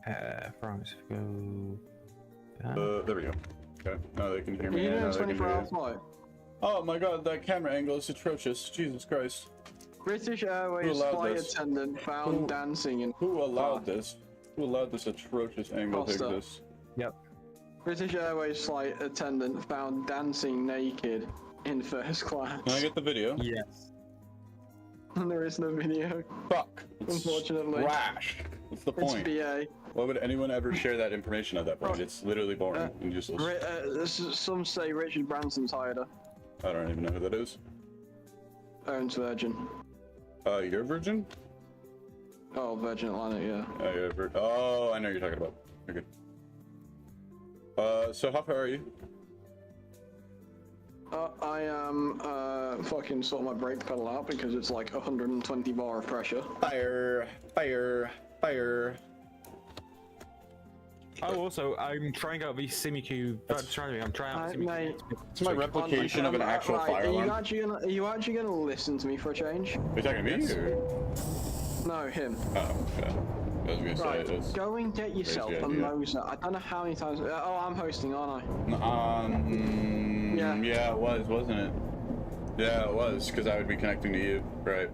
France, go. There we go. Okay, now they can hear me. Are you doing Now they can 24-hour hear me. flight? Oh my god, that camera angle is atrocious. Jesus Christ. British Airways allowed flight this? attendant found dancing in. Who allowed this? Who allowed this atrocious angle to Costa. exist? Yep. British Airways flight attendant found dancing naked in first class. Can I get the video? Yes. And there is no video. Fuck. It's Unfortunately. trash. What's the It's point? BA. Why would anyone ever share that information at that point? It's literally boring and useless. Some say Richard Branson's hired her. I don't even know who that is. Owns Virgin. You're Virgin? Oh, Virgin Atlantic, yeah. Oh, I know what you're talking about. You're good. So how far are you? I am fucking sort my brake pedal out because it's like 120 bar of pressure. Fire, fire, fire. Oh, also, I'm trying out the SimiQ. I'm trying out the Mate, SimiQ. It's my replication of an actual fire alarm. Are you actually gonna listen to me for a change? Are you talking to me or? No, him. Oh, okay. I was gonna say Right, it is. go and get yourself a Moser. I don't know how many times. Oh, I'm hosting, aren't I? Yeah, it was, wasn't it? Yeah, it was, because I would be connecting to you, right?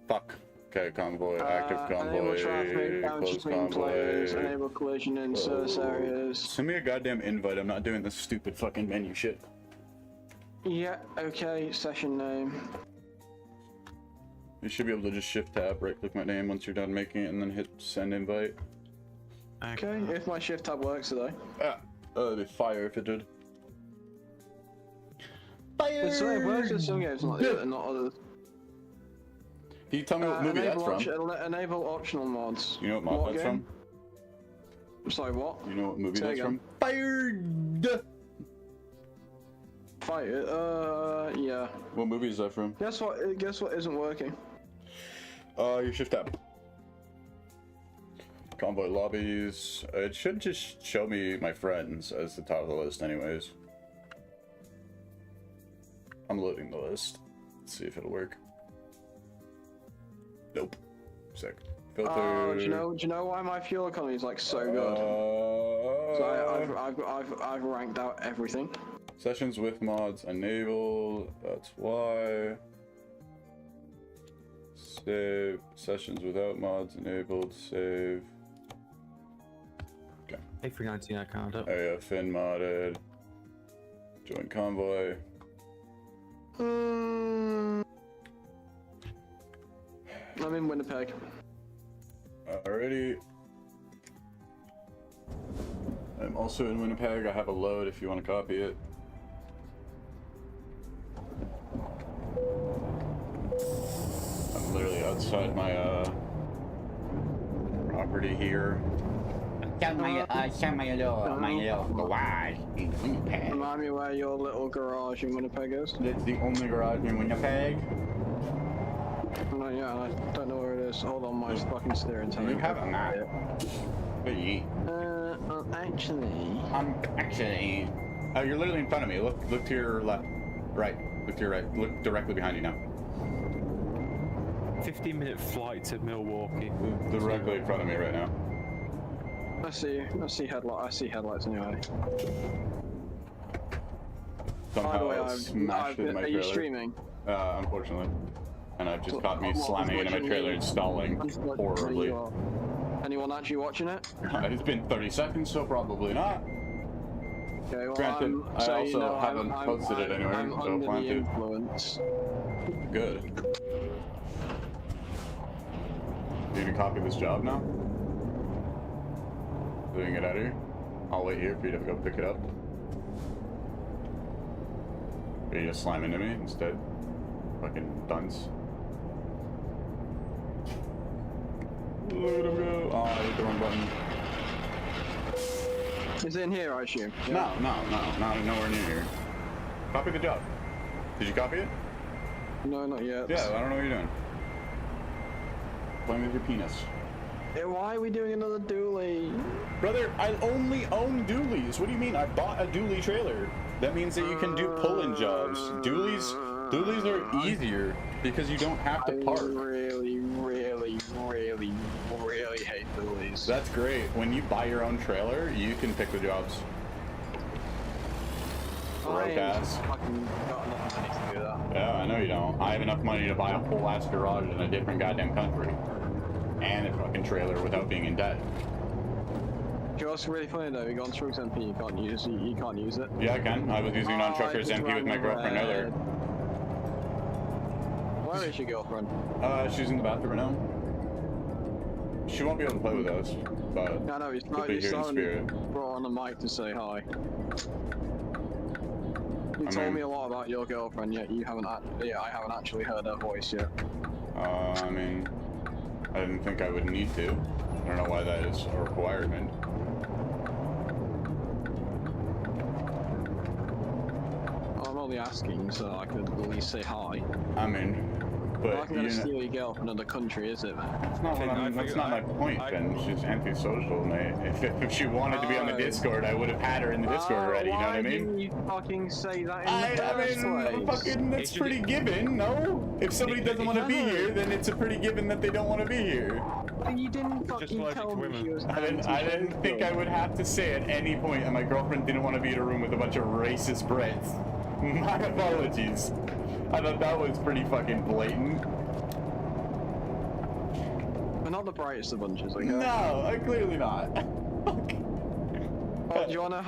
Fuck. Okay, convoy, active convoy, enable traffic, damage close between players, convoy. enable collision in service areas. Send me a goddamn invite. I'm not doing this stupid fucking menu shit. Yeah, okay, session name. You should be able to just shift tab, right click my name once you're done making it, and then hit send invite. Okay, if my shift tab works today. It'd be fire if it did. It's the way it works with some games, not others. Can you tell me what movie that's from? Enable optional mods. You know what mod that's game? From? Sorry, what? You know what movie Say that's again. from? Fired! Fire? Yeah. What movie is that from? Guess what isn't working? Your shift tab. Convoy lobbies. It should just show me my friends as the top of the list anyways. I'm loading the list. Let's see if it'll work. Nope. Sick. Filter. Oh, do you know why my fuel economy is like so good? So I've ranked out everything. Sessions with mods enabled. That's why. Save. Sessions without mods enabled. Save. Okay. A319 I can't up. Oh yeah, Fin modded. Join convoy. I'm in Winnipeg. Alrighty. I'm also in Winnipeg. I have a load if you want to copy it. I'm literally outside my property here. My little garage in Winnipeg. Remind me where your little garage in Winnipeg is. It's the only garage in Winnipeg. No, yeah, I don't know where it is. Hold on, my fucking steering time. You have a map. Hey. Actually. Actually. Oh, you're literally in front of me. Look to your left. Right. Look to your right. Look directly behind you now. 15-minute flight to Milwaukee. Directly in front of me right now. I see headlights anyway. Somehow By the way, I smashed into my are trailer. you streaming? Unfortunately. And I've just caught me slamming into my trailer and stalling horribly. Anyone actually watching it? It's been 30 seconds, so probably not. Okay, well, Granted, I also haven't posted it anywhere, I'm so under plan the to. influence. Good. You gonna copy this job now? Doing it out of here? I'll wait here for you to go pick it up. Or you just slam into me instead? Fucking dunce. Look at him go. Oh, I hit the wrong button. Is it in here, I assume? No, nowhere near here. Copy the job. Did you copy it? No, not yet. Yeah, I don't know what you're doing. Playing with your penis. Why are we doing another dually? Brother, I only own dualies. What do you mean? I bought a dually trailer. That means that you can do pull-in jobs. Dualies are easier because you don't have to park. I really hate dualies. nice. That's great. When you buy your own trailer, you can pick the jobs. I ain't Broke-ass. fucking got enough money to do that. Yeah, I know you don't. I have enough money to buy a whole ass garage in a different goddamn country. And a fucking trailer without being in debt. Do you know what's really funny though? You got on Trucks MP, you can't use it. Yeah, I can. I was using it on Oh, Truckers I just MP with my ran girlfriend red. earlier. Where is your girlfriend? She's in the bathroom right now. She won't be able to play with us, but No, no, he's could not. be He's here in not spirit. brought on the mic to say hi. You I told mean- me a lot about your girlfriend, yet you haven't. I haven't actually heard her voice yet. I mean, I didn't think I would need to. I don't know why that is a requirement. I'm only asking so I could at least say hi. I mean, but I'm not gonna steal your girl from another country, is it, man? that's not, Okay, what no, I'm, I that's figure- not my point, Ben. She's antisocial, mate. If she wanted to be on the Alright. Discord, I would have had her in the Discord already, you know what I Why mean? didn't you fucking say that in the I first mean, place? fucking, that's It should pretty be- given, no? If somebody doesn't want to be No. here, then it's a pretty given that they don't want to be here. You didn't fucking allergic tell to me women. she was I didn't think I would have to say at any point that my girlfriend didn't want to be in a room with a bunch of racist Brits. My apologies. I thought that was pretty fucking blatant. We're not the brightest of bunches, okay? No, clearly not. Oh, do you wanna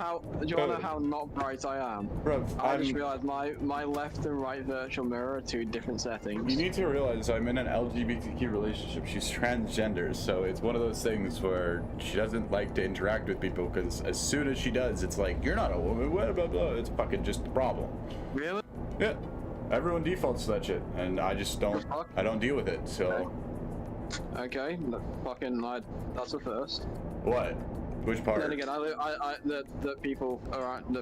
know how not bright I am? Bro, I just realized my left and right virtual mirror are two different settings. you need to realize I'm in an LGBTQ relationship. She's transgender, so it's one of those things where she doesn't like to interact with people because as soon as she does, it's like, you're not a woman, blah, blah, blah. It's fucking just a problem. Really? Yeah. Everyone defaults to that shit, and I just don't, Fuck. I don't deal with it, so. Okay, that's a first. What? Which part? Then again, that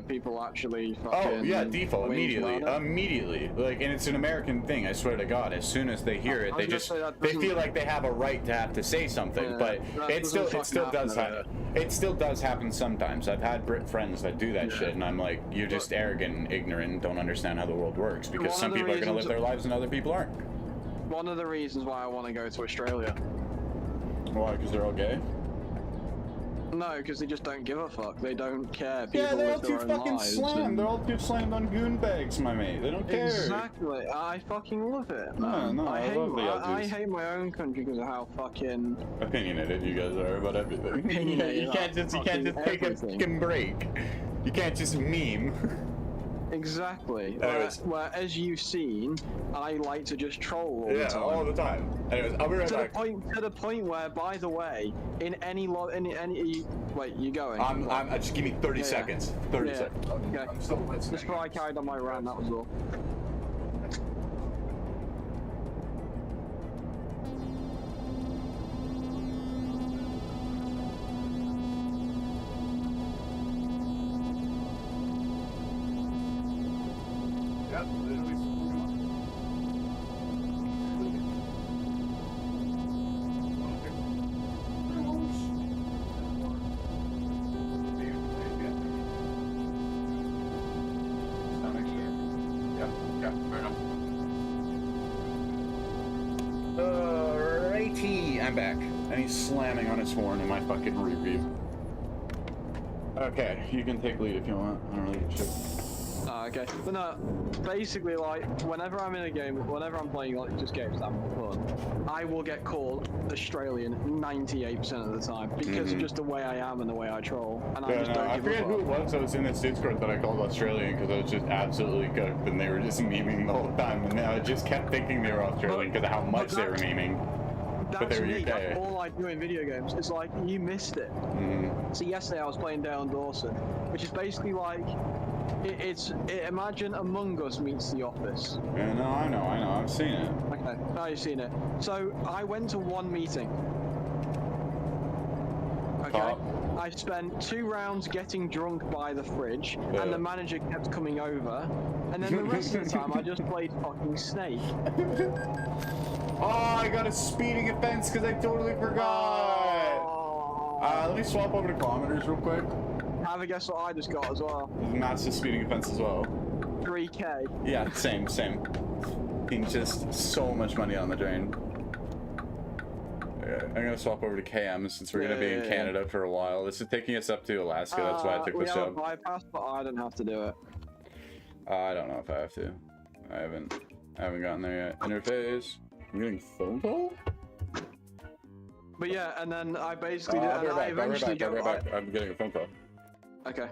people actually Oh fucking. yeah, default whinge immediately, about it. immediately. Like, and it's an American thing. I swear to God. As soon as they hear it, I they was gonna just say that they doesn't- feel like they have a right to have to say something. Yeah, but that it still doesn't fucking does happen happen. It still does happen sometimes. I've had Brit friends that do that shit, and I'm like, you're just arrogant and ignorant, and don't understand how the world works. Because One some of the people are gonna live reasons- their lives and other people aren't. One of the reasons why I want to go to Australia. Why? Because they're all gay. No, because they just don't give a fuck. They don't care. People Yeah, they're all live too their own fucking lives. slammed. and- They're all too slammed on goon bags, my mate. They don't care. Exactly. I fucking love it. No, Man. no, I love the I LGs. hate my own country because of how fucking. Opinionated you guys are about everything. Opinionated you can't just about take a everything. fucking break. You can't just meme. Exactly. Anyways. Where, as you've seen, I like to just troll all the Yeah, time. all the time. Anyways, I'll be right To the back. point where, by the way, in any wait, you going? I'm just give me 30 Yeah, yeah. seconds. 30 Yeah. seconds. Okay. I'm still listening. Just before I carried on my rant, that was all. Yep, literally. Alrighty, I'm back. And he's slamming on his horn in my fucking review. Okay, you can take lead if you want. I don't really give a shit. Oh, okay. But no, basically, like, whenever I'm in a game, whenever I'm playing, like, just games that I'm fun, I will get called Australian 98% of the time because of just the way I am and the way I troll. And I Yeah, just no, don't I give a forget who it fuck. was that was in this Discord that I called Australian because I was just absolutely cooked and they were just memeing the whole time and I just kept thinking they were Australian because of how much they were memeing. But they That's were me. UK. That's all I do in video games. It's like, you missed it. So yesterday I was playing Dale Dawson, which is basically like, imagine Among Us meets The Office. Yeah, no, I know, I've seen it. Okay, now you've seen it. So I went to one meeting. Okay. Top. I spent 2 rounds getting drunk by the fridge, Yeah. and the manager kept coming over. And then the rest of the time I just played fucking Snake. Oh, I got a speeding offense because I totally forgot. Let me swap over to kilometers real quick. Have a guess what I just got as well. Massive speeding offense as well. 3K. Yeah, same. Just so much money on the drain. Okay, I'm gonna swap over to KM since we're gonna be in Canada for a while. This is taking us up to Alaska. That's why I took we the have a sub. bypass, but I don't have to do it. I don't know if I have to. I haven't gotten there yet. Interface. I'm getting phone call. But yeah, and then I basically I'll be and right I back, eventually I'll be right back. I'm getting a phone call. Okay.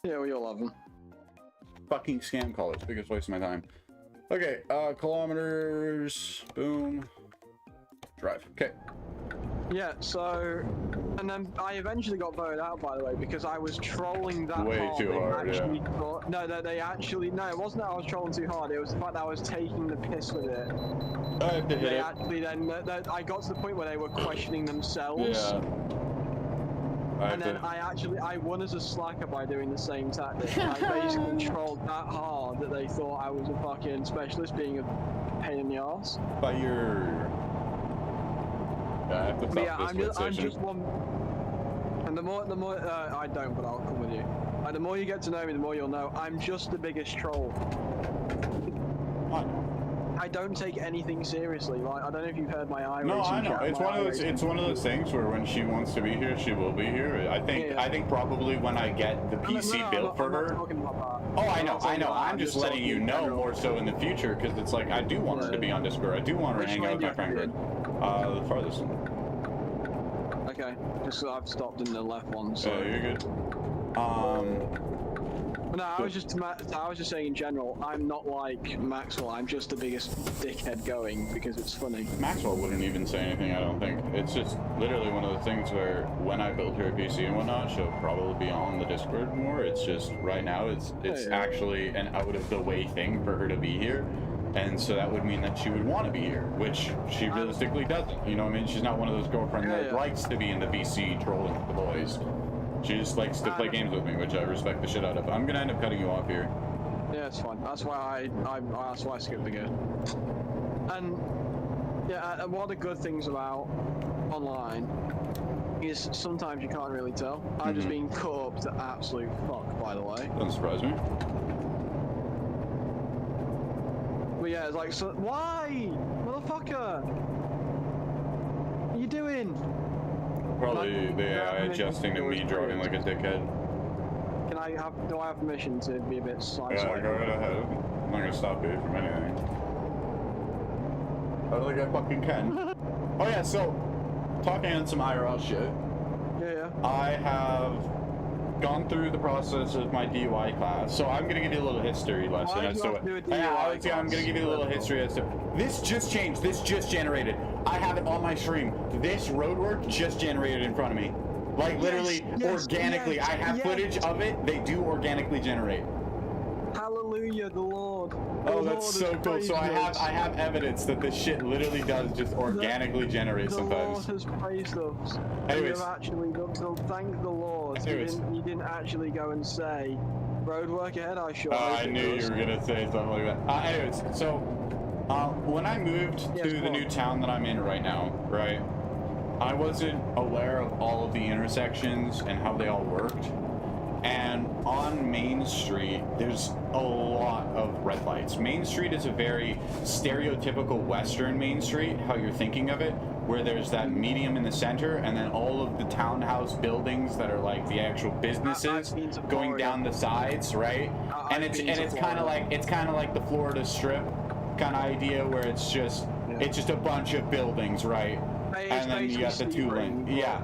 Yeah, we all love them. Fucking scam call. It's the biggest waste of my time. Okay, kilometers. Boom. Drive. Okay. Yeah, so, and then I eventually got voted out, by the way, because I was trolling that Way hard. too They hard, actually thought, no, it wasn't that I was trolling too hard, it was the fact that I was taking the piss with it. I have to hit They it. actually then, I got to the point where they were questioning themselves. Yeah. And then I won as a slacker by doing the same tactic. I basically trolled that hard that they thought I was a fucking specialist being a pain in the arse. By your... Yeah, I have to stop I'm just one. And the more I don't, but I'll come with you. And the more you get to know me, the more you'll know. I'm just the biggest troll. I don't take anything seriously. Like, I don't know if you've heard my iRacing. No, I know. chat, It's my one of those. iRacing It's one of those things where when she wants to be here, she will be here. I think probably when I get the PC built for her. Oh, I know. I'm just letting you know more so in the future because it's like I do want her to be on Discord. I do want her to hang out with my friend group. The farthest one. Okay, just so I've stopped in the left one. So. Yeah, you're good. No, I was just saying in general, I'm not like Maxwell, I'm just the biggest dickhead going because it's funny. Maxwell wouldn't even say anything, I don't think. It's just literally one of the things where when I build her a PC and whatnot, she'll probably be on the Discord more. It's just right now it's actually an out of the way thing for her to be here. And so that would mean that she would want to be here, which she realistically doesn't. You know what I mean? She's not one of those girlfriends that likes to be in the VC trolling with the boys. She just likes to play games with me, which I respect the shit out of. I'm gonna end up cutting you off here. Yeah, it's fine. That's why I skipped the game. And yeah, one of the good things about online is sometimes you can't really tell. I'm just being caught up to absolute fuck, by the way. Doesn't surprise me. But yeah, it's like, so why, motherfucker? What are you doing? Probably the AI adjusting to me driving like a dickhead. Do I have permission to be a bit silent? Yeah, go right ahead. I'm not gonna stop you from anything. I don't think I fucking can. Oh yeah, so, talking on some IRL shit. Yeah. I have gone through the process of my DUI class, so I'm gonna give you a little history lesson as to what. I'm gonna give you a little history as to. This just changed. This just generated. I have it on my stream. This roadwork just generated in front of me, like literally organically. I have footage of it. They do organically generate. Hallelujah, the Lord. Oh, that's so cool. So I have evidence that this shit literally does just organically generate sometimes. The Lord has praised us. Anyways. Thank the Lord. Anyways. You didn't actually go and say, roadwork ahead, I sure. I knew you were gonna say something like that. Anyways, so when I moved to the new town that I'm in right now, right, I wasn't aware of all of the intersections and how they all worked. And on Main Street, there's a lot of red lights. Main Street is a very stereotypical Western Main Street, how you're thinking of it, where there's that medium in the center, and then all of the townhouse buildings that are like the actual businesses going down the sides, right? And it's kind of like the Florida Strip kind of idea, where it's just a bunch of buildings, right? And then you got the two lanes. Yeah.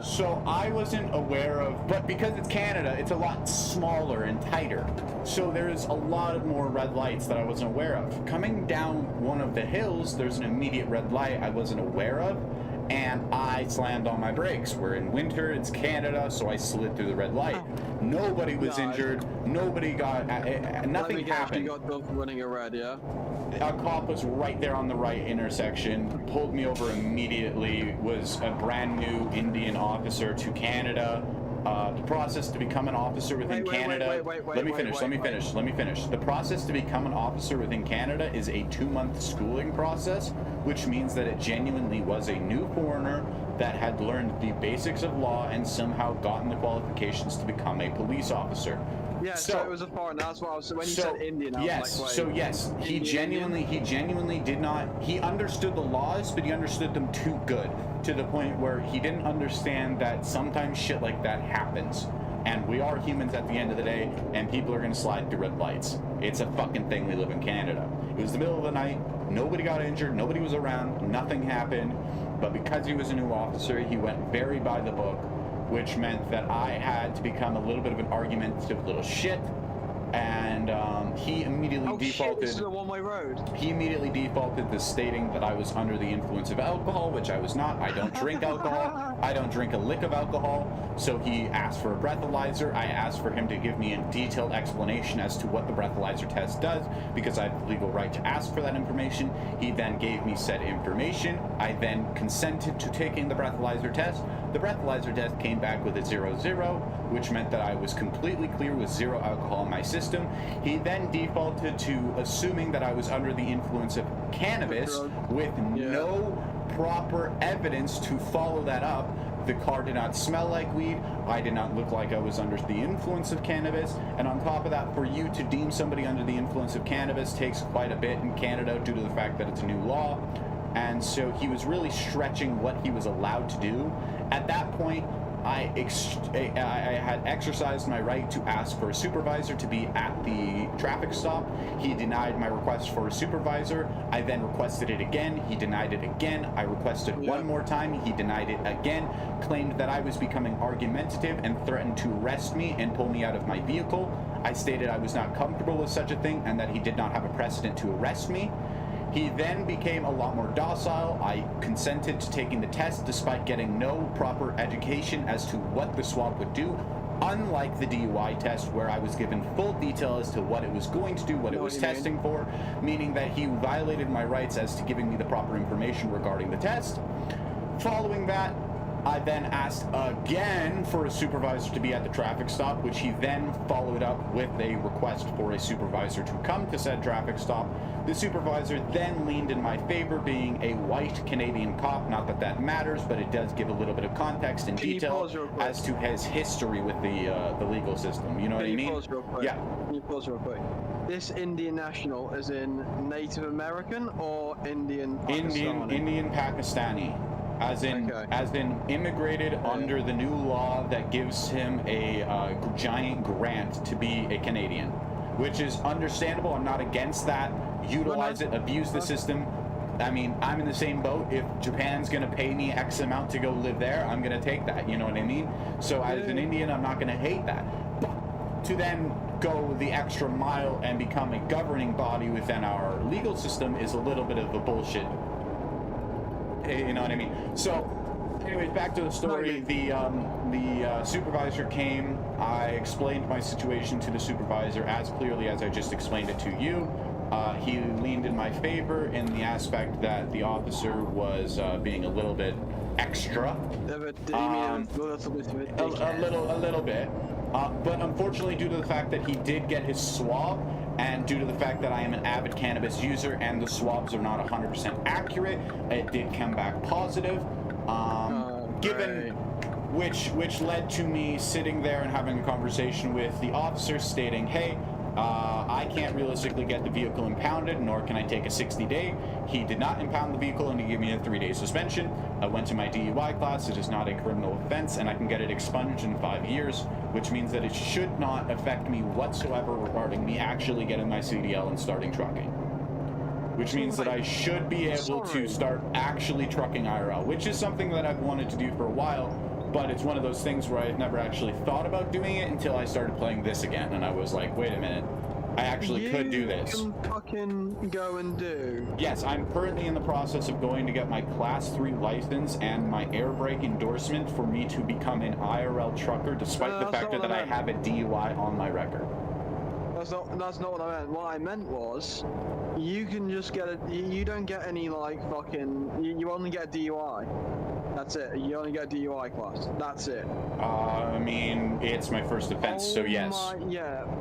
So I wasn't aware of, but because it's Canada, it's a lot smaller and tighter. So there's a lot more red lights that I wasn't aware of. Coming down one of the hills, there's an immediate red light I wasn't aware of, and I slammed on my brakes. We're in winter, it's Canada, so I slid through the red light. Nobody was injured. Nobody got, nothing happened. You got done running a red, yeah? A cop was right there on the right intersection, pulled me over immediately, was a brand new Indian officer to Canada, The process to become an officer within Canada. Let me finish. The process to become an officer within Canada is a 2-month schooling process, which means that it genuinely was a new foreigner that had learned the basics of law and somehow gotten the qualifications to become a police officer. Yeah, so it was a foreigner. That's what I was. When you said Indian, I was like, wait. So yes, he genuinely did not. He understood the laws, but he understood them too good, to the point where he didn't understand that sometimes shit like that happens, and we are humans at the end of the day, and people are gonna slide through red lights. It's a fucking thing. We live in Canada. It was the middle of the night. Nobody got injured. Nobody was around. Nothing happened. But because he was a new officer, he went very by the book, which meant that I had to become a little bit of an argumentative little shit, and he immediately defaulted. Shit, this is a one-way road. He immediately defaulted to stating that I was under the influence of alcohol, which I was not. I don't drink alcohol. I don't drink a lick of alcohol. So he asked for a breathalyzer. I asked for him to give me a detailed explanation as to what the breathalyzer test does, because I have the legal right to ask for that information. He then gave me said information. I then consented to taking the breathalyzer test. The breathalyzer test came back with a 0-0, which meant that I was completely clear with 0 alcohol in my system. He then defaulted to assuming that I was under the influence of cannabis with no proper evidence to follow that up. The car did not smell like weed. I did not look like I was under the influence of cannabis. And on top of that, for you to deem somebody under the influence of cannabis takes quite a bit in Canada due to the fact that it's a new law. And so he was really stretching what he was allowed to do. At that point, I had exercised my right to ask for a supervisor to be at the traffic stop. He denied my request for a supervisor. I then requested it again. He denied it again. I requested one more time. He denied it again, claimed that I was becoming argumentative and threatened to arrest me and pull me out of my vehicle. I stated I was not comfortable with such a thing and that he did not have a precedent to arrest me. He then became a lot more docile. I consented to taking the test despite getting no proper education as to what the swab would do, unlike the DUI test where I was given full detail as to what it was going to do, what it was testing for, meaning that he violated my rights as to giving me the proper information regarding the test. Following that, I then asked again for a supervisor to be at the traffic stop, which he then followed up with a request for a supervisor to come to said traffic stop. The supervisor then leaned in my favor, being a white Canadian cop. Not that that matters, but it does give a little bit of context and detail as to his history with the legal system. You know what I mean? Yeah. Can you pause real quick? This Indian national is in Native American or Indian Pakistani? Indian Pakistani. As in immigrated under the new law that gives him a giant grant to be a Canadian, which is understandable. I'm not against that. Utilize it, abuse the system. I mean, I'm in the same boat. If Japan's going to pay me X amount to go live there, I'm going to take that. You know what I mean? So as an Indian, I'm not going to hate that. But to then go the extra mile and become a governing body within our legal system is a little bit of a bullshit. You know what I mean? So, anyways, back to the story. The supervisor came. I explained my situation to the supervisor as clearly as I just explained it to you. He leaned in my favor in the aspect that the officer was being a little bit extra. A little bit. But unfortunately, due to the fact that he did get his swab, and due to the fact that I am an avid cannabis user and the swabs are not 100% accurate, it did come back positive. Which led to me sitting there and having a conversation with the officer stating, hey, I can't realistically get the vehicle impounded, nor can I take a 60-day. He did not impound the vehicle and he gave me a 3-day suspension. I went to my DUI class. It is not a criminal offense and I can get it expunged in 5 years, which means that it should not affect me whatsoever regarding me actually getting my CDL and starting trucking. Which means that I should be able to start actually trucking IRL, which is something that I've wanted to do for a while. But it's one of those things where I've never actually thought about doing it until I started playing this again, and I was like, wait a minute, I actually could do this. You can fucking go and do. Yes, I'm currently in the process of going to get my Class 3 license and my air brake endorsement for me to become an IRL trucker, despite the fact that I have a DUI on my record. That's not what I meant. What I meant was, you can just get a. You don't get any like fucking. You only get a DUI. That's it. You only get a DUI class. That's it. I mean, it's my first offense, so yes.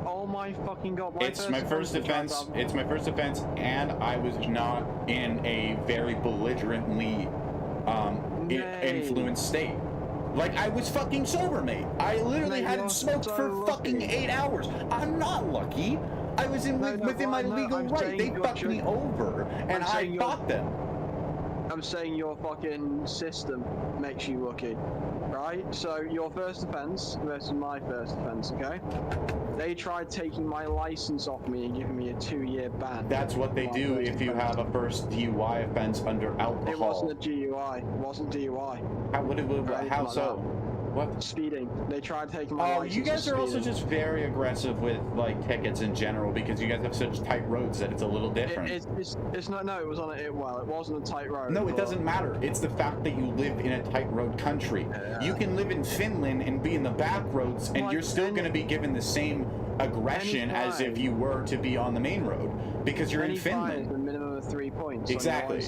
Oh my fucking god. It's my first offense. It's my first offense, and I was not in a very belligerently influenced state. Like, I was fucking sober, mate. I literally hadn't smoked for fucking 8 hours. I'm not lucky. I was within my legal right. They fucked me over, and I fought them. I'm saying your fucking system makes you lucky, right? So your first offense versus my first offense, okay? They tried taking my license off me and giving me a 2-year ban. That's what they do if you have a first DUI offense under alcohol. It wasn't a DUI. It wasn't DUI. How so? What? Speeding. They tried taking my license. You guys are also just very aggressive with like tickets in general because you guys have such tight roads that it's a little different. It's not. No, it was on it. Well, it wasn't a tight road. No, it doesn't matter. It's the fact that you live in a tight road country. Yeah. You can live in Finland and be in the back roads, and you're still going to be given the same aggression as if you were to be on the main road because you're in Finland. A minimum of 3 points. Exactly.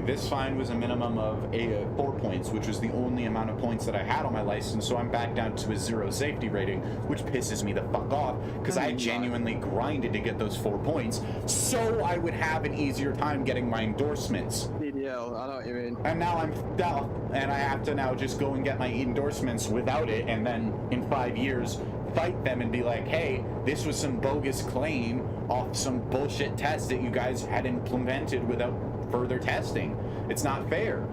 This fine was a minimum of 4 points, which was the only amount of points that I had on my license. So I'm back down to a 0 safety rating, which pisses me the fuck off because I genuinely grinded to get those 4 points, so I would have an easier time getting my endorsements. CDL, I know what you mean. And now I'm down, and I have to now just go and get my endorsements without it, and then in 5 years fight them and be like, hey, this was some bogus claim off some bullshit test that you guys had implemented without further testing. It's not fair.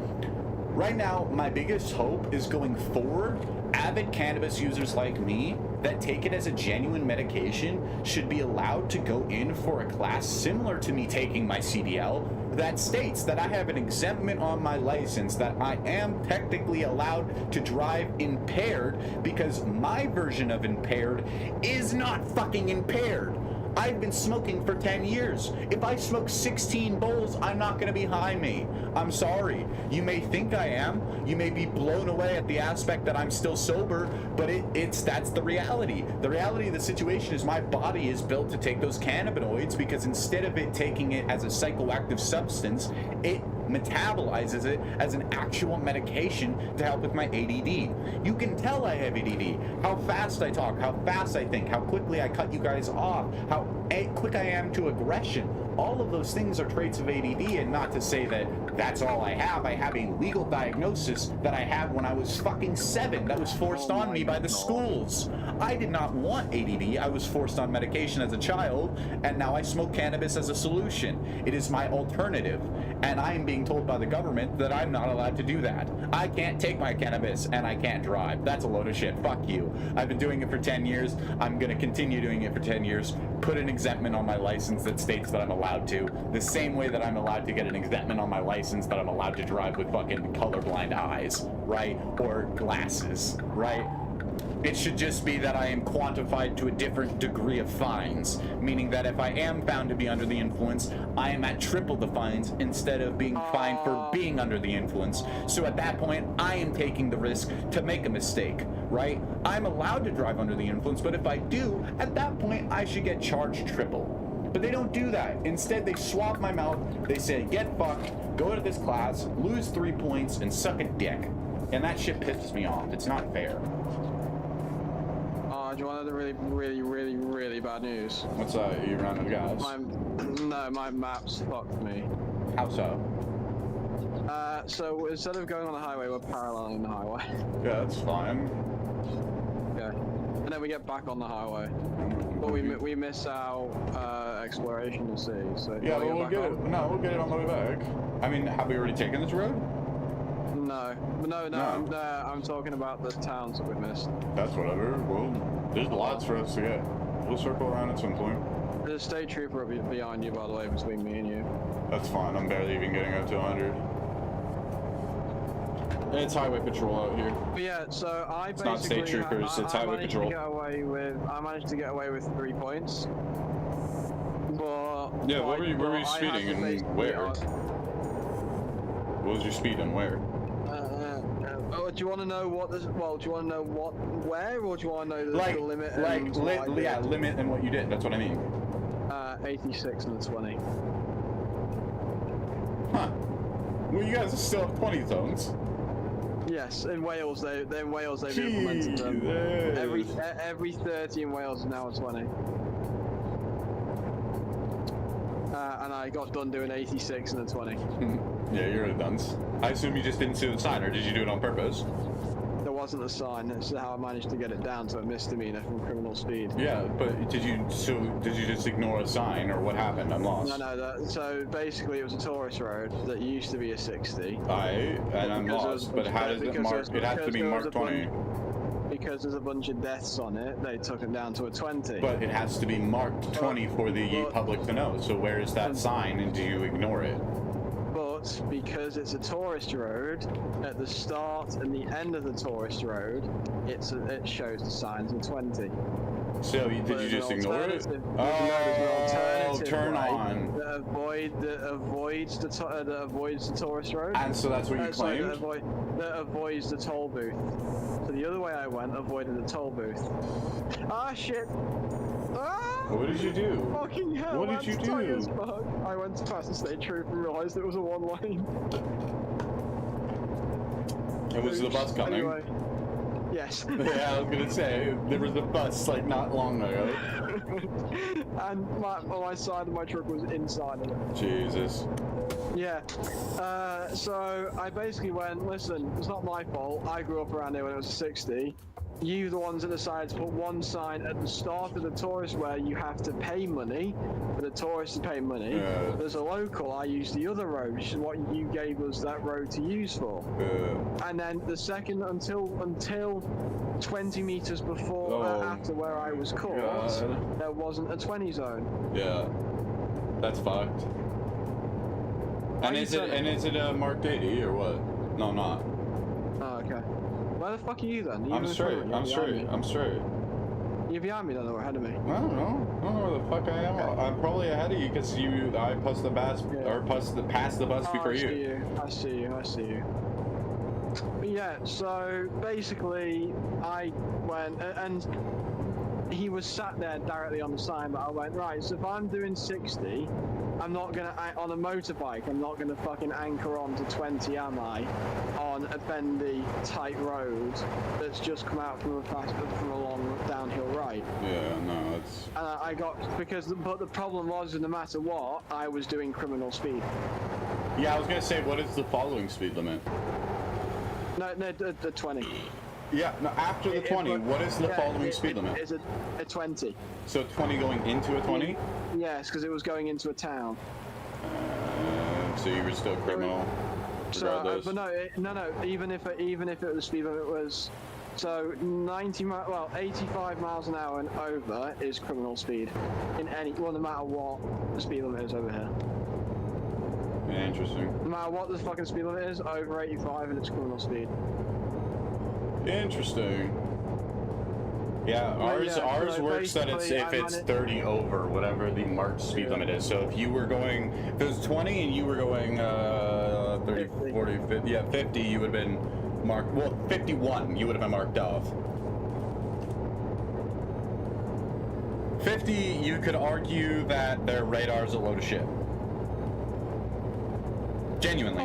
Right now, my biggest hope is going forward, avid cannabis users like me that take it as a genuine medication should be allowed to go in for a class similar to me taking my CDL that states that I have an exemption on my license, that I am technically allowed to drive impaired because my version of impaired is not fucking impaired. I've been smoking for 10 years. If I smoke 16 bowls, I'm not gonna be high, mate. I'm sorry. You may think I am. You may be blown away at the aspect that I'm still sober, but that's the reality. The reality of the situation is my body is built to take those cannabinoids because instead of it taking it as a psychoactive substance, it metabolizes it as an actual medication to help with my ADD. You can tell I have ADD. How fast I talk, how fast I think, how quickly I cut you guys off, how quick I am to aggression. All of those things are traits of ADD, and not to say that that's all I have. I have a legal diagnosis that I had when I was fucking 7 that was forced on me by the schools. I did not want ADD. I was forced on medication as a child, and now I smoke cannabis as a solution. It is my alternative, and I am being told by the government that I'm not allowed to do that. I can't take my cannabis, and I can't drive. That's a load of shit. Fuck you. I've been doing it for 10 years. I'm going to continue doing it for 10 years. Put an exemption on my license that states that I'm allowed to. The same way that I'm allowed to get an exemption on my license that I'm allowed to drive with fucking colorblind eyes, right? Or glasses, right? It should just be that I am quantified to a different degree of fines, meaning that if I am found to be under the influence, I am at triple the fines instead of being fined for being under the influence. So at that point, I am taking the risk to make a mistake, right? I'm allowed to drive under the influence, but if I do, at that point, I should get charged triple. But they don't do that. Instead, they swap my mouth. They say, get fucked, go to this class, lose 3 points, and suck a dick. And that shit pisses me off. It's not fair. Do you want the really bad news? What's that? You running guys? No, my map's fucked me. How so? So instead of going on the highway, we're paralleling the highway. Yeah, that's fine. Okay. And then we get back on the highway. But we miss our exploration to see. So yeah, but we'll get it. No, we'll get it on the way back. I mean, have we already taken this road? No. I'm talking about the towns that we missed. That's whatever. Well, there's lots for us to get. We'll circle around at some point. There's a state trooper behind you, by the way, between me and you. That's fine. I'm barely even getting up to 100. It's highway patrol out here. But yeah, so it's not state troopers. It's highway patrol. I managed to get away with 3 points. But yeah, where were you speeding and where? What was your speed and where? Oh, do you want to know what this? Well, do you want to know what, where, or do you want to know the limit? And yeah, limit and what you did. That's what I mean. 86 and a 20. Huh. Well, you guys still have 20 zones. Yes, in Wales they've implemented them. Every 30 in Wales is now a 20. And I got done doing 86 and a 20. Yeah, you're a dunce. I assume you just didn't see the sign, or did you do it on purpose? There wasn't a sign. That's how I managed to get it down to a misdemeanor from criminal speed. Yeah, but did you just ignore a sign, or what happened? I'm lost. No. So basically, it was a tourist road that used to be a 60. And I'm lost. But how does it mark? It has to be marked 20. Because there's a bunch of deaths on it, they took it down to a 20. But it has to be marked 20 for the public to know. So where is that sign, and do you ignore it? But because it's a tourist road, at the start and the end of the tourist road, it shows the signs of 20. So did you just ignore it? Oh, turn on. That avoids the tourist road. And so that's what you claimed? That avoids the toll booth. So the other way I went avoided the toll booth. Ah, shit. Ah! What did you do? Fucking hell, What did you do? I went past the state troop and realised it was a one lane. And was the bus coming? Anyway. Yes. Yeah, I was gonna say, there was a bus like not long ago. And my side of my truck was inside of it. Jesus. Yeah. So I basically went, listen, it's not my fault. I grew up around here when it was 60. You, the ones that decided to put one sign at the start of the tourist where you have to pay money, for the tourists to pay money. Yeah. There's a local, I used the other road, which is what you gave us that road to use for. And then the second, until 20 meters before, after where I was caught, God. there wasn't a 20 zone. Yeah. That's fucked. And is it a marked 80 or what? No, not. Oh, okay. Where the fuck are you then? I'm straight. You're behind me then, or ahead of me? I don't know where the fuck I am. Okay. I'm probably ahead of you because I passed the bus, or passed the bus before you. I see you. But yeah, so basically, I went, and he was sat there directly on the sign, but I went, right, so if I'm doing 60, I'm not gonna, on a motorbike, I'm not gonna fucking anchor on to 20, am I? On a bendy, tight road that's just come out from a long downhill right. Yeah, no, it's... And I got, but the problem was, no matter what, I was doing criminal speed. Yeah, I was gonna say, what is the following speed limit? No, the 20. Yeah, no, after the 20, what is the following speed limit? It's a 20. So 20 going into a 20? Yes, because it was going into a town. So you were still criminal, regardless. But no. Even if it was speed limit was, so 85 miles an hour and over is criminal speed in no matter what the speed limit is over here. Yeah, interesting. No matter what the fucking speed limit is, over 85 and it's criminal speed. Interesting. Yeah, ours works that if it's 30 over whatever the marked speed limit is. So if you were going, if it was 20 and you were going 30, 40, 50, yeah, 50, you would have been marked. Well, 51, you would have been marked off. 50, you could argue that their radar's a load of shit. Genuinely.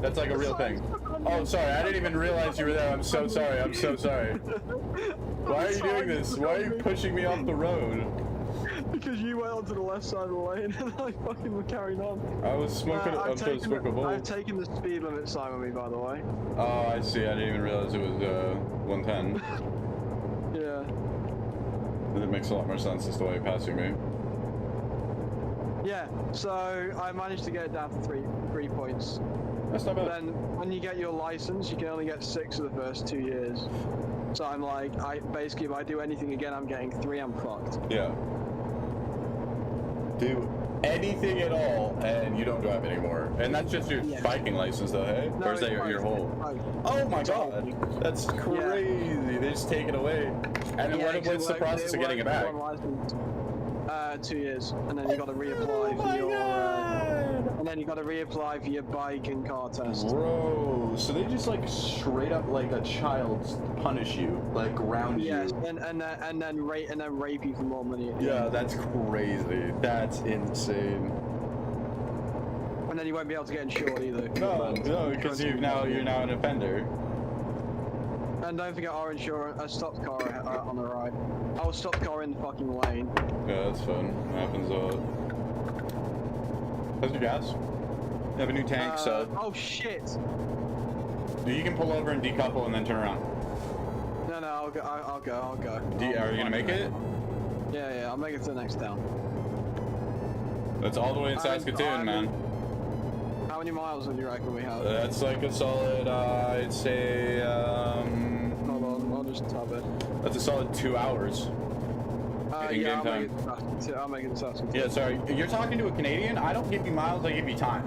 That's like a real thing. Oh, sorry, I didn't even realize you were there. I'm so sorry. Why are you doing this? Why are you pushing me off the road? Because you went onto the left side of the lane and I fucking carried on. I was smoking I've taken the speed limit sign with me, by the way. Oh, I see. I didn't even realize it was 110. Yeah. It makes a lot more sense as to why you're passing me. Yeah, so I managed to get it down to three points. That's not bad. Then when you get your license, you can only get 6 of the first 2 years. So I'm like, basically if I do anything again, I'm getting 3, I'm fucked. Yeah. Do anything at all, and you don't drive anymore. And that's just your biking license, though, hey? No, or is that your whole? Oh my god, that's crazy. Yeah. They just take it away. And then what's the process of getting it back? 2 years, and then you got to reapply for your. And then you got to reapply for your bike and car test. Bro, so they just like straight up like a child punish you, like ground Yes, you. and then rape you for more money. Yeah, that's crazy. That's insane. And then you won't be able to get insured either. No, because you're now an offender. And don't forget our insurance. A stopped car on the right. I was stopped car in the fucking lane. Yeah, that's fun. It happens a lot. How's your gas? You have a new tank, so Oh shit! you can pull over and decouple and then turn around. No, I'll go. I'll go. Are you gonna make it? Yeah, I'll make it to the next town. That's all the way in Saskatoon, man. How many miles would you reckon we have? That's like a solid, I'd say, Hold on, I'll just tab it. that's a solid 2 hours. Yeah, In-game time. I'll make it to Saskatoon. Yeah, sorry, you're talking to a Canadian? I don't give you miles, I give you time.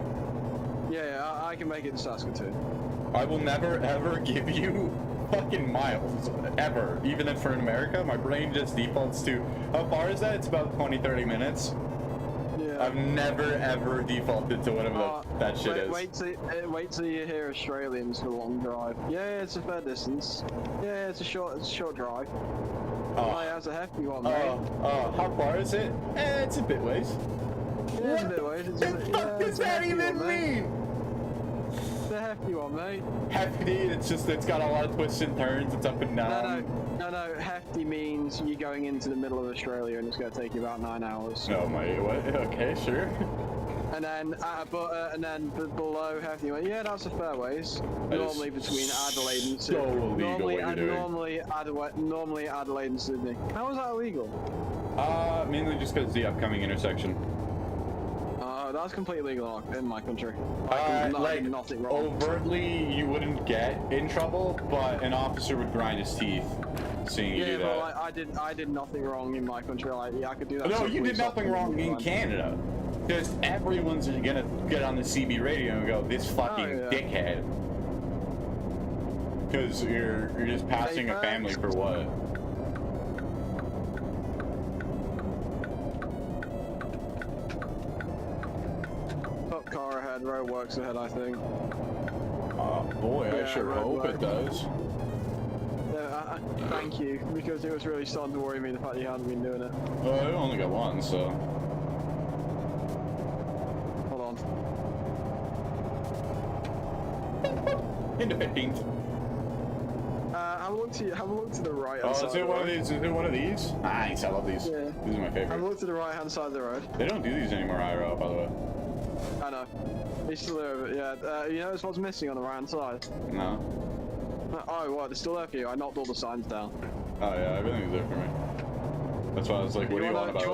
Yeah, I can make it to Saskatoon. I will never ever give you fucking miles, ever. Even if for in America, my brain just defaults to, how far is that? It's about 20-30 minutes. Yeah. I've never ever defaulted to whatever that shit is. Wait till you hear Australians for a long drive. Yeah, it's a fair distance. Yeah, it's a short drive. Oh, yeah, it's a hefty one, mate. How far is it? It's a bit ways. Yeah, it's a bit ways. What does that even mean? It's a hefty one, mate. Hefty, it's got a lot of twists and turns, it's up and down. No, hefty means you're going into the middle of Australia and it's going to take you about 9 hours. Oh my, what? Okay, sure. And then below hefty, yeah, that's a fair ways. Normally between Adelaide and Sydney. So illegal normally Adelaide and Sydney. How is that illegal? Mainly just because the upcoming intersection. That's completely illegal in my country. Like, nothing wrong. overtly, you wouldn't get in trouble, but an officer would grind his teeth seeing you do that. Yeah, but I did nothing wrong in my country. Like, yeah, I could do that. No, you did nothing wrong in Canada. Because everyone's gonna get on the CB radio and go, this fucking dickhead. Because you're just passing a family for what? Car ahead, road works ahead, I think. Boy, I sure hope it does. Yeah, thank you, because it was really starting to worry me the fact that you hadn't been doing it. Well, I only got one, so. Hold on. Into 15th. Have a look to the right. Oh, is it one of these? Is it one of these? Nice, I love these. Yeah. These are my favorite. Have a look to the right hand side of the road. They don't do these anymore, IRL, by the way. I know. He's still there, yeah. You notice what's missing on the right hand side? No. Oh, what? They're still there for you? I knocked all the signs down. Oh yeah, everything's there for me. That's why I was like, what do you want about it?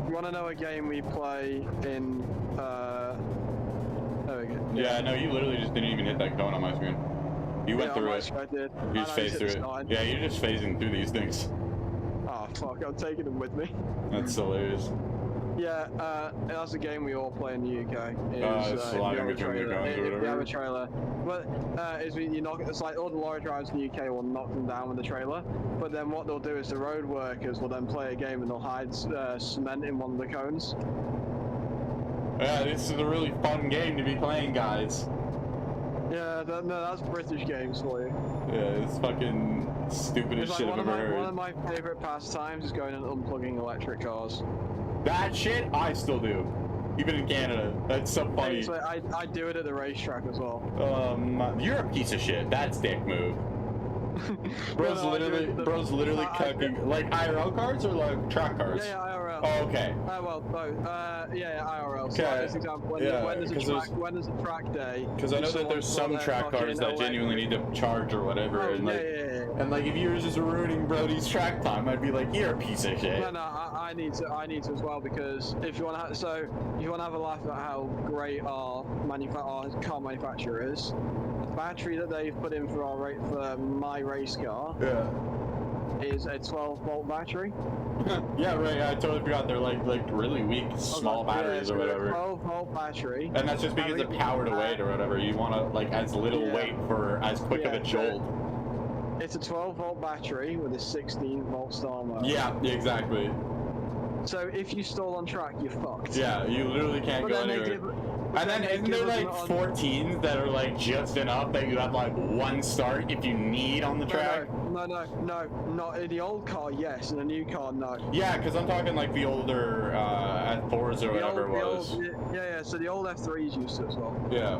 You want to know a game we play in, there we go. Yeah, no, you literally just didn't even hit that cone on my screen. You went through it. I did. You just phased through it. Yeah, you're just phasing through these things. Oh, fuck, I'm taking them with me. That's hilarious. Yeah, that's a game we all play in the UK. Sliding between the guns or whatever. If you have a trailer. But, it's like all the lorry drivers in the UK will knock them down with the trailer. But then what they'll do is the road workers will then play a game and they'll hide cement in one of the cones. Yeah, this is a really fun game to be playing, guys. Yeah, no, that's British games for you. Yeah, it's fucking stupidest shit I've ever heard. One of my favorite pastimes is going and unplugging electric cars. That shit, I still do. Even in Canada. That's so funny. So I do it at the racetrack as well. You're a piece of shit. That's dick move. Bro's literally cooking. Like IRL cars or like track cars? Yeah, IRL. Oh, okay. Well, both. IRL. So, Okay. for example, Yeah, when there's a track day. Because I know that there's some track cars that genuinely need to charge or whatever, and like, and like if you were just ruining Brody's track time, I'd be like, you're a piece of shit. No, I need to as well, because if you want to, if you want to have a laugh at how great our car manufacturer is, the battery that they've put in for my race car is a 12-volt battery. Yeah, right. I totally forgot they're like really weak, small batteries or whatever. 12-volt battery. And that's just because of power to weight or whatever. You want to like as little weight for as quick of a jolt. It's a 12-volt battery with a 16-volt star motor. Yeah, exactly. So if you stall on track, you're fucked. Yeah, you literally can't go anywhere. And then isn't there like 14 that are like just enough that you have like one start if you need on the track? No, not in the old car, yes, in the new car, no. Yeah, because I'm talking like the older F4s or whatever it was. Yeah, so the old F3s used to as well. Yeah.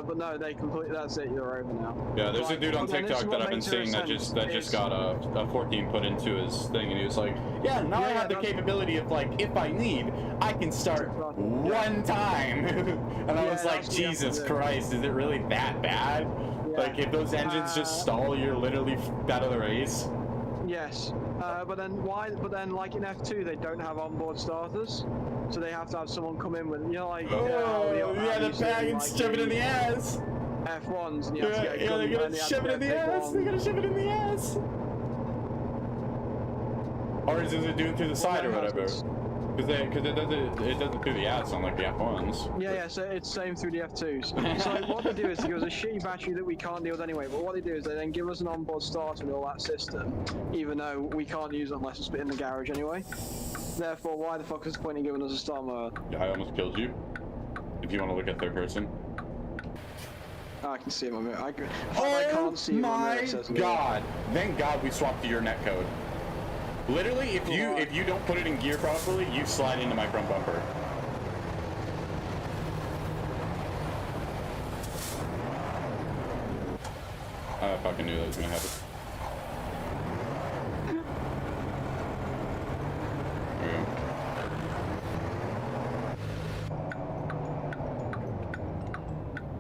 But no, they completely, that's it, you're over now. Yeah, there's a dude on TikTok that I've been seeing that just got a 14 put into his thing, and he was like, yeah, now I have the capability of like, if I need, I can start one time. And I was like, Jesus Christ, is it really that bad? Like, if those engines just stall, you're literally out of the race. Yes, but then like in F2, they don't have onboard starters, so they have to have someone come in with, you know, like the bag and shove it in the ass. F1s, and you have to get they gotta shove it in the ass. They gotta shove it in the ass. Or is it doing through the side or whatever? Because it doesn't do the ads on like the F1s. Yeah, so it's same through the F2s. So like, what they do is they give us a shitty battery that we can't deal with anyway, but what they do is they then give us an onboard starter and all that system, even though we can't use it unless it's in the garage anyway. Therefore, why the fuck is the point in giving us a start mode? I almost killed you. If you want to look at third person. I can see it on my mirror. I can't see it on my God! Thank God we swapped to your netcode. Literally, if you don't put it in gear properly, you slide into my front bumper. I fucking knew that was gonna happen.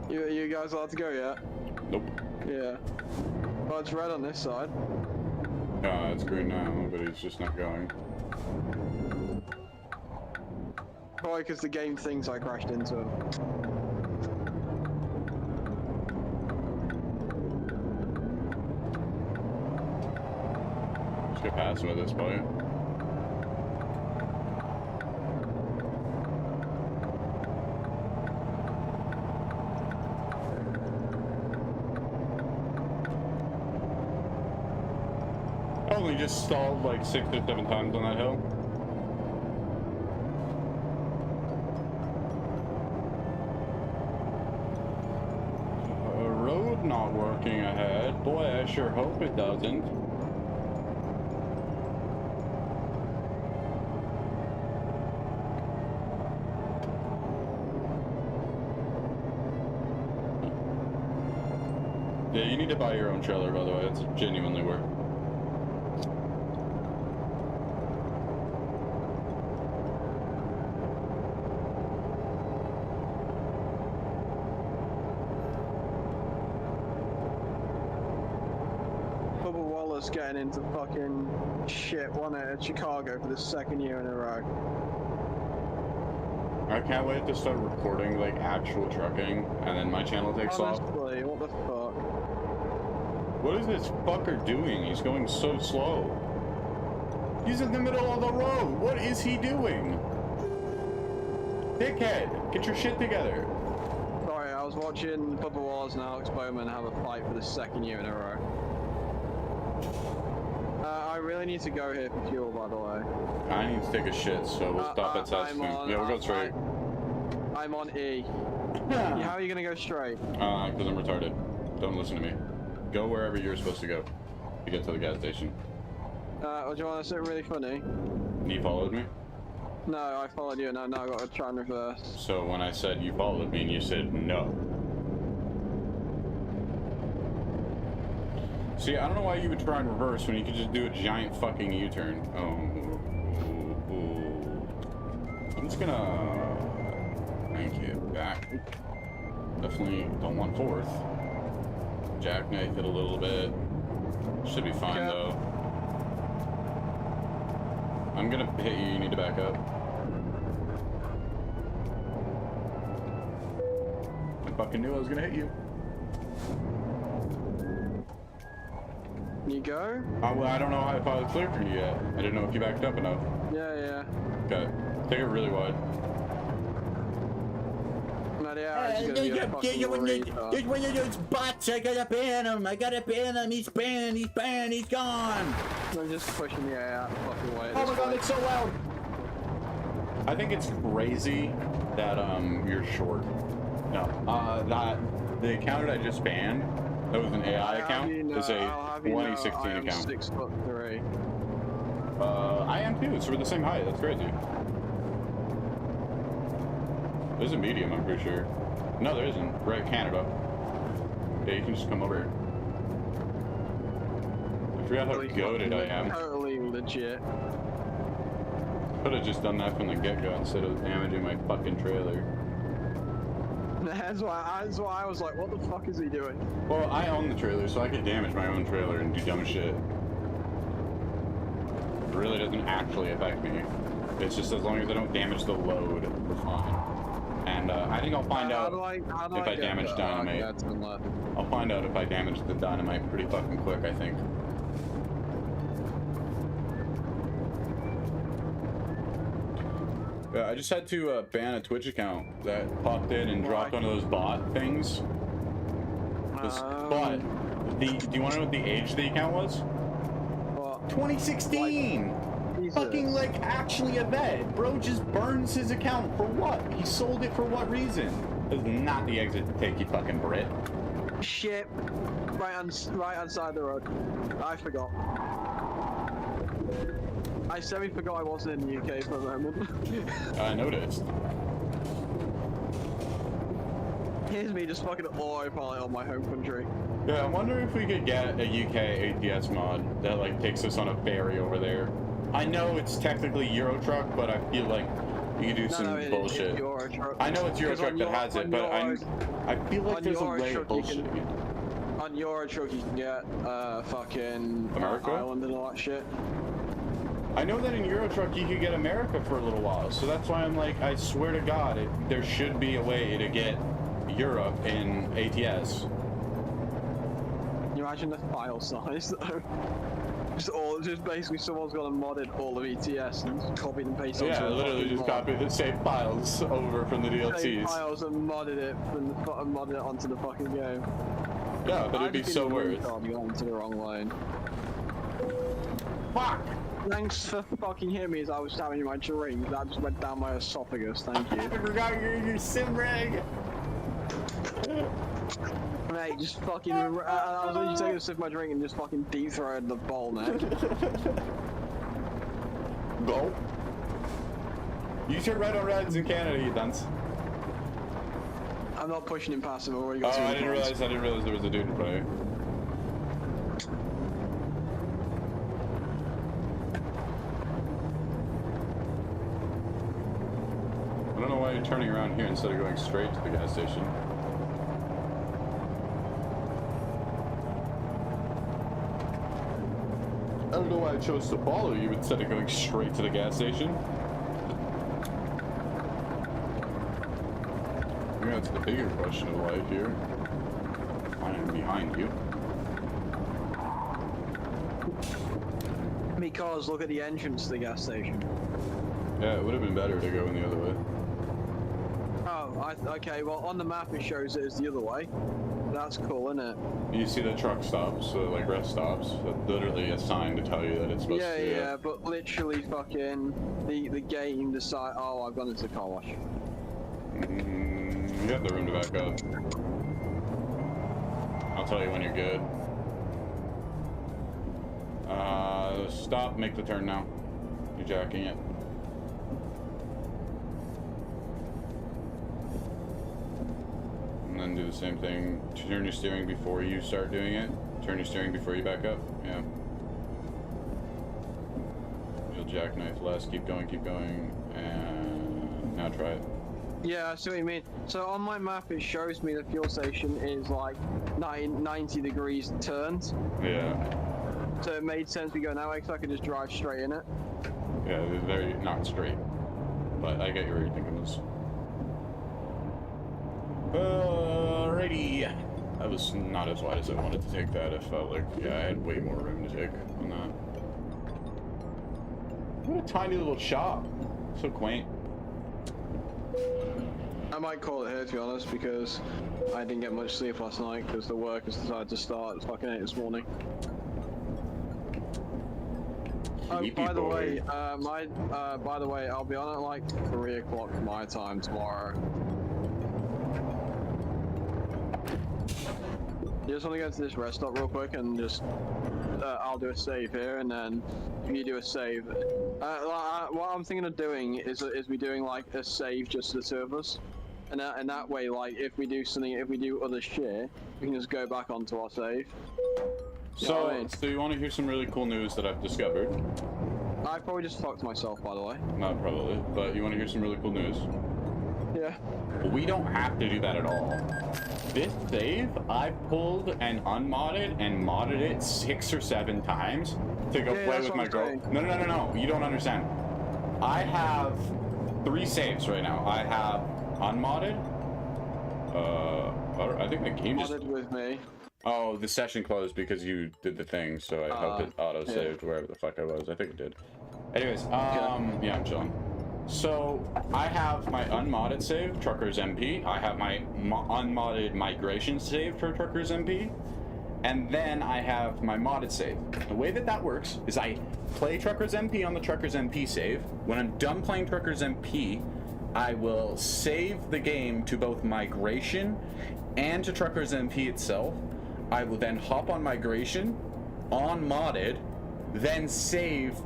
There we go. You guys allowed to go yet? Nope. Yeah. Well, it's red on this side. It's green now, but he's just not going. Probably because the game thinks I crashed into him. Just go past him at this point. I only just stalled like 6 or 7 times on that hill. Road not working ahead. Boy, I sure hope it doesn't. Yeah, you need to buy your own trailer, by the way. It's genuinely worth. Getting into fucking shit, wasn't it, at Chicago for the 2nd year in a row. I can't wait to start recording like actual trucking, and then my channel takes off. Honestly, what the fuck? What is this fucker doing? He's going so slow. He's in the middle of the road. What is he doing? Dickhead, get your shit together. Sorry, I was watching Bubba Wallace and Alex Bowman have a fight for the 2nd year in a row. I really need to go here for fuel, by the way. I need to take a shit, so we'll stop at Seth's. Yeah, we'll go straight. I'm on E. How are you gonna go straight? Because I'm retarded. Don't listen to me. Go wherever you're supposed to go to get to the gas station. Well, do you want to say really funny? You followed me? No, I followed you, and now I've got to try and reverse. So when I said you followed me and you said no. See, I don't know why you would try and reverse when you could just do a giant fucking U-turn. I'm just gonna thank you back. Definitely don't want 4th. Jackknife it a little bit. Should be fine though. I'm gonna hit you. You need to back up. I fucking knew I was gonna hit you. You go? Well, I don't know if I was clear for you yet. I didn't know if you backed up enough. Yeah. Okay. Take it really wide. There's one of those bots. I gotta ban him. He's banned. He's gone. I'm just pushing the air out the fucking way. Oh my god, it's so loud. I think it's crazy that you're short. No, that the account that I just banned, that was an AI account, is a 2016 account. 6'3". I am too, so we're the same height. That's crazy. There's a medium, I'm pretty sure. No, there isn't. Right, Canada. Yeah, you can just come over here. I forgot how goated I am. Totally legit. Could have just done that from the get-go instead of damaging my fucking trailer. That's why I was like, what the fuck is he doing? Well, I own the trailer, so I could damage my own trailer and do dumb shit. It really doesn't actually affect me. It's just as long as I don't damage the load, we're fine. And I think I'll find out if I damage dynamite. I'll find out if I damage the dynamite pretty fucking quick, I think. Yeah, I just had to ban a Twitch account that popped in and dropped one of those bot things. This bot. Do you want to know what the age of the account was? What? 2016! Fucking, like, actually a vet. Bro just burns his account for what? He sold it for what reason? This is not the exit to take, you fucking Brit. Shit. Right hand side of the road. I forgot. I semi-forgot I wasn't in the UK for a moment. I noticed. Here's me just fucking autopilot on my home country. Yeah, I'm wondering if we could get a UK ATS mod that, like, takes us on a ferry over there. I know it's technically Eurotruck, but I feel like you could do some bullshit. I know it's Eurotruck that has it, but I feel like there's a way of bullshit. On Eurotruck you can get fucking America? Ireland and all that shit. I know that in Eurotruck you could get America for a little while, so that's why I'm like, I swear to God, there should be a way to get Europe in ATS. Can you imagine the file size though? Just basically someone's got and modded all of ETS and copied and pasted. Yeah, literally just copied the same files over from the DLCs. Same files and modded it onto the fucking game. Yeah, but it'd be so worth. You got into the wrong lane. Fuck! Thanks for fucking hearing me as I was having my drink. That just went down my esophagus, thank you. I forgot your sim rig! Mate, just fucking. I was only taking a sip of my drink and just fucking deep throated the bowl, mate. Go. You should ride on reds in Canada, you dunce. I'm not pushing him past him. I've already got I didn't realize there was a dude in front of you. I don't know why you're turning around here instead of going straight to the gas station. I don't know why I chose to follow you instead of going straight to the gas station. I think that's the bigger question of life here. I'm behind you. Because look at the entrance to the gas station. Yeah, it would have been better to go in the other way. Oh, okay, well on the map it shows it as the other way. That's cool, isn't it? You see the truck stops, so like rest stops, that's literally a sign to tell you that it's supposed to be. Yeah, but literally fucking the game decide. Oh, I've gone into the car wash. You have the room to back up. I'll tell you when you're good. Stop, make the turn now. You're jacking it. And then do the same thing. Turn your steering before you start doing it. Turn your steering before you back up. Yeah. You'll jackknife less. Keep going, and now try it. Yeah, I see what you mean. So on my map it shows me the fuel station is like 90 degrees turned. Yeah. So it made sense we go now because I could just drive straight in it. Yeah, it was very not straight. But I get where you're thinking this. Alrighty. That was not as wide as I wanted to take that. I felt like, yeah, I had way more room to take on that. What a tiny little shop. So quaint. I might call it here to be honest because I didn't get much sleep last night because the work has decided to start at fucking 8 this morning. Sleepy by the boy. way, by the way, I'll be on at like 3 o'clock my time tomorrow. You just want to go to this rest stop real quick and just, I'll do a save here, and then if you do a save, what I'm thinking of doing is we doing like a save just the two of us, and that way, like if we do something, if we do other shit, we can just go back onto our save. You know what I mean? So you want to hear some really cool news that I've discovered? I probably just fucked myself, by the way. Not probably, but you want to hear some really cool news? Yeah. We don't have to do that at all. This save, I pulled and unmodded and modded it 6 or 7 times to go play with my girl. No, you don't understand. I have 3 saves right now. I have unmodded. I think the game just... Modded with me. Oh, the session closed because you did the thing, so I hope it auto-saved wherever the fuck I was. I think it did. Anyways, yeah, I'm chilling. So, I have my unmodded save, Truckers MP. I have my unmodded migration save for Truckers MP. And then I have my modded save. The way that works is I play Truckers MP on the Truckers MP save. When I'm done playing Truckers MP, I will save the game to both migration and to Truckers MP itself. I will then hop on migration, on modded, then save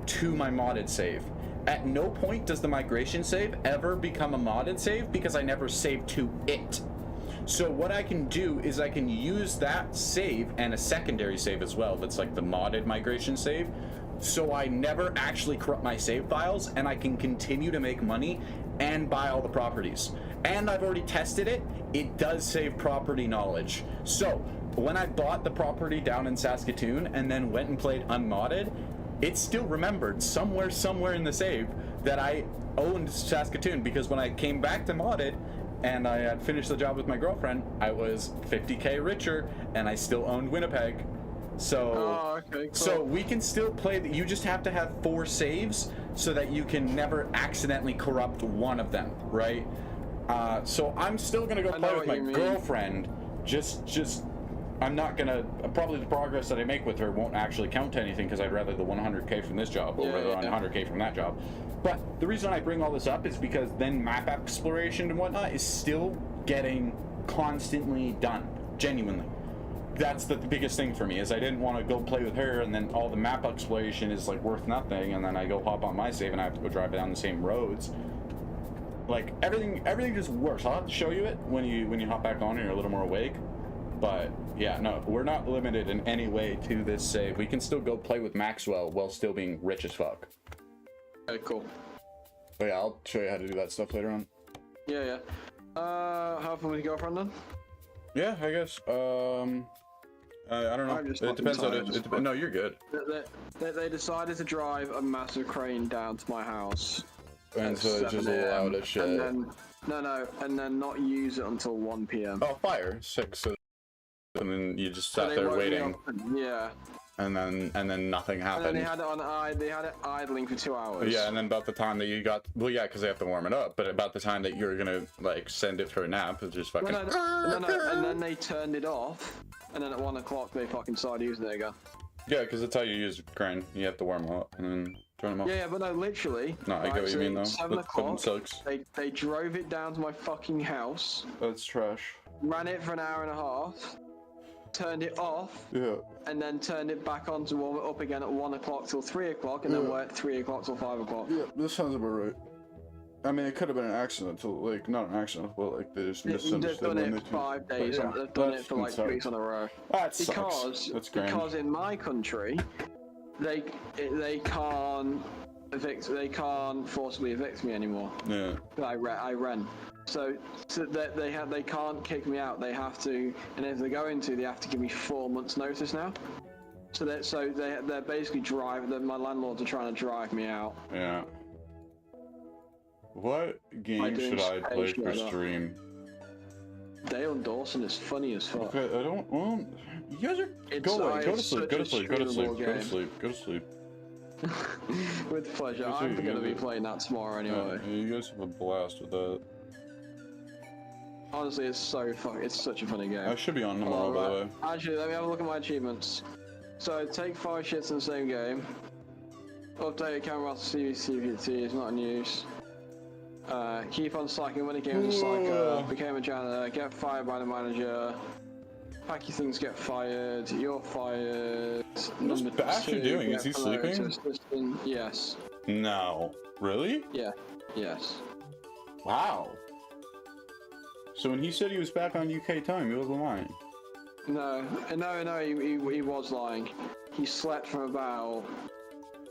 to my modded save. At no point does the migration save ever become a modded save because I never saved to it. So what I can do is I can use that save and a secondary save as well that's like the modded migration save, so I never actually corrupt my save files and I can continue to make money and buy all the properties. And I've already tested it. It does save property knowledge. So when I bought the property down in Saskatoon and then went and played unmodded, it still remembered somewhere in the save that I owned Saskatoon, because when I came back to modded and I had finished the job with my girlfriend, I was 50k richer and I still owned Winnipeg. So, okay, cool. So we can still play. You just have to have 4 saves so that you can never accidentally corrupt one of them, right? So I'm still gonna go play with my girlfriend. Just I'm not gonna, probably the progress that I make with her won't actually count to anything because I'd rather the 100k from this job over the 100k from that job. But the reason I bring all this up is because then map exploration and whatnot is still getting constantly done, genuinely. That's the biggest thing for me, is I didn't want to go play with her and then all the map exploration is like worth nothing, and then I go hop on my save and I have to go drive down the same roads. Like everything just works. I'll have to show you it when you hop back on and you're a little more awake. But yeah, no, we're not limited in any way to this save. We can still go play with Maxwell while still being rich as fuck. Okay, cool. But yeah, I'll show you how to do that stuff later on. Yeah. How far with your girlfriend then? Yeah, I guess. I don't know. It depends on it. No, you're good. They decided to drive a massive crane down to my house. And so it's just loud as shit. And then, and then not use it until 1 p.m. Oh, fire 6. And then you just sat there waiting. Yeah. And then nothing happened. And then they had it idling for 2 hours. Yeah, and then about the time that you got, well, yeah, because they have to warm it up. But about the time that you're gonna like send it for a nap, it's just fucking. No, and then they turned it off, and then at 1 o'clock they fucking started using it again. Yeah, because that's how you use crane. You have to warm them up and then turn them off. Yeah, but no, literally. No, I get what you mean though. 7 o'clock. Sucks. They drove it down to my fucking house. That's trash. Ran it for an hour and a half. Turned it off, and then turned it back on to warm it up again at 1 o'clock till 3 o'clock, and then worked 3 o'clock till 5 o'clock. Yeah, this sounds about right. I mean, it could have been an accident, like, not an accident, but like, they just misunderstood. They've done it for 5 days, they've done it for like 2 weeks on a row. That sucks. Because in my country, they can't they can't forcibly evict me anymore. Yeah. I rent. So they can't kick me out. They have to, and if they're going to, they have to give me 4 months notice now. So they're basically my landlords are trying to drive me out. Yeah. What game should I play for stream? Dale and Dawson is funny as fuck. Okay, I don't. Well, you guys are. Go away. Go to sleep. Go to sleep. Go to sleep. Go to sleep. Go to sleep. With pleasure. I'm gonna be playing that tomorrow anyway. Yeah, you guys have a blast with that. Honestly, it's such a funny game. I should be on tomorrow, by the way. Actually, let me have a look at my achievements. So, take 5 shits in the same game. Updated camera after CVCVT is not in use. Keep on slacking when the game is slacker. Became a janitor. Get fired by the manager. Pack your things, get fired. You're fired. What's Basher doing? Is he sleeping? Yes. No. Really? Yeah. Yes. Wow. So when he said he was back on UK time, he wasn't lying. No, he was lying. He slept from about...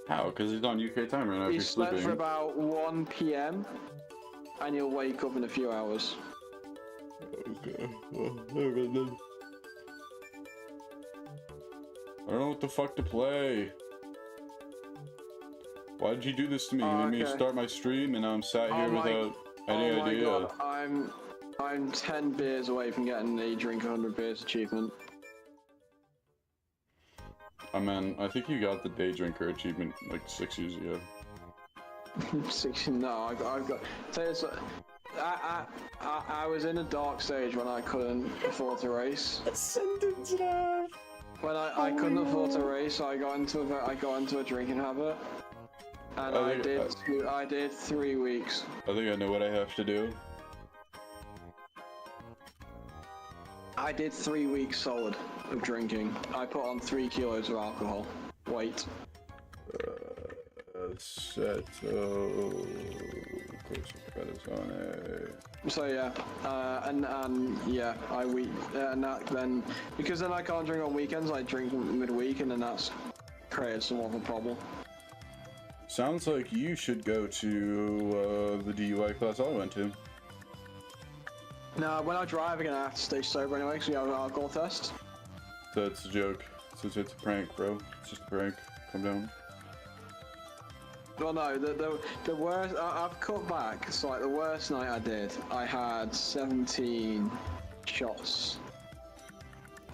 How? Because he's on UK time right now. He slept for about 1 PM, and he'll wake up in a few hours. Okay. I don't know what the fuck to play. Why did you do this to me? You made me start my stream, and now I'm sat here without any idea. Oh my god, I'm 10 beers away from getting the drink 100 beers achievement. I mean, I think you got the day drinker achievement like 6 years ago. 6? No, I've got. Tell you this, I was in a dark stage when I couldn't afford to race. Sentence left. When I couldn't afford to race, I got into a drinking habit, and I did 3 weeks. I think I know what I have to do. I did 3 weeks solid of drinking. I put on 3 kilos of alcohol. Weight. Assetto. Corsa Competizione. So yeah, and yeah, and that then, because then I can't drink on weekends, I drink midweek, and then that's created somewhat of a problem. Sounds like you should go to the DUI class I went to. No, when I drive again, I have to stay sober anyway, because we have an alcohol test. That's a joke. It's a prank, bro. It's just a prank. Calm down. Well, no, the worst, I've cut back. So like the worst night I did, I had 17 shots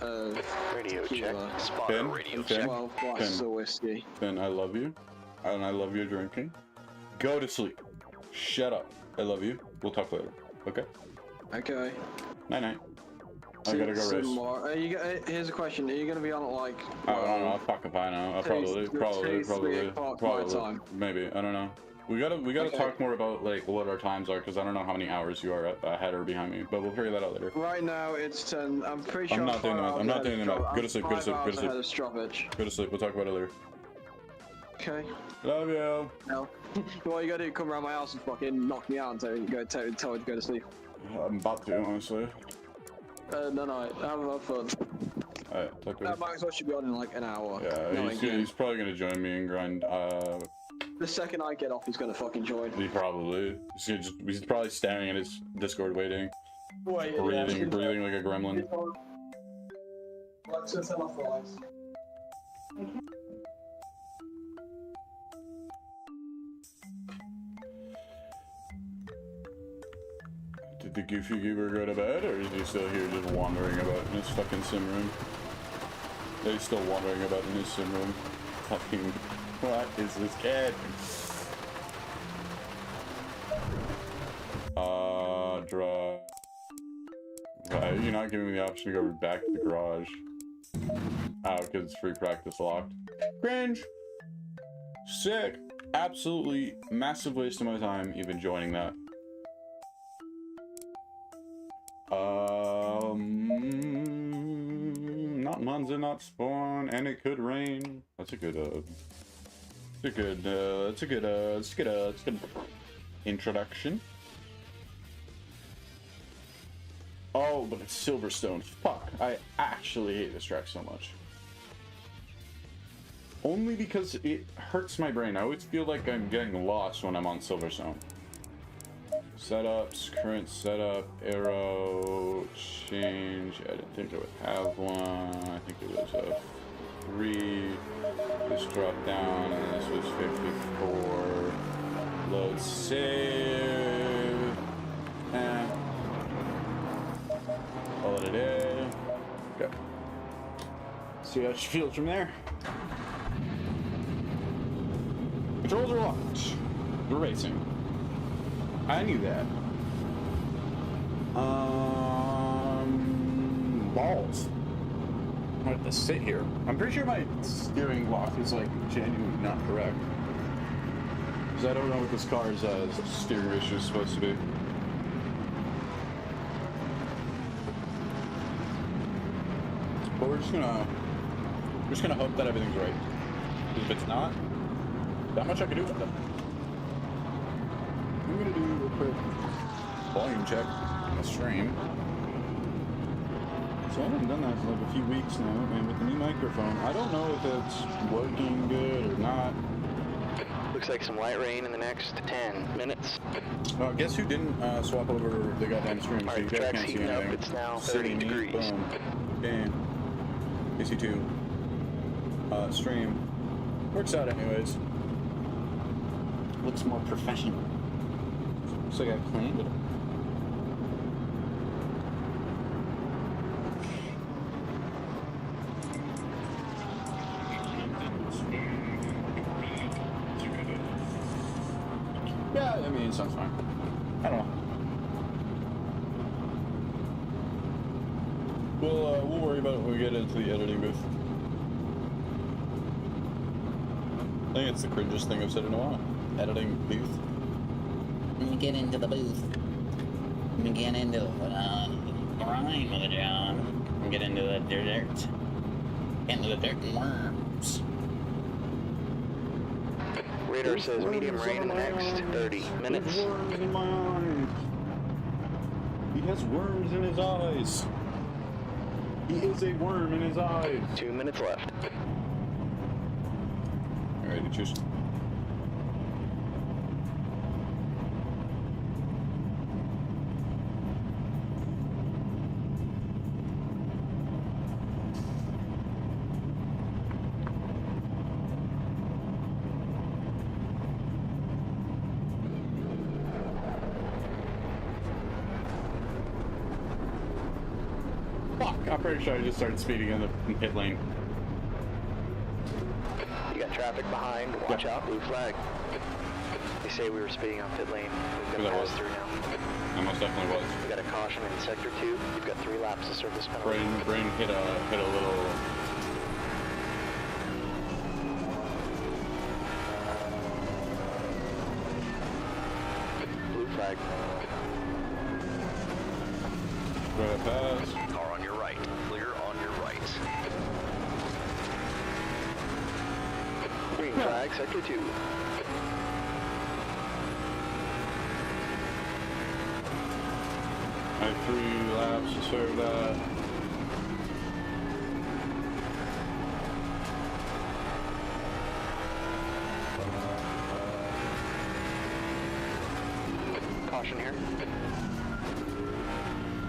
of Radio tequila check. Spot Ben, radio and check. 12 glasses of whiskey. Ben, I love you. And I love your drinking. Go to sleep. Shut up. I love you. We'll talk later. Okay? Okay. Night night. I gotta go race. More. Here's a question: are you gonna be on at like? I don't know. Fucking fine now. I'll probably, time. maybe. I don't know. We gotta talk more about like what our times are, because I don't know how many hours you are ahead or behind me. But we'll figure that out later. Right now it's 10. I'm pretty sure. I'm not doing the math. I'm not doing the math. Go to sleep. Go to sleep. Go to sleep. Go to sleep. We'll talk about it later. Okay. Love you. No. What you gotta do? Come around my house and fucking knock me out and tell you to go to sleep. I'm about to, honestly. No, have fun. Alright, talk to you. Max should be on in like an hour. Yeah, he's probably gonna join me and grind. The second I get off, he's gonna fucking join. He probably. He's probably staring at his Discord waiting. Breathing like a gremlin. Let's turn off the lights. Did the Goofy Goober go to bed, or is he still here just wandering about in his fucking sim room? He's still wandering about in his sim room. Fucking, what is this kid? Drive. Why are you not giving me the option to go back to the garage? Oh, because it's free practice locked. Cringe! Sick! Absolutely massive waste of my time even joining that. Not Monza, not Spawn, and it could rain. That's a good, that's a good introduction. Oh, but it's Silverstone. Fuck, I actually hate this track so much. Only because it hurts my brain. I always feel like I'm getting lost when I'm on Silverstone. Setups, current setup, arrow, change. I didn't think I would have one. I think it was a 3. This dropped down, and this was 54. Load, save, and call it a day. Okay. See how she feels from there. Controls are locked. We're racing. I knew that. Balls. I have to sit here. I'm pretty sure my steering lock is like genuinely not correct. Because I don't know what this car's steering ratio is supposed to be. But we're just gonna hope that everything's right. Because if it's not, not much I can do about it. I'm gonna do a quick volume check on the stream. So I haven't done that for like a few weeks now, and with the new microphone, I don't know if it's working good or not. Looks like some light rain in the next 10 minutes. Well, guess who didn't swap over the goddamn stream? All So you right, the guys track's can't see heating up. anything. It's now 30 City, degrees. Boom. Game. AC2. Stream. Works out anyways. Looks more professional. Looks like I planned it. Yeah, I mean, it sounds fine. I don't know. We'll worry about it when we get into the editing booth. I think it's the cringiest thing I've said in a while. Editing booth. Let me get into the booth. Let me get into grind with it, John. Let me get into the dirt. Get into the dirt and worms. Radar says medium rain in the next 30 minutes. There's worms in my eyes. He has worms in his eyes. He is a worm in his eyes. 2 minutes left. Alright, cheers. Fuck, I'm pretty sure I just started speeding in the pit lane. You got traffic behind. Watch out, blue flag. They say we were speeding on pit lane. We've That got was. pass through now. I most definitely was. We got a caution in sector 2. You've got 3 laps of surface penalty. Brain hit a little. Blue flag. Right pass. Car on your right. Clear on your right. Green flag, sector 2. I have 3 laps to serve that. Caution here.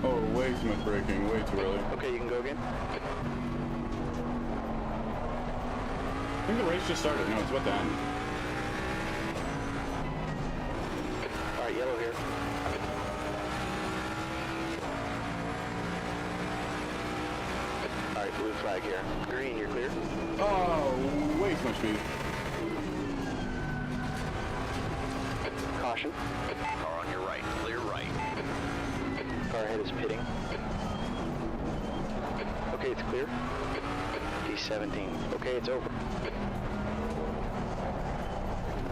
Oh, way too much braking, way too early. Okay, you can go again. I think the race just started. No, it's about to end. Alright, yellow here. Alright, blue flag here. Green, you're clear. Oh, way too much speed. Caution. Car on your right. Clear right. Car ahead is pitting. Okay, it's clear. D17. Okay, it's over.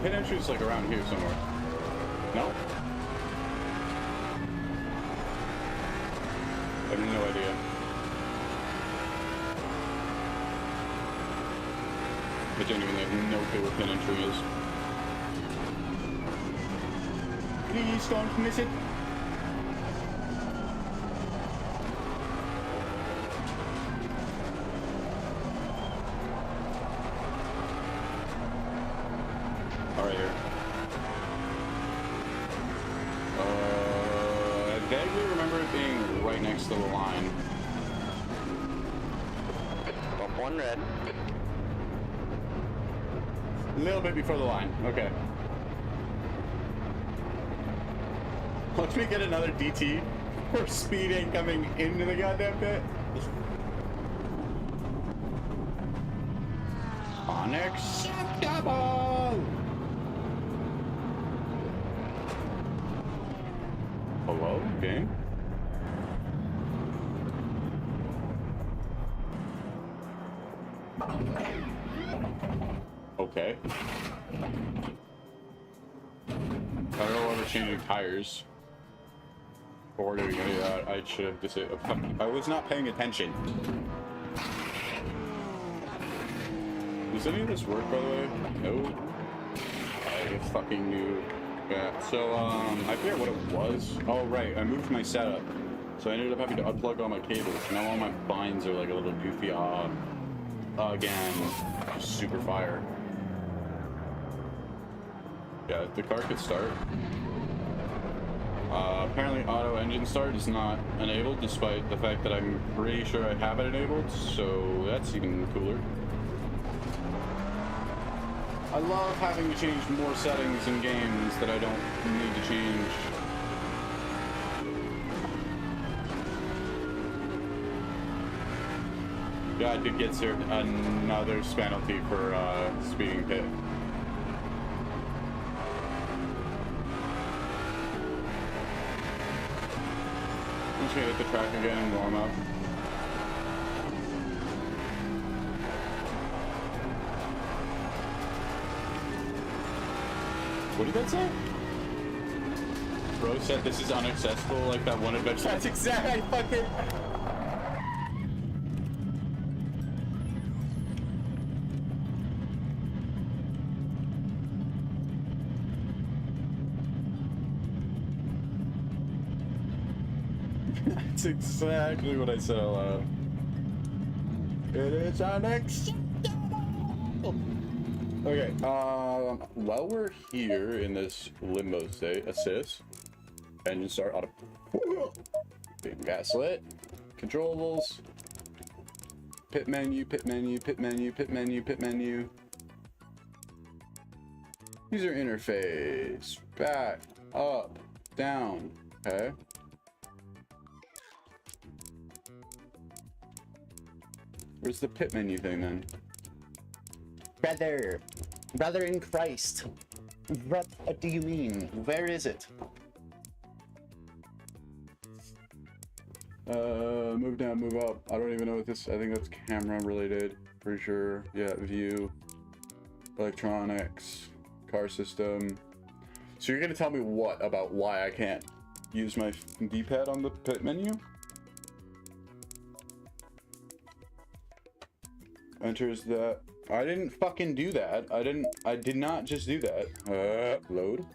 Pit entry's like around here somewhere. No? I have no idea. I genuinely have no clue where pin entry is. Please don't miss it. Alright, here. I vaguely remember it being right next to the line. Bump 1 red. A little bit before the line. Okay. Watch me get another DT for speeding coming into the goddamn pit. Unacceptable! Hello, game? Okay. changing tires. Or doing any of that. I should have just... I was not paying attention. Does any of this work, by the way? No. I fucking knew. Yeah, so, I forget what it was. Oh, right, I moved my setup. So I ended up having to unplug all my cables. Now all my binds are like a little goofy, again, super fire. Yeah, the car could start. Apparently auto engine start is not enabled, despite the fact that I'm pretty sure I have it enabled, so that's even cooler. I love having to change more settings in games that I don't need to change. Yeah, I did get served another penalty for speeding pit. I'm just gonna hit the track again and warm up. What did that say? Bro said this is unaccessible, like that one adventure. That's exactly fucking... That's exactly what I said out loud. It is unacceptable. Okay, while we're here in this limbo state, assist, engine start, auto, gas lit, controllables, pit menu, pit menu, pit menu, pit menu, pit menu, user interface, back, up, down, okay. Where's the pit menu thing then? Brother in Christ. What do you mean? Where is it? Move down, move up. I don't even know what this, I think that's camera related. Pretty sure. Yeah, view. Electronics. Car system. So you're gonna tell me what about why I can't use my D-pad on the pit menu? Enters that. I didn't fucking do that. I did not just do that. Load.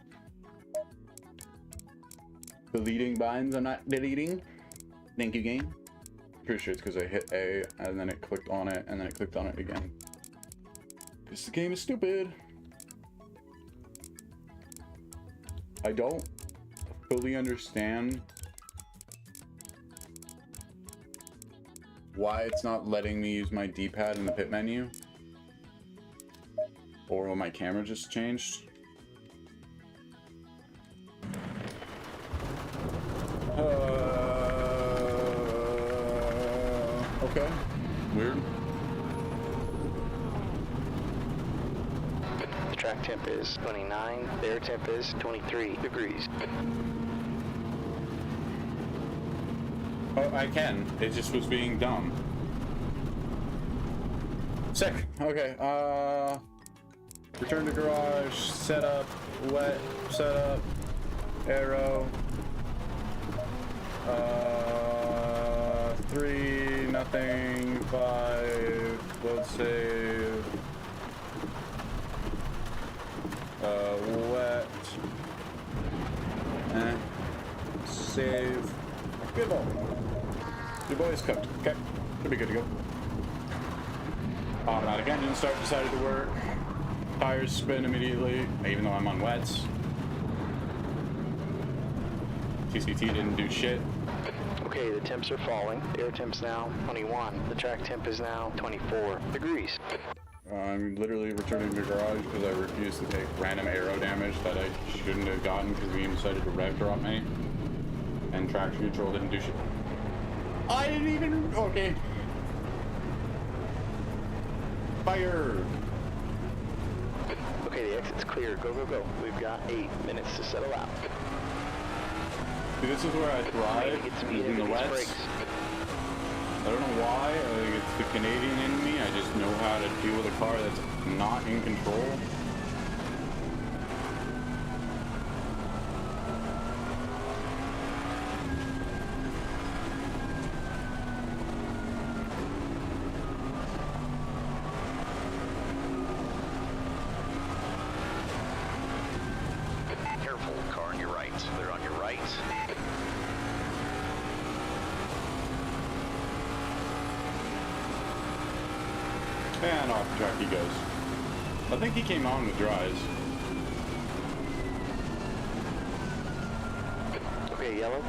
Deleting binds, I'm not deleting. Thank you, game. Pretty sure it's because I hit A and then it clicked on it and then it clicked on it again. This game is stupid. I don't fully understand why it's not letting me use my D-pad in the pit menu. Or when my camera just changed. Okay. Weird. The track temp is 29, the air temp is 23 degrees. Oh, I can. It just was being dumb. Sick. Okay, return to garage, setup, wet, setup, arrow. 3, nothing, 5, load save. Wet. Save. Good ball. Your boy is cooked. Okay. Should be good to go. Automatic engine start decided to work. Tires spin immediately, even though I'm on wets. TCT didn't do shit. Okay, the temps are falling. The air temp's now 21. The track temp is now 24 degrees. I'm literally returning to the garage because I refuse to take random aero damage that I shouldn't have gotten because the game decided to rev drop me. And traction control didn't do shit. I didn't even... Okay. Fire! Okay, the exit's clear. Go, go, go. We've got 8 minutes to settle out. See, this is where I thrive, is in the wets. I don't know why, I think it's the Canadian in me. I just know how to deal with a car that's not in control. And off the track he goes. I think he came on with dries. Okay, yellow.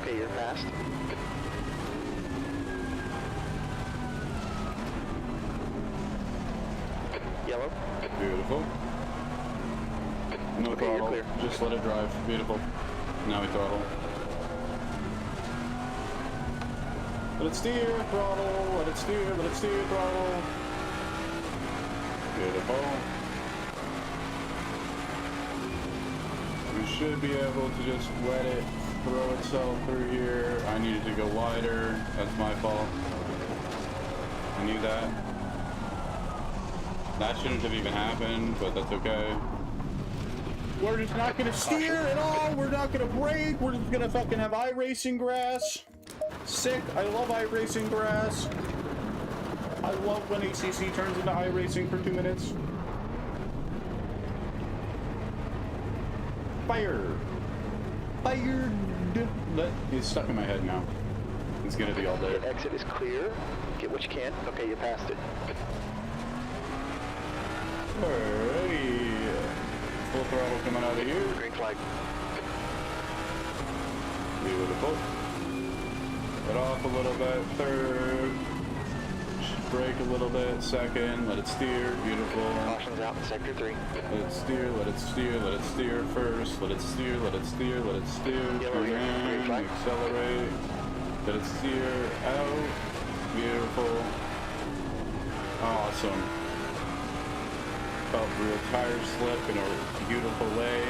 Okay, you're past. Yellow. Beautiful. No Okay, you're throttle. clear. Just let it drive. Beautiful. Now we throttle. Let it steer, throttle. Let it steer, throttle. Beautiful. We should be able to just let it throw itself through here. I needed to go wider. That's my fault. I knew that. That shouldn't have even happened, but that's okay. We're just not gonna steer at all. We're not gonna brake. We're just gonna fucking have iRacing grass. Sick. I love iRacing grass. I love when ACC turns into iRacing for 2 minutes. Fire. Fired. That is stuck in my head now. It's gonna be all day. The exit is clear. Get what you can. Okay, you passed it. Alrighty. Full throttle coming out of here. Green flag. Beautiful. Let off a little bit. Third. Brake a little bit. Second. Let it steer. Beautiful. Caution's out in sector 3. Let it steer. Let it steer. Let it steer first. Let it steer. Let it steer. Let it steer. Yellow Turn here. Green in. flag. Accelerate. Let it steer out. Beautiful. Awesome. Felt real tire slip in a beautiful way.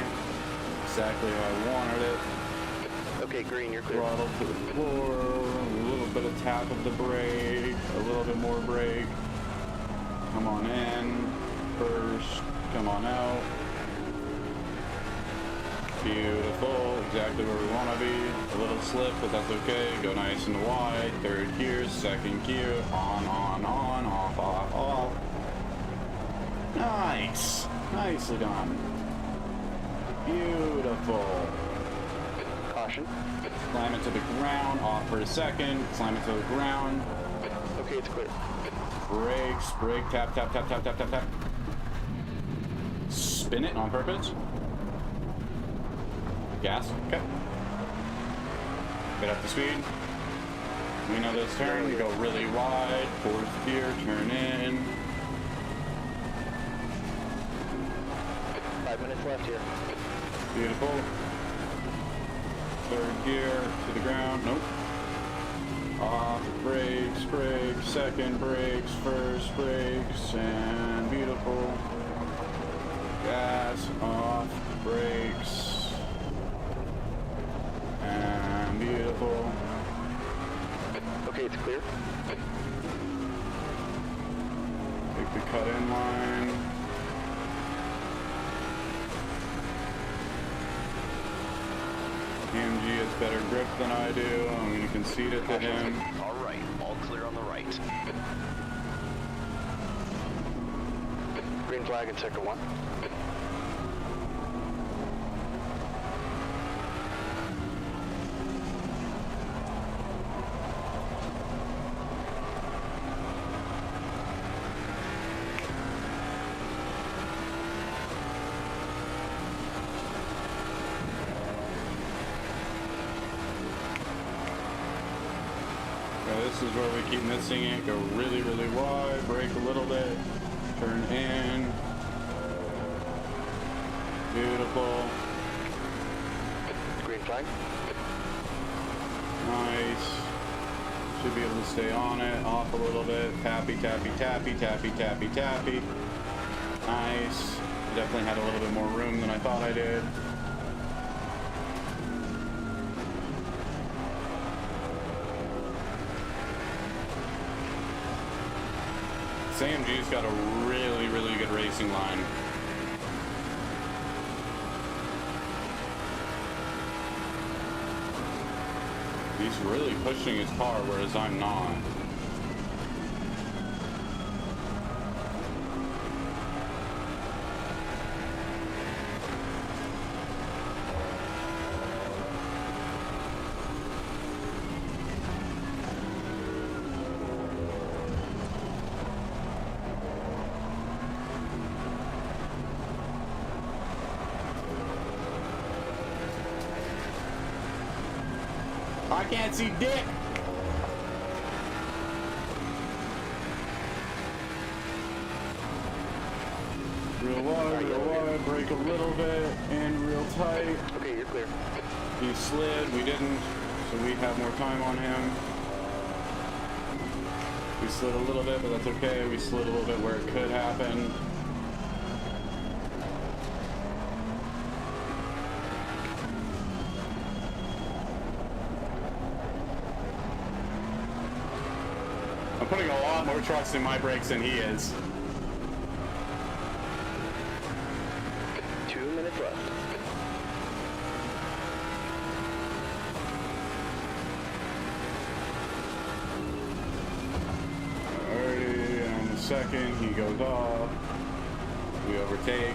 Exactly how I wanted it. Okay, green, you're clear. Throttle to the floor. A little bit of tap of the brake. A little bit more brake. Come on in. First. Come on out. Beautiful. Exactly where we want to be. A little slip, but that's okay. Go nice and wide. Third gear. Second gear. On, off, off, off. Nice. Nicely done. Beautiful. Caution. Slam it to the ground. Off for a second. Slam it to the ground. Okay, it's clear. Brakes. Brake. Tap, tap, tap, tap, tap, tap, tap. Spin it on purpose. Gas. Okay. Get up to speed. We know this turn. We go really wide. Fourth gear. Turn in. 5 minutes left here. Beautiful. Third gear to the ground. Nope. Off. Brakes. Brakes. Second brakes. First brakes. And beautiful. Gas. Off. Brakes. And beautiful. Okay, it's clear. Take the cut in line. PMG has better grip than I do. I'm going to concede it to him. All right, all clear on the right. Green flag in sector 1. This is where we keep missing it. Go really, really wide. Brake a little bit. Turn in. Beautiful. Green flag. Nice. Should be able to stay on it. Off a little bit. Tappy, tappy, tappy, tappy, tappy, tappy. Nice. Definitely had a little bit more room than I thought I did. AMG's got a really, really good racing line. He's really pushing his car, whereas I'm not. I can't see dick. Real wide, brake a little bit, and real tight. Okay, you're clear. He slid, we didn't, so we have more time on him. We slid a little bit, but that's okay. We slid a little bit where it could happen. I'm putting a lot more trust in my brakes than he is. 2 minutes left. Alrighty, and on the second, he goes off. We overtake.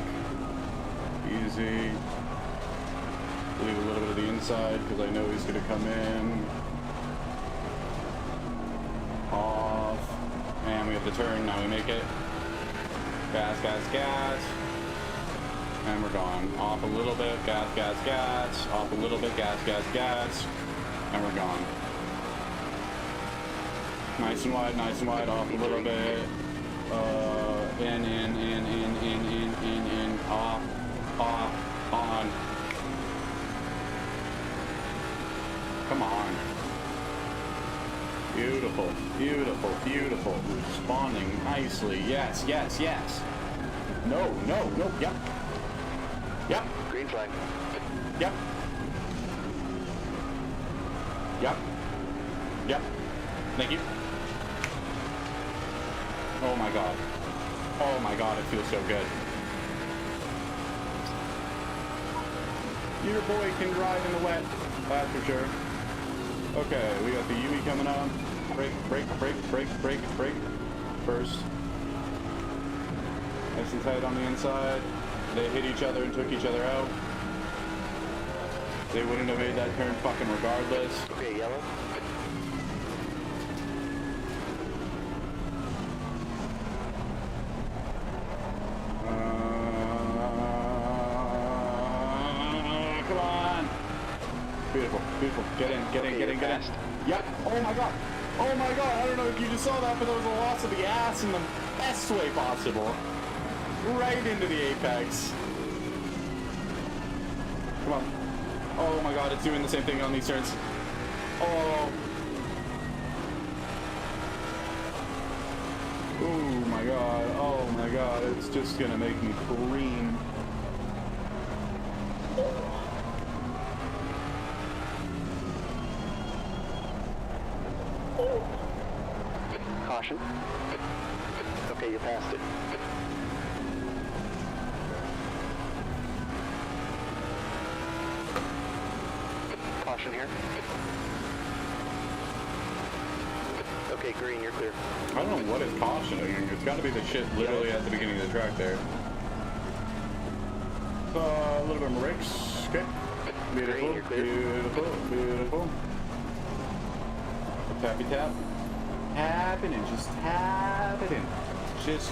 Easy. Leave a little bit of the inside because I know he's going to come in. Off. And we have to turn. Now we make it. Gas, gas, gas. And we're gone. Off a little bit. Gas, gas, gas. Off a little bit. Gas, gas, gas. And we're gone. Nice and wide, off a little bit. In, off, on. Come on. Beautiful, beautiful, beautiful. Responding nicely. Yes, yes, yes. No, no, no, yep. Yep. Green flag. Yep. Yep. Yep. Thank you. Oh my god. Oh my god, it feels so good. Your boy can drive in the wet. That's for sure. Okay, we got the Yui coming on. Brake, brake, brake, brake, brake, brake. First. Nice and tight on the inside. They hit each other and took each other out. They wouldn't have made that turn fucking regardless. Okay, yellow. Come on. Beautiful, beautiful. Get in, get in, Okay, get in, you're get in. fast. Yep. Oh my god. Oh my god. I don't know if you just saw that, but there was a loss of the ass in the best way possible. Right into the apex. Come on. Oh my god, it's doing the same thing on these turns. Oh. Oh my god. Oh my god. It's just gonna make me cream. Caution. Okay, you passed it. Caution here. Okay, green, you're clear. I don't know what it's cautioning. It's got to be the shit literally at the beginning of the track there. A little bit of brakes. Okay. Beautiful. Green, you're clear. Beautiful. Beautiful. Tappy tap. Tapping and just tapping. Just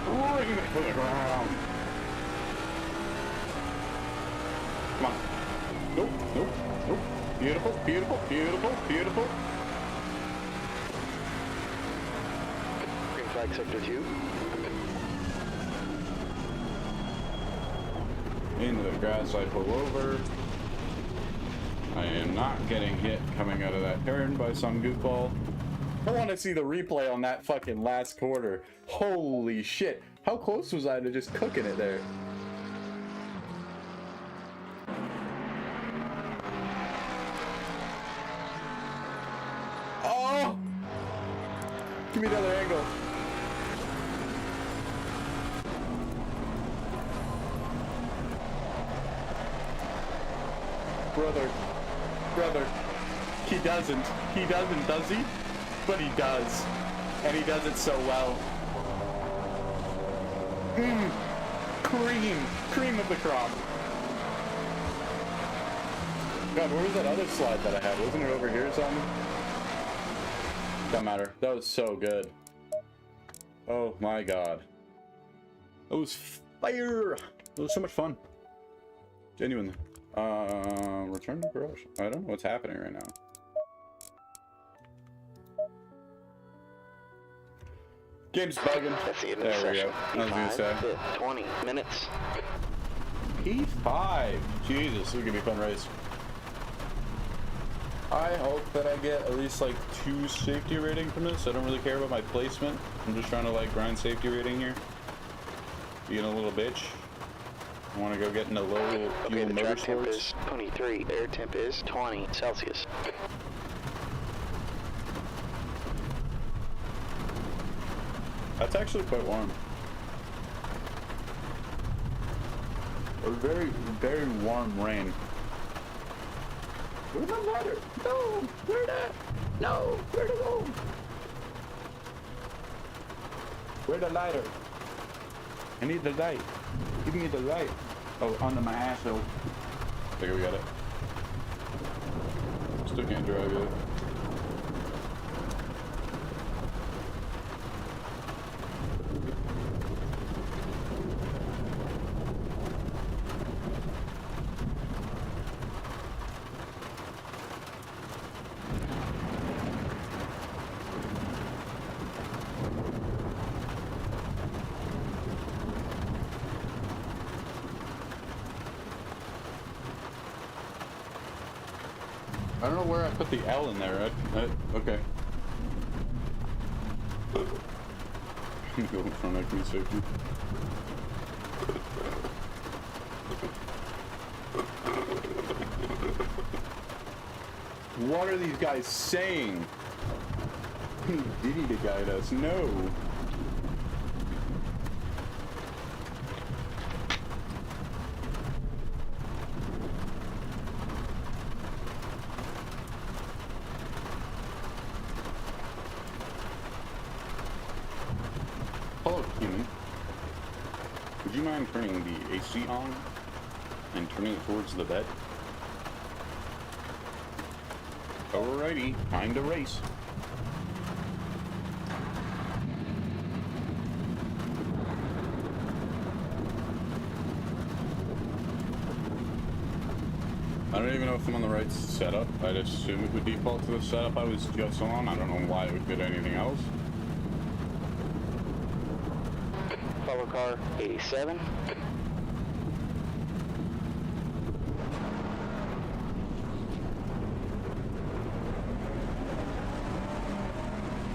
bringing it to the ground. Come on. Nope. Nope. Nope. Beautiful. Beautiful. Beautiful. Beautiful. Green flag sector 2. Into the grass, I pull over. I am not getting hit coming out of that turn by some goofball. I want to see the replay on that fucking last quarter. Holy shit. How close was I to just cooking it there? Oh! Give me the other angle. Brother, he doesn't, does he? But he does, and he does it so well. Cream of the crop. God, where was that other slide that I had? Wasn't it over here or something? Doesn't matter. That was so good. Oh my god. That was fire! It was so much fun. Genuinely. Return to garage. I don't know what's happening right now. Game's bugging. That's the end of the There we session. go. I was gonna P5, say. 5th, 20 minutes. P5. Jesus, this is gonna be a fun race. I hope that I get at least like 2 safety rating from this. I don't really care about my placement. I'm just trying to like grind safety rating here. Being a little bitch. I want to go get into low Okay, fuel the track temp motorsports. is 23. Air temp is 20 Celsius. That's actually quite warm. A very, very warm rain. Where's the lighter? No! Where that? No! Where to go? Where the lighter? I need the light. Give me the light. Oh, under my asshole. Okay, we got it. Still can't drive yet. I don't know where I put the L in there. Okay. I'm going for an XP safety. What are these guys saying? Diddy to guide us. No. Hello, human. Would you mind turning the AC on and turning it towards the bed? Alrighty, time to race. I don't even know if I'm on the right setup. I'd assume it would default to the setup I was just on. I don't know why it would fit anything else. Follow car 87.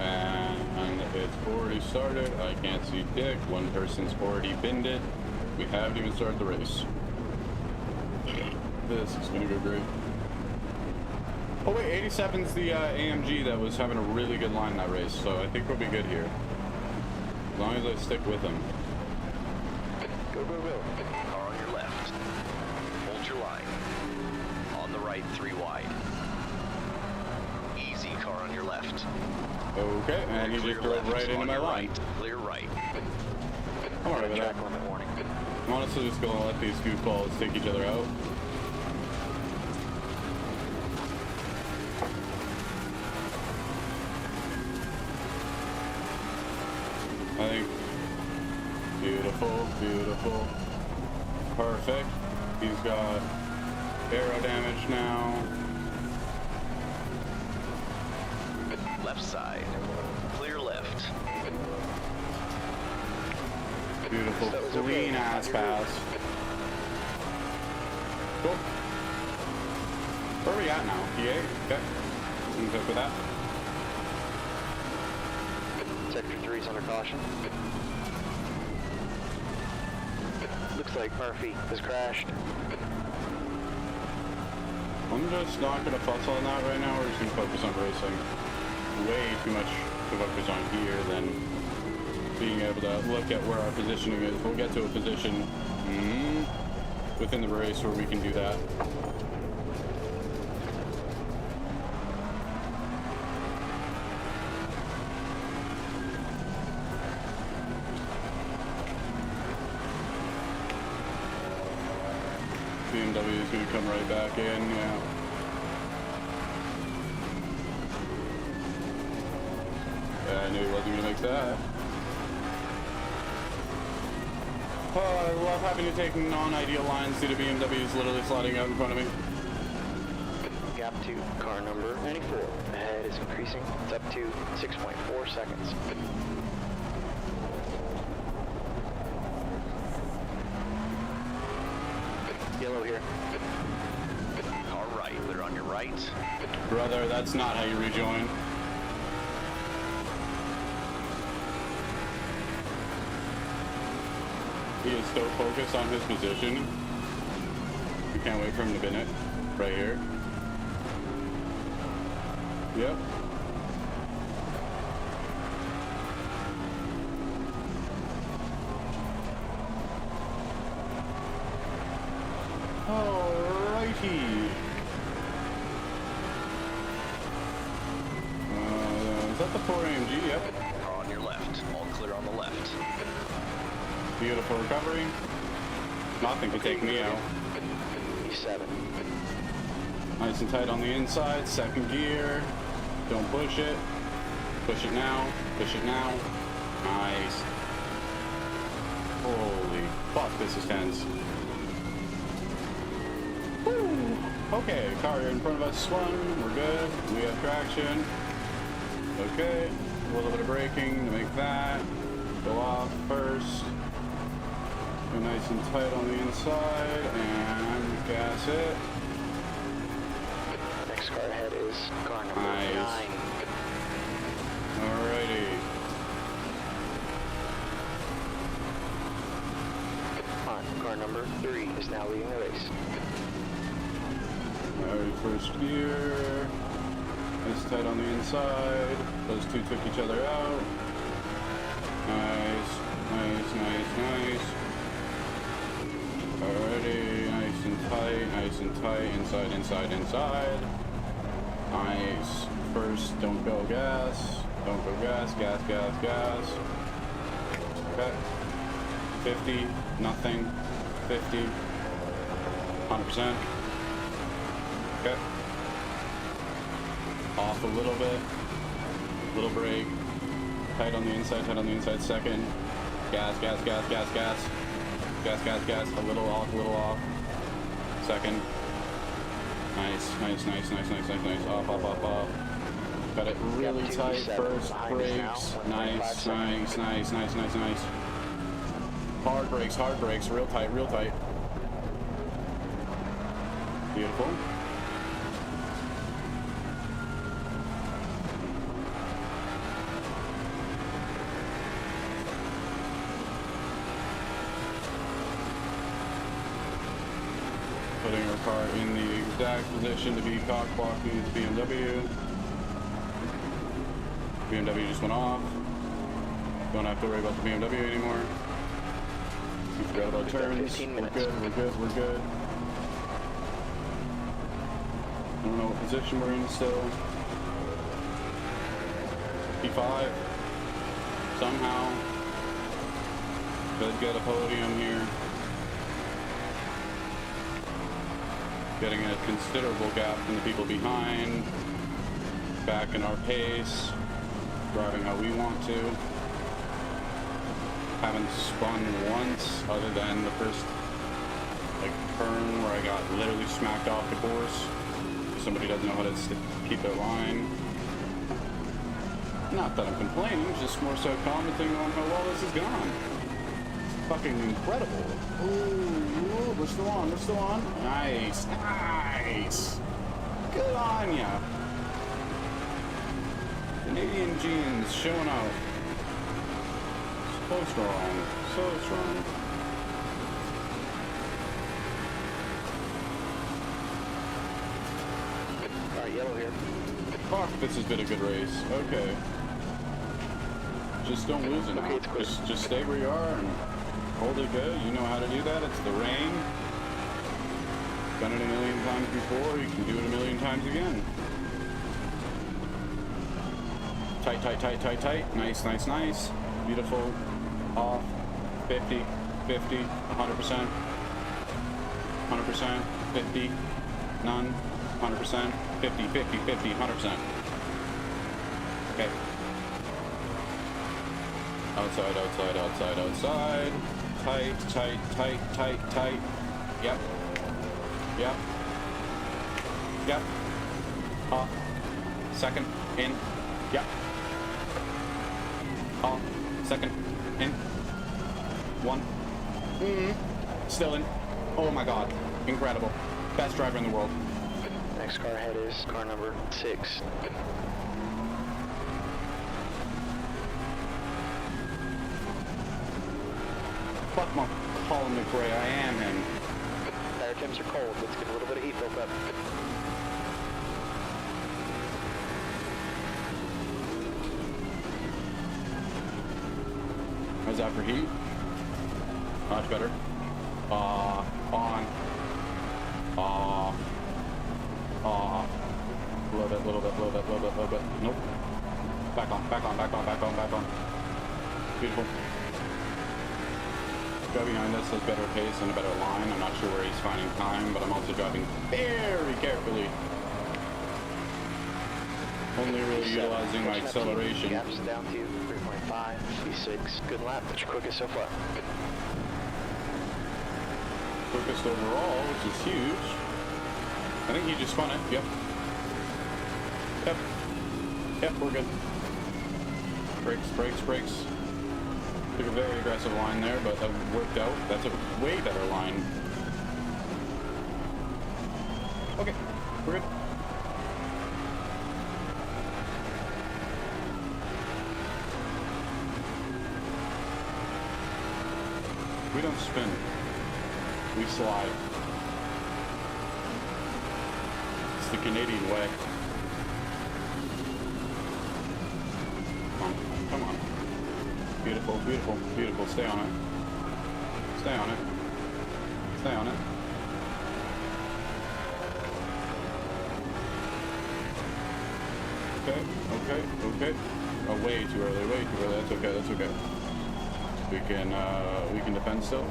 And it's already started. I can't see dick. One person's already binned it. We haven't even started the race. This is gonna go great. Oh wait, 87's the AMG that was having a really good line that race, so I think we'll be good here. As long as I stick with him. Go, go, go. Car on your left. Hold your line. On the right, 3 wide. Easy, car on your left. Okay, and he Clear just drove left, right into on my your line. right. Clear right. I'm alright with that. Track limit warning. I'm honestly just gonna let these goofballs take each other out. I think. Beautiful, beautiful. Perfect. He's got aero damage now. Left side. Clear left. Beautiful, That was okay. clean ass pass. Cool. Where are we at now? P8? Okay. I'm good with that. Sector 3 is under caution. Looks like Murphy has crashed. I'm just not going to fuss on that right now. We're just going to focus on racing. Way too much to focus on here than being able to look at where our positioning is. We'll get to a position within the race where we can do that. BMW is going to come right back in, yeah. I knew he wasn't going to make that. Oh, I love having to take non-ideal lines due to BMWs literally sliding out in front of me. Gap to car number 94. Ahead is increasing. It's up to 6.4 seconds. right. Brother, that's not how you rejoin. He is so focused on his position. We can't wait for him to bin it. Right here. Yep. Alrighty. Is that the 4 AMG? Yep. Car on your left. All clear on the left. Beautiful recovery. Nothing can take me out. E7. Nice and tight on the inside. Second gear. Don't push it. Push it now. Push it now. Nice. Holy fuck, this is tense. Woo. Okay, car in front of us swung. We're good. We have traction. Okay. A little bit of braking to make that go off first. Go nice and tight on the inside and gas it. Next car ahead is car number Nice. 9. Alrighty. On, car number 3 is now leading the race. Alright, first gear. Nice tight on the inside. Those two took each other out. Nice, nice, nice, nice. Alrighty, nice and tight, inside, inside, inside. Nice. First, don't go gas. Don't go gas, gas, gas, gas. Okay. 50, nothing. 50. 100%. Okay. Off a little bit. Little brake. Tight on the inside, second. Gas, gas, gas, gas, gas. Gas, gas, gas. A little off. Second. Nice, nice, nice, nice, nice, nice, nice. Off. Got it really tight. First brakes. Nice, nice, nice, nice, nice, nice. Hard brakes, real tight. Beautiful. Putting our car in the exact position to be cock blocking the BMW. BMW just went off. Don't have to worry about the BMW anymore. We forgot about turns. We're good. I don't know what position we're in still. P5. Somehow. Could get a podium here. Getting a considerable gap from the people behind. Back in our pace. Driving how we want to. Haven't spun once other than the first turn where I got literally smacked off the course. Somebody doesn't know how to keep their line. Not that I'm complaining, just more so commenting on how well this has gone. Fucking incredible. Ooh, we're still on. Nice. Good on ya. Canadian genes showing out. So strong. Alright, yellow here. Fuck, this has been a good race. Okay. Just don't lose it now. Okay, it's clear. Just stay where you are and hold it good. You know how to do that. It's the rain. Done it a million times before. You can do it a million times again. Tight. Nice. Beautiful. Off. 50. 100%. 50. None. 100%. 50. 100%. Okay. Outside. Tight. Yep. Off. Second. In. Yep. Off. Second. In. One. Still in. Oh my god. Incredible. Best driver in the world. Next car ahead is car number 6. Fuck my Colin McRae, I am him. Tire temps are cold. Let's get a little bit of heat built up. How's that for heat? Much better. On. Little bit. Nope. Back on. Beautiful. Driving behind us has better pace and a better line. I'm not sure where he's finding time, but I'm also driving very carefully. Only really utilizing my acceleration. Gaps down to 3.5, V6. Good lap. That's your quickest so far. Quickest overall, which is huge. I think he just spun it. Yep, we're good. Brakes. Took a very aggressive line there, but that worked out. That's a way better line. Okay, we're good. We don't spin. We slide. It's the Canadian way. Come on. Beautiful. Stay on it. Okay. Oh, way too early. That's okay. We can defend still.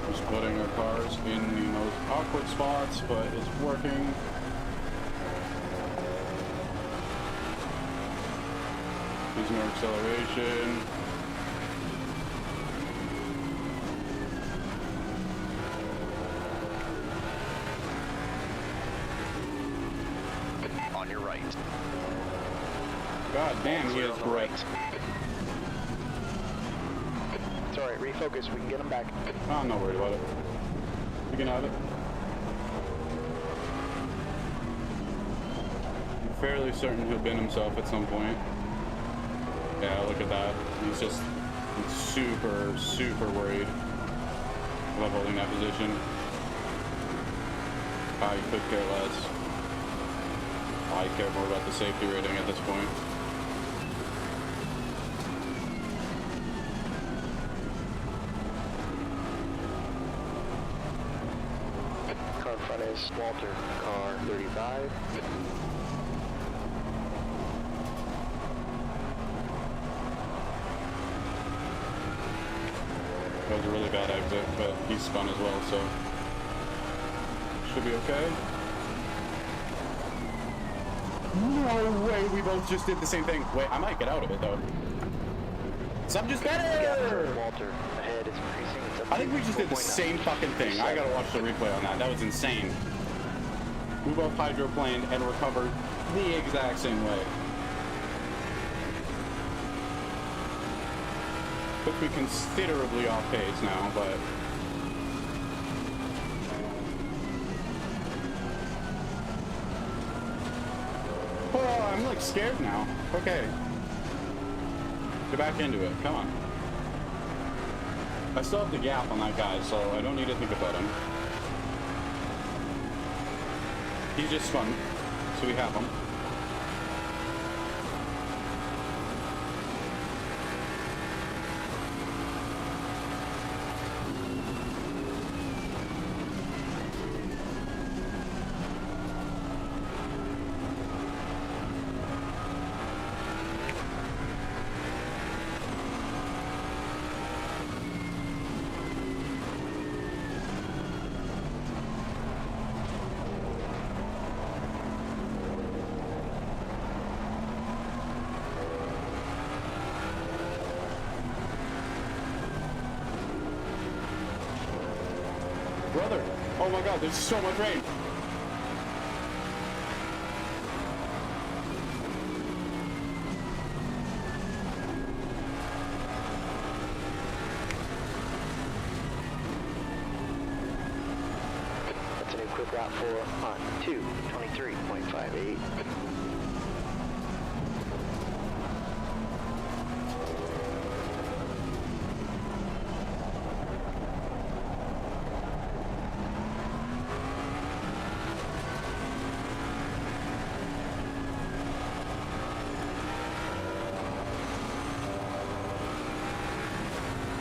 Just putting our cars in the most awkward spots, but it's working. Using our acceleration. On your right. God damn, he is great. It's alright, refocus. We can get him back. I'm not worried about it. You can have it. I'm fairly certain he'll bin himself at some point. Yeah, look at that. He's super worried about holding that position. I could care less. I care more about the safety rating at this point. Car in front is Walter, car 35. That was a really bad exit, but he spun as well, so should be okay. No way, we both just did the same thing. Wait, I might get out of it though. Some just better! Walter, ahead is increasing. It's up I think we to just did the 4.9. same fucking thing. I gotta watch the replay on that. That was insane. We both hydroplaned and recovered the exact same way. Puts me considerably off pace now, but oh, I'm like scared now. Okay. Get back into it. Come on. I still have the gap on that guy, so I don't need to think about him. He's just spun, so we have him. Brother, oh my god, there's so much rain. quick lap for on 2:23.58.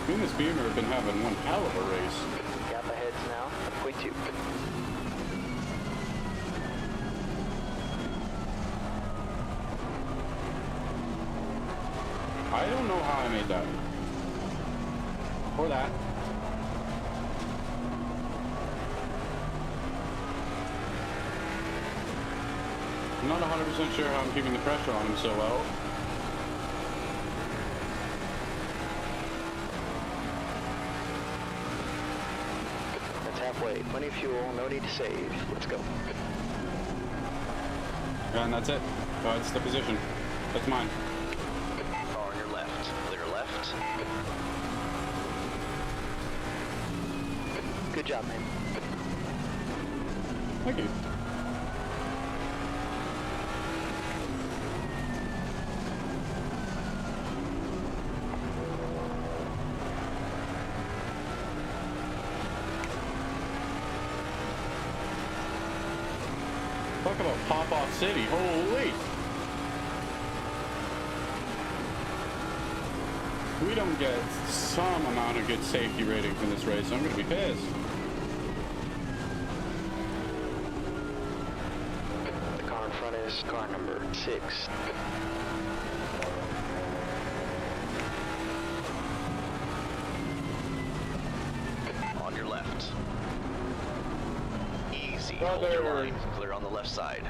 Me and this Beamer have been having one hell of a race. Gap ahead's now 1.2. I don't know how I made that. Or that. I'm not 100% sure how I'm keeping the pressure on him so well. That's halfway. Plenty of fuel. No need to save. Let's go. And that's it. It's the position. That's mine. Car on your left. Clear left. Good job, man. Thank you. Talk about pop-off city. Holy! If we don't get some amount of good safety rating from this race, I'm gonna be pissed. The car in front is car number 6. On your left. Easy. Brother. Hold your line. Clear on the left side.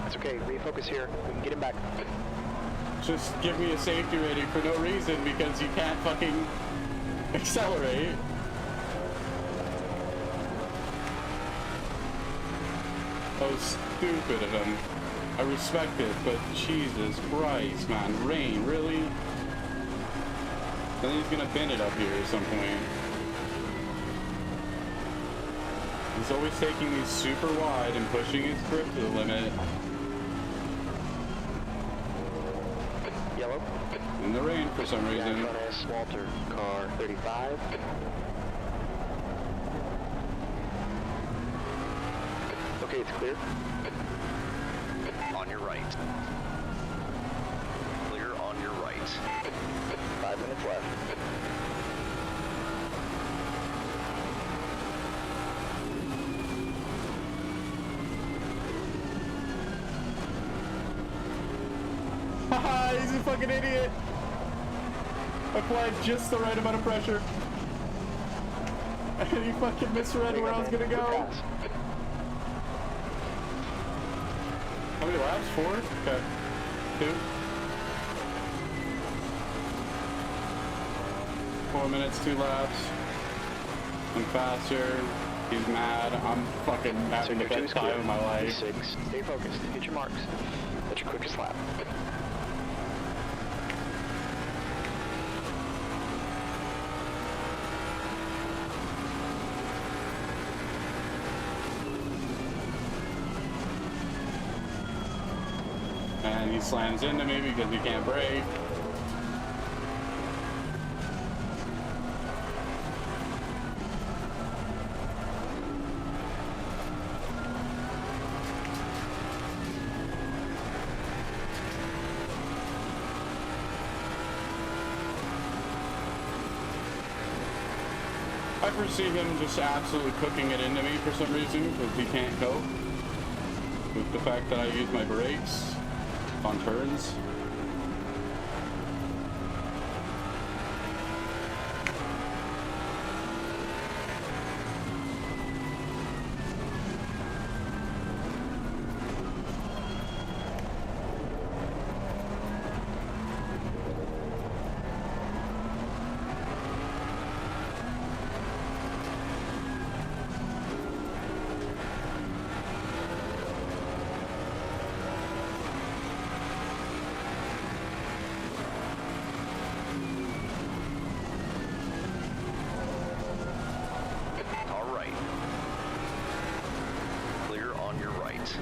That's okay. Refocus here. We can get him back. Just give me a safety rating for no reason because you can't fucking accelerate. Oh, stupid of him. I respect it, but Jesus Christ, man. Rain, really? Then he's gonna bend it up here at some point. He's always taking these super wide and pushing his grip to the limit. Yellow. In the rain for some Down reason. front is Walter, car 35. Okay, it's clear. On your right. Clear on your right. 5 minutes left. Haha, he's a fucking idiot. Applied just the right amount of pressure. And he fucking misread where I was gonna go. Pass. How many laps? 4? Okay. 2. 4 minutes, 2 laps. I'm faster. He's mad. I'm fucking having the best time of my life. 6. Stay focused. Hit your marks. That's your quickest lap. And he slams into me because he can't brake. I foresee him just absolutely cooking it into me for some reason because he can't cope with the fact that I use my brakes on turns. left.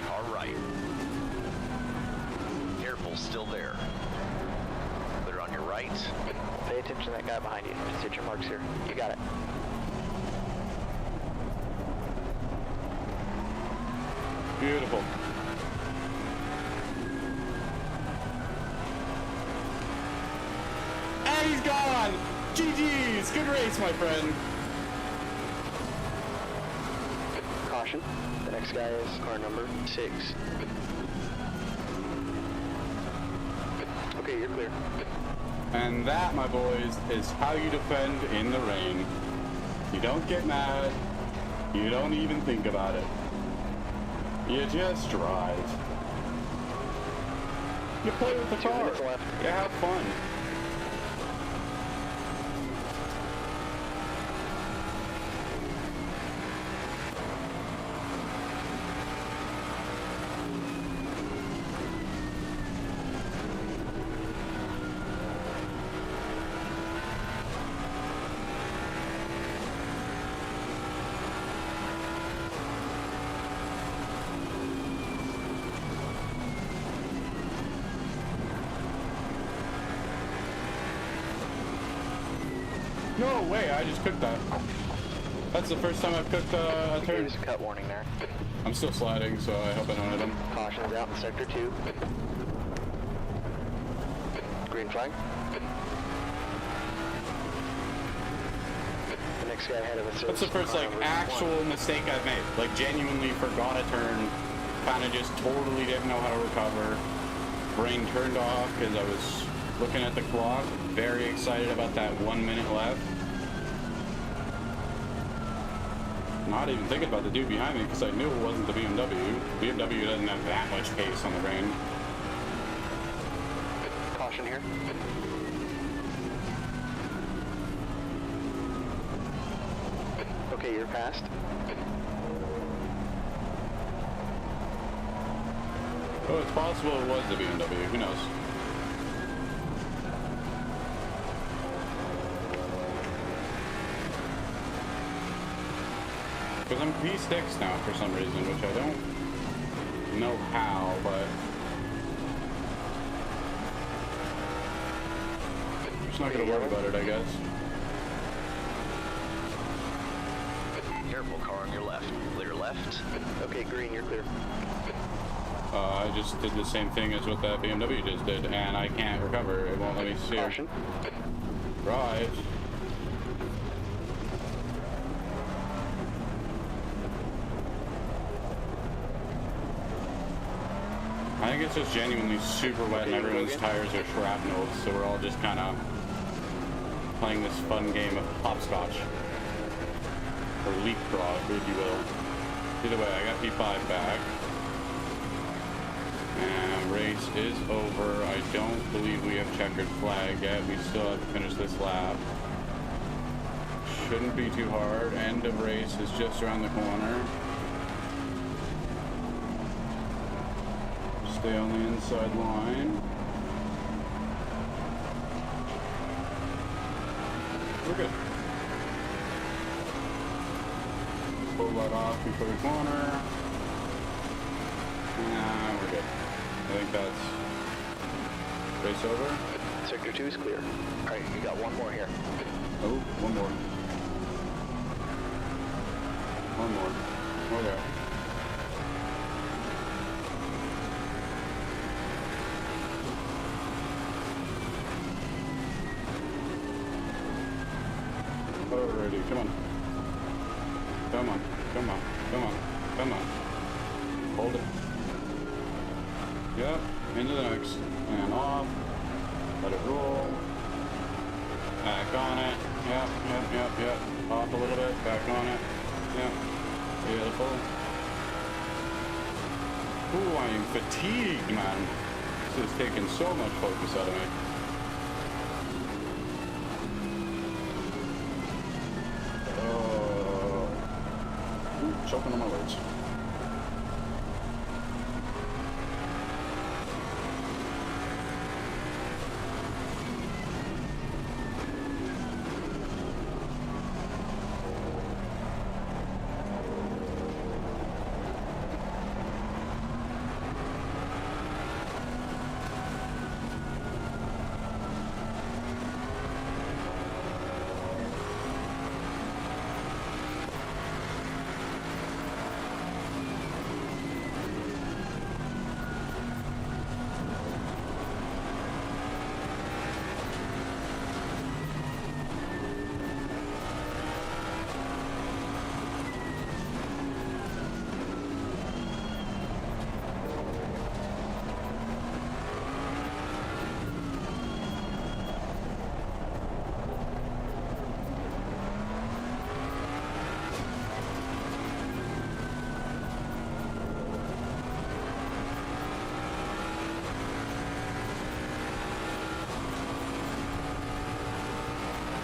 Car right. Careful, still there. Clear on your right. Pay attention to that guy behind you. Just hit your marks here. You got it. Beautiful. And he's gone! GG's! Good race, my friend. Caution. The next guy is car number 6. Okay, you're clear. And that, my boys, is how you defend in the rain. You don't get mad. You don't even think about it. You just drive. You play with the 2 car. minutes left. You have fun. No way, I just cooked that. That's the first time I've cooked a turn. There's a cut warning there. I'm still sliding, so I hope I don't hit him. Caution's out in sector 2. Green flag. The next guy ahead of us is That's the first, car like, number actual 1. mistake I've made. Like, genuinely forgot a turn. Kind of just totally didn't know how to recover. Brain turned off because I was looking at the clock. Very excited about that 1 minute left. Not even thinking about the dude behind me because I knew it wasn't the BMW. BMW doesn't have that much pace on the rain. Caution here. Okay, you're past. Oh, it's possible it was the BMW. Who knows? Because I'm P6 now for some reason, which I don't know how, but I'm just not gonna worry about it, I guess. Careful, car on your left. Clear left. Okay, green, you're clear. I just did the same thing as what that BMW just did, and I can't recover. It won't let me steer. Caution. Right. I think it's just genuinely super wet and everyone's tires are shrapnel, so we're all just kind of playing this fun game of hopscotch. Or leapfrog, if you will. Either way, I got P5 back. And race is over. I don't believe we have checkered flag yet. We still have to finish this lap. Shouldn't be too hard. End of race is just around the corner. Stay on the inside line. We're good. Pull that off before the corner. Nah, we're good. I think that's race over. Sector 2 is clear. Alright, you got one more here. Oh, one more. One more. Okay. Alrighty, come on. Come on, come on, come on, come on. Hold it. Yep, into the next. And off. Let it roll. Back on it. Yep, yep, yep, yep. Off a little bit. Back on it. Yep. Beautiful. Ooh, I am fatigued, man. This is taking so much focus out of me. Choking on my words.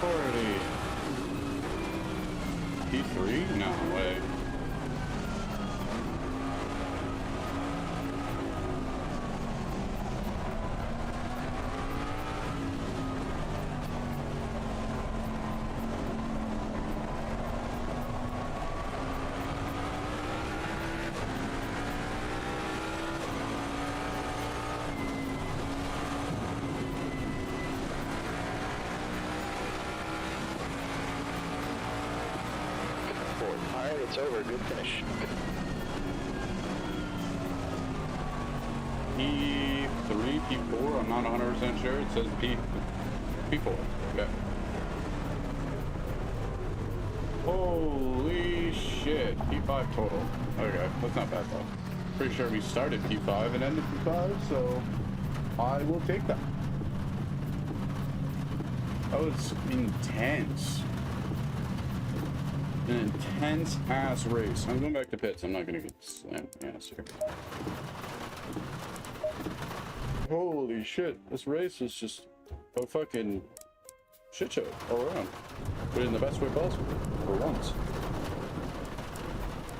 authority. P3? No way. Alright, it's over. Good finish. P3, P4, I'm not 100% sure. It says P4. Okay. Holy shit. P5 total. Okay, that's not bad though. Pretty sure we started P5 and ended P5, so I will take that. That was intense. An intense ass race. I'm going back to pits. I'm not gonna get slammed in the ass here. Holy shit. This race is just a fucking shit show all around. But in the best way possible. For once.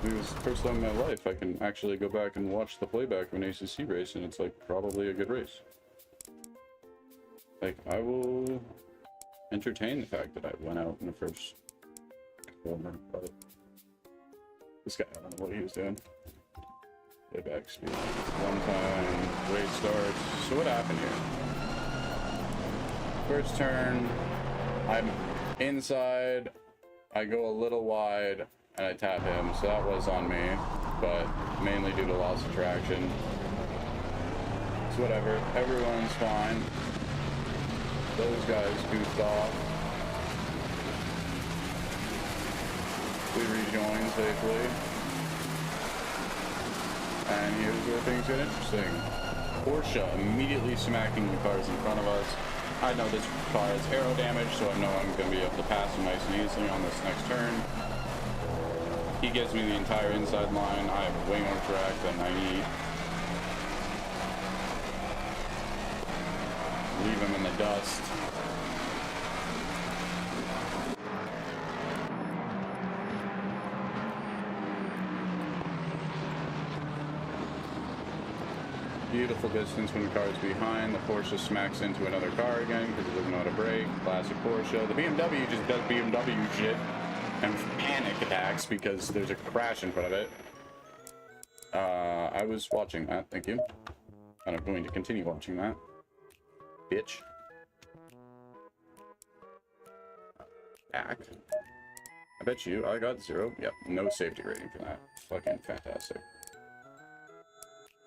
It was the first time in my life I can actually go back and watch the playback of an ACC race, and it's like probably a good race. Like, I will entertain the fact that I went out in the first corner, but this guy, I don't know what he was doing. Playback speed. One time, race starts. So what happened here? First turn, I'm inside, I go a little wide, and I tap him, so that was on me, but mainly due to loss of traction. So whatever, everyone's fine. Those guys goofed off. We rejoined safely. And here's where things get interesting. Corsa immediately smacking the cars in front of us. I know this car has aero damage, so I know I'm going to be able to pass him nice and easily on this next turn. He gives me the entire inside line. I have way more track than I need. Leave him in the dust. Beautiful distance when the car is behind. The Porsche smacks into another car again because it doesn't know how to brake. Classic Porsche. The BMW just does BMW shit and panic attacks because there's a crash in front of it. I was watching that, thank you. And I'm going to continue watching that. Bitch. Back. I bet you I got 0. Yep, no safety rating for that. Fucking fantastic.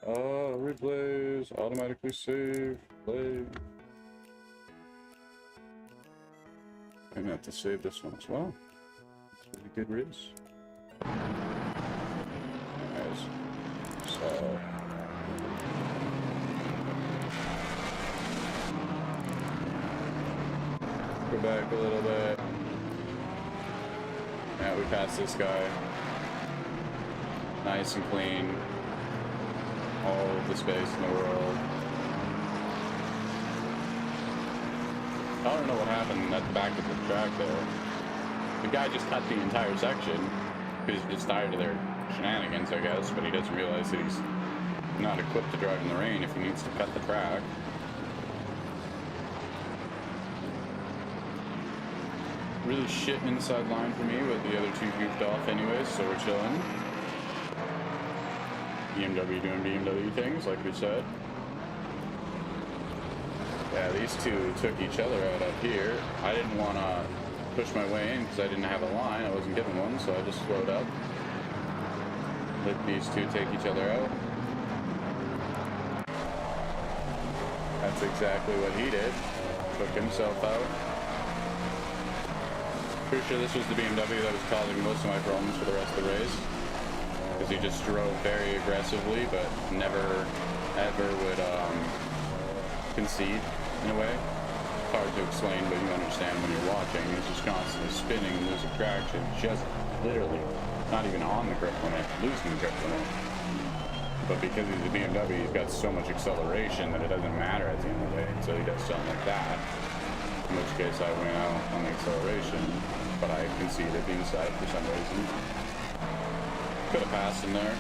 Replays, automatically save, play. I'm gonna have to save this one as well. It's a really good race. Nice. So. Go back a little bit. Yeah, we passed this guy. Nice and clean. All of the space in the world. I don't know what happened at the back of the track there. The guy just cut the entire section because he's just tired of their shenanigans, I guess, but he doesn't realize that he's not equipped to drive in the rain if he needs to cut the track. Really shit inside line for me, but the other two goofed off anyways, so we're chilling. BMW doing BMW things, like we said. Yeah, these two took each other out up here. I didn't want to push my way in because I didn't have a line. I wasn't given one, so I just slowed up. Let these two take each other out. That's exactly what he did. Took himself out. Pretty sure this was the BMW that was causing most of my problems for the rest of the race. Because he just drove very aggressively, but never, ever would concede, in a way. It's hard to explain, but you understand when you're watching. He's just constantly spinning and losing traction, just literally, not even on the grip limit, losing the grip limit. But because he's a BMW, he's got so much acceleration that it doesn't matter at the end of the day, so he does something like that. in which case I went out on the acceleration, but I conceded the inside for some reason. Could have passed him there.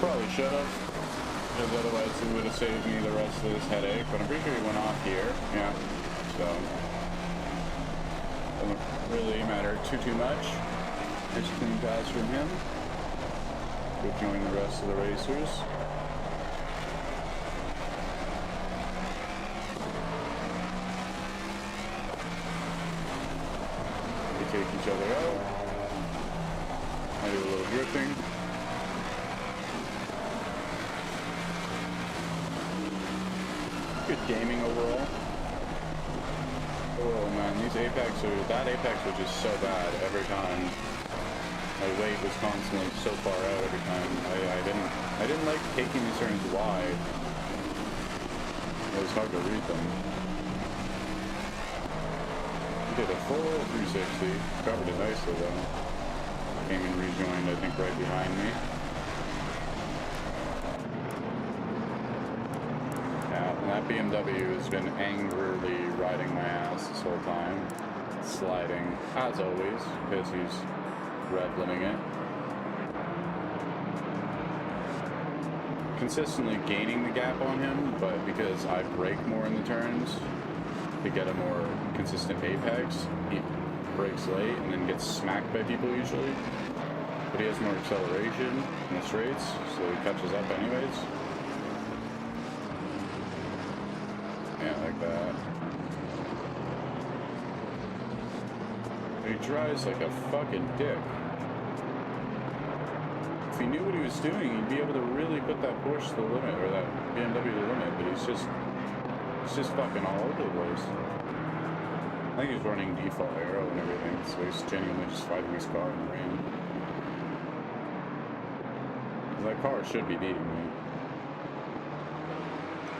Probably should have, because otherwise it would have saved me the rest of this headache, but I'm pretty sure he went off here. Yeah, so doesn't really matter too much. Just clean pass from him. Go join the rest of the racers. We take each other out. I do a little drifting. Good gaming overall. Oh man, these apex are, that apex was just so bad every time. My weight was constantly so far out every time. I didn't like taking these turns wide. It was hard to read them. Did a full 360. Covered it nicely though. Came and rejoined, I think, right behind me. Yeah, and that BMW has been angrily riding my ass this whole time. Sliding, as always, because he's red-limming it. Consistently gaining the gap on him, but because I brake more in the turns to get a more consistent apex, he brakes late and then gets smacked by people usually. But he has more acceleration in the straights, so he catches up anyways. Yeah, like that. He drives like a fucking dick. If he knew what he was doing, he'd be able to really put that Porsche to the limit, or that BMW to the limit, but he's just fucking all over the place. I think he's running default aero and everything, so he's genuinely just fighting his car in the rain. That car should be beating me.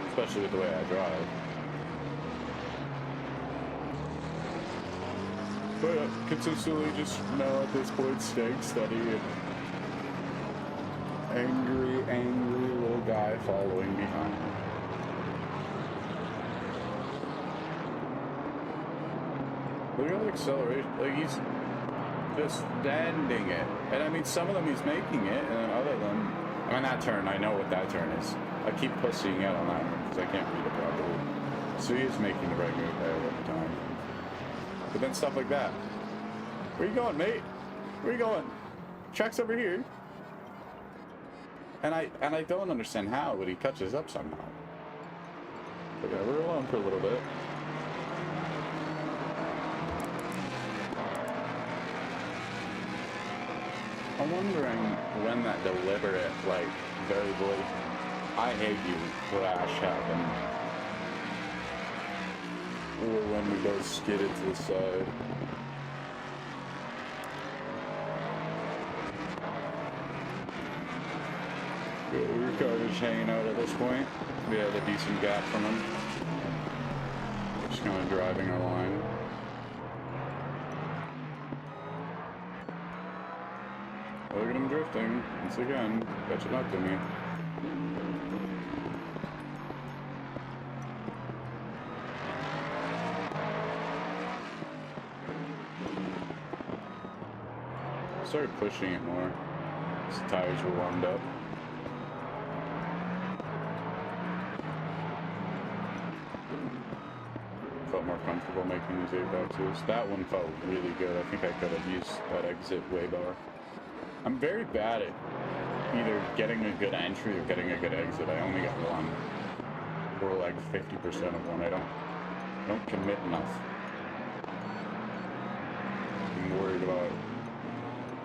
Especially with the way I drive. But consistently just now at this point staying steady and angry little guy following behind me. Look at the acceleration, like he's just standing it. And I mean, some of them he's making it, and then other than, I mean that turn, I know what that turn is. I keep pussying out on that one because I can't read it properly. So he is making the right move there every time. But then stuff like that. Where you going, mate? Where you going? Track's over here. And I don't understand how, but he catches up somehow. But yeah, we're alone for a little bit. I'm wondering when that deliberate, like, very blatant, I hate you crash happened. Or when we both skidded to the side. Your car is hanging out at this point. We have a decent gap from him. Just kind of driving our line. Look at him drifting, once again, catching up to me. Started pushing it more, as the tires were warmed up. Felt more comfortable making these apexes. That one felt really good. I think I could have used that exit way better. I'm very bad at either getting a good entry or getting a good exit. I only got one. Or like 50% of one. I don't commit enough. I'm worried about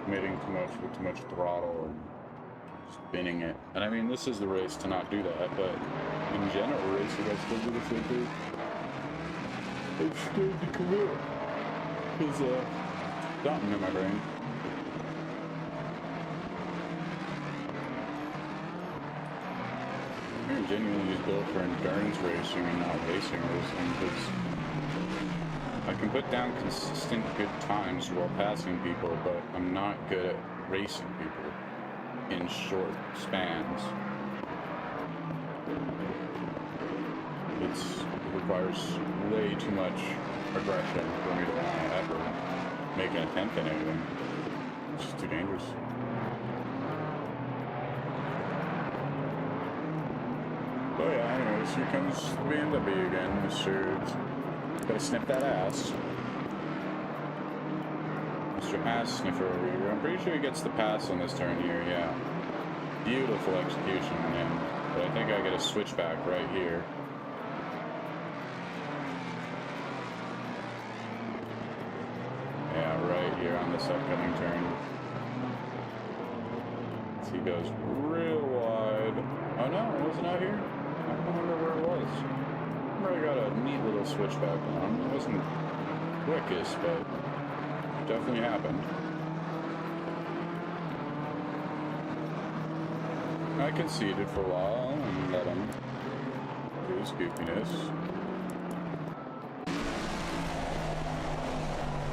committing too much with too much throttle and spinning it. And I mean, this is the race to not do that, but in general racing, I still do the same thing. It's scared to commit. Because, something in my brain. I'm genuinely just built for endurance racing and not racing because I can put down consistent good times while passing people, but I'm not good at racing people in short spans. It requires way too much aggression for me to want to ever make an attempt at anything. It's just too dangerous. Oh yeah, anyways, here comes the BMW again, Mr. Gotta sniff that ass. Mr. Ass Sniffer over here. I'm pretty sure he gets the pass on this turn here, yeah. Beautiful execution, man. But I think I get a switchback right here. Yeah, right here on this upcoming turn. He goes real wide. Oh no, it wasn't out here? I don't remember where it was. I remember I got a neat little switchback on. It wasn't quickest, but it definitely happened. I conceded for a while and let him do his goofiness.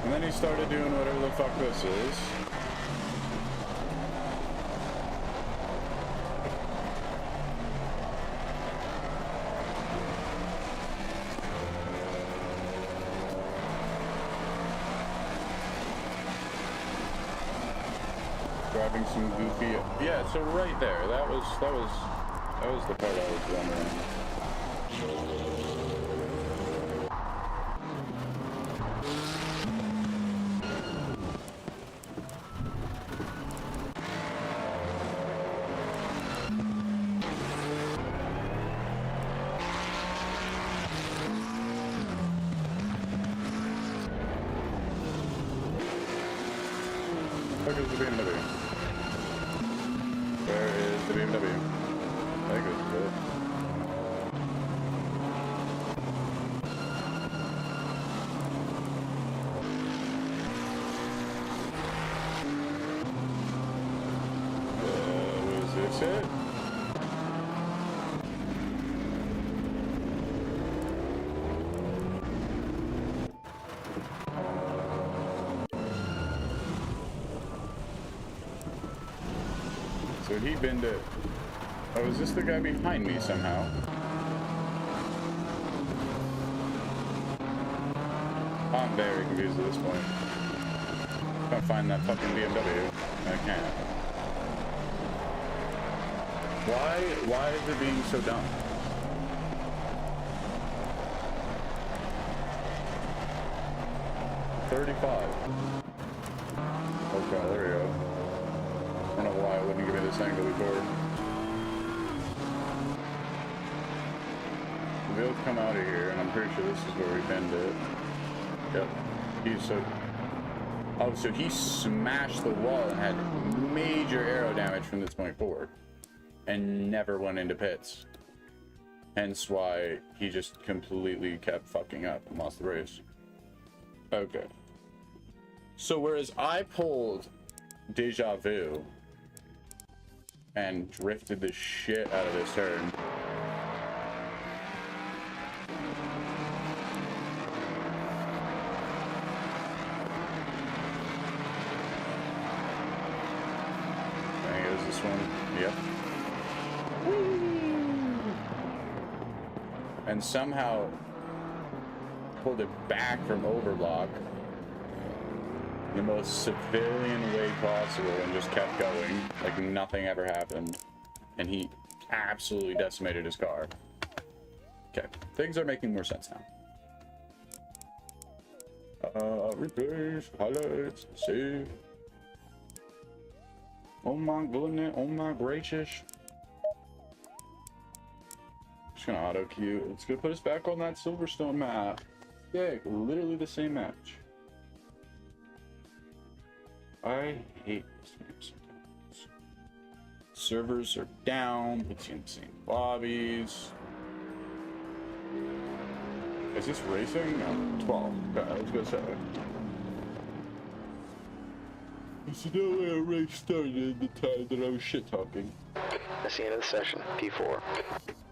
And then he started doing whatever the fuck this is. Driving some goofy, yeah. So right there, that was the part I was wondering. Where is the BMW? Where is the BMW? There goes it. Was this it? So he binned it. Oh, is this the guy behind me somehow? I'm very confused at this point. Can't find that fucking BMW. I can't. Why is it being so dumb? $35. Okay, there we go. I don't know why it wouldn't give me this angle before. We'll be able to come out of here, and I'm pretty sure this is where we bend it. Yep. He's so... Oh, so he smashed the wall and had major aero damage from this point forward. And never went into pits. Hence why he just completely kept fucking up and lost the race. Okay. So whereas I pulled Deja Vu and drifted the shit out of this turn, I think it was this one. Yep. And somehow pulled it back from overblock the most civilian way possible and just kept going like nothing ever happened, and he absolutely decimated his car. Okay, things are making more sense now. Replays, highlights, save. Oh my goodness, oh my gracious. Just gonna auto queue. It's gonna put us back on that Silverstone map. Yeah, literally the same match. I hate this game sometimes. Servers are down, puts you in the same lobbies. Is this racing? No, 12. Okay, I was gonna say. It's no way a race started at the time that I was shit talking. That's the end of the session. P4.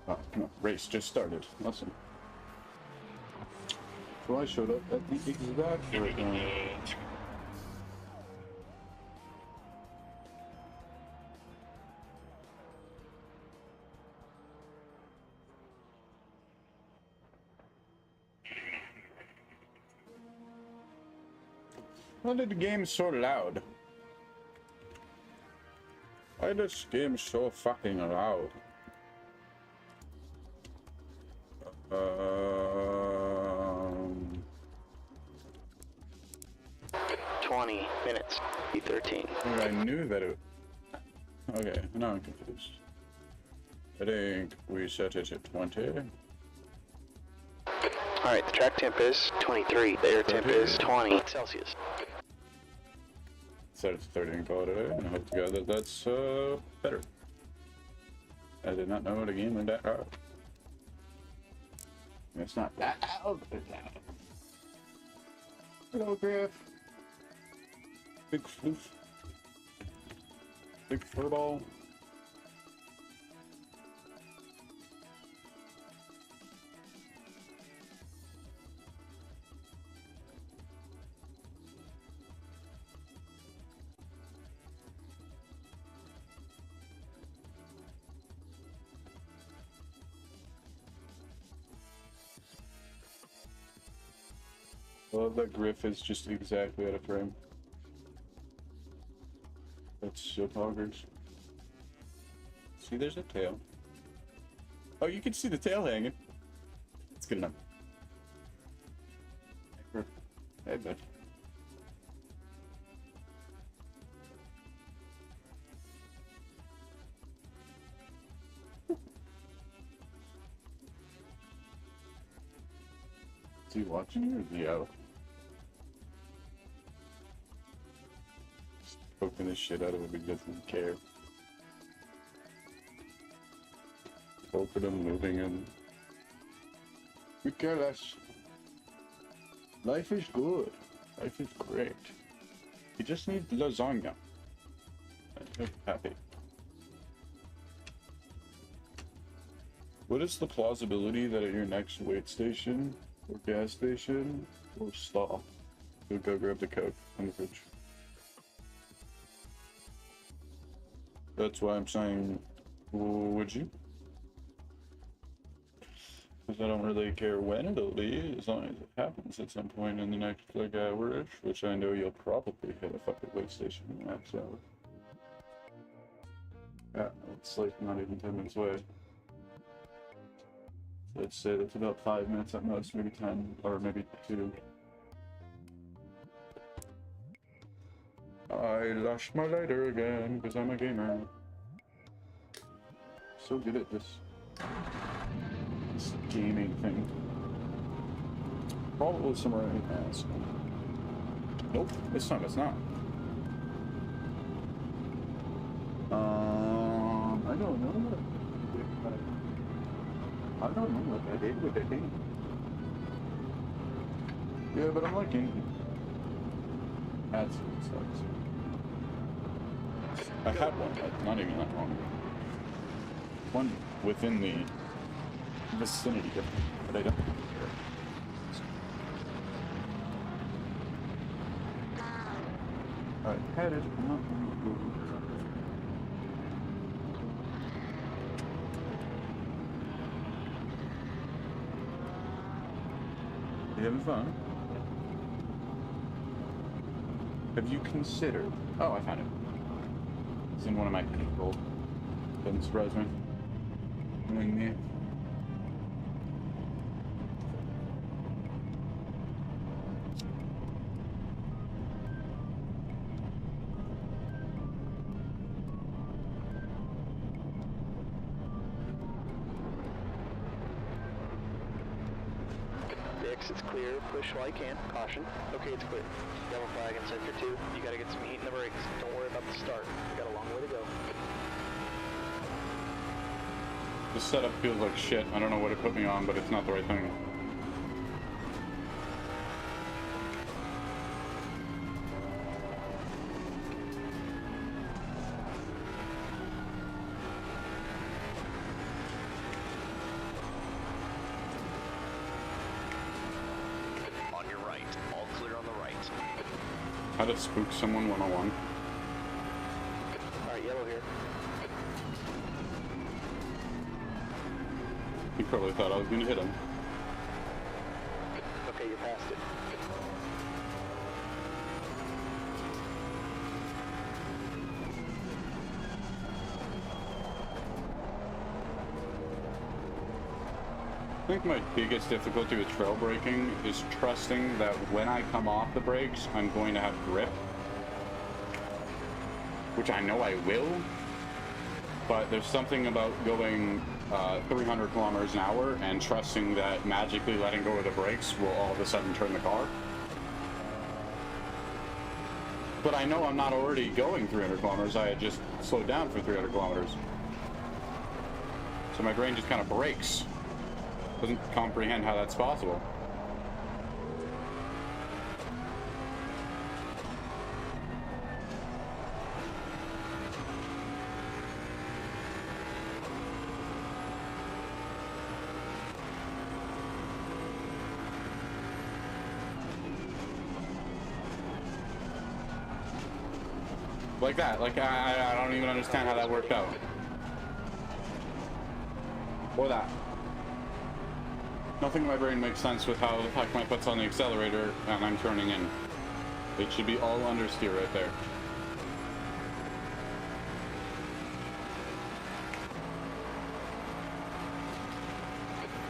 Oh, no, race just started. Listen. So I showed up at the exact right time. Why did the game so loud? Why is this game so fucking loud? 20 minutes. E13. I knew that it... Okay, now I'm confused. I think we set it at 20. Alright, the track temp is 23. The air temp is 20 Celsius. Set it to 30 and call it a day, and I hope to God that that's better. I did not know the game was that hard. It's not that loud, but it's loud. Hello, Griff. Big floof. Big furball. I love that Griff is just exactly out of frame. That's so poggers. See, there's a tail. Oh, you can see the tail hanging. It's good enough. Hey, bud. Is he watching you or is he out? Just poking the shit out of him, he doesn't care. Poking him, moving him. We care less. Life is good. Life is great. You just need lasagna. I'm happy. What is the plausibility that at your next wait station or gas station or stop you'll go grab the Coke on the fridge? That's why I'm saying, would you? Because I don't really care when it'll be, as long as it happens at some point in the next like hour-ish, which I know you'll probably hit a fucking wait station in the next hour. Yeah, it's like not even 10 minutes away. So I'd say that's about 5 minutes at most, maybe 10, or maybe 2. I lost my lighter again, because I'm a gamer. So good at this gaming thing. Probably somewhere in the past. Nope, this time it's not. I don't know what I did with that thing. Yeah, but I'm liking ads and stuff. I had one, not even that long. One within the vicinity of it, but I don't care. Alright, headed. You having fun? Have you considered? Oh, I found it. It's in one of my people. Doesn't surprise me. Knowing me. It's clear. Push while you can. Caution. Okay, it's clear. Yellow flag in sector 2. You gotta get some heat in the brakes. Don't worry about the start. You got a long way to go. This setup feels like shit. I don't know what it put me on, but it's not the right thing. How to spook someone 101. Alright, yellow here. He probably thought I was gonna hit him. Okay, you're past it. think my biggest difficulty with trail braking is trusting that when I come off the brakes, I'm going to have grip. Which I know I will, but there's something about going 300 kilometers an hour and trusting that magically letting go of the brakes will all of a sudden turn the car. But I know I'm not already going 300 kilometers, I had just slowed down for 300 kilometers. So my brain just kind of breaks. Doesn't comprehend how that's possible. Like that, like I don't even understand how that worked out. Or that. Nothing in my brain makes sense with how the heck my foot's on the accelerator and I'm turning in. It should be all understeer right there.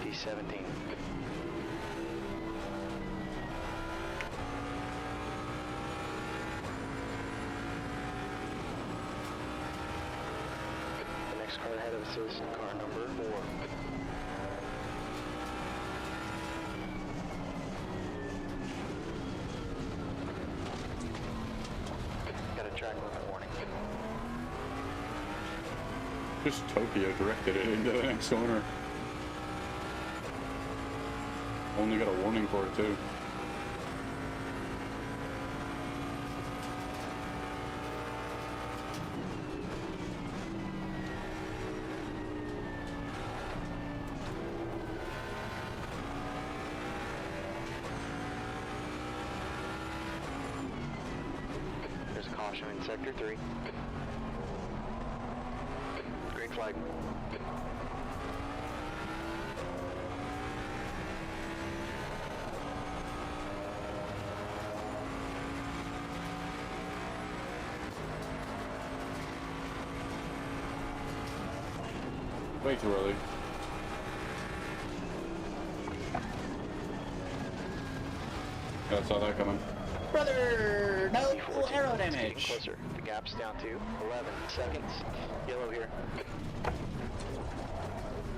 D17. The next car ahead of us is car number 4. Got a track limit warning. Just Tokyo directed it into the next corner. Only got a warning for it too. There's a caution in sector 3. Green flag. Way too early. Yeah, I saw that coming. Brother, no D14. arrow It's getting damage. closer. The gap's down to 11 seconds. Yellow here.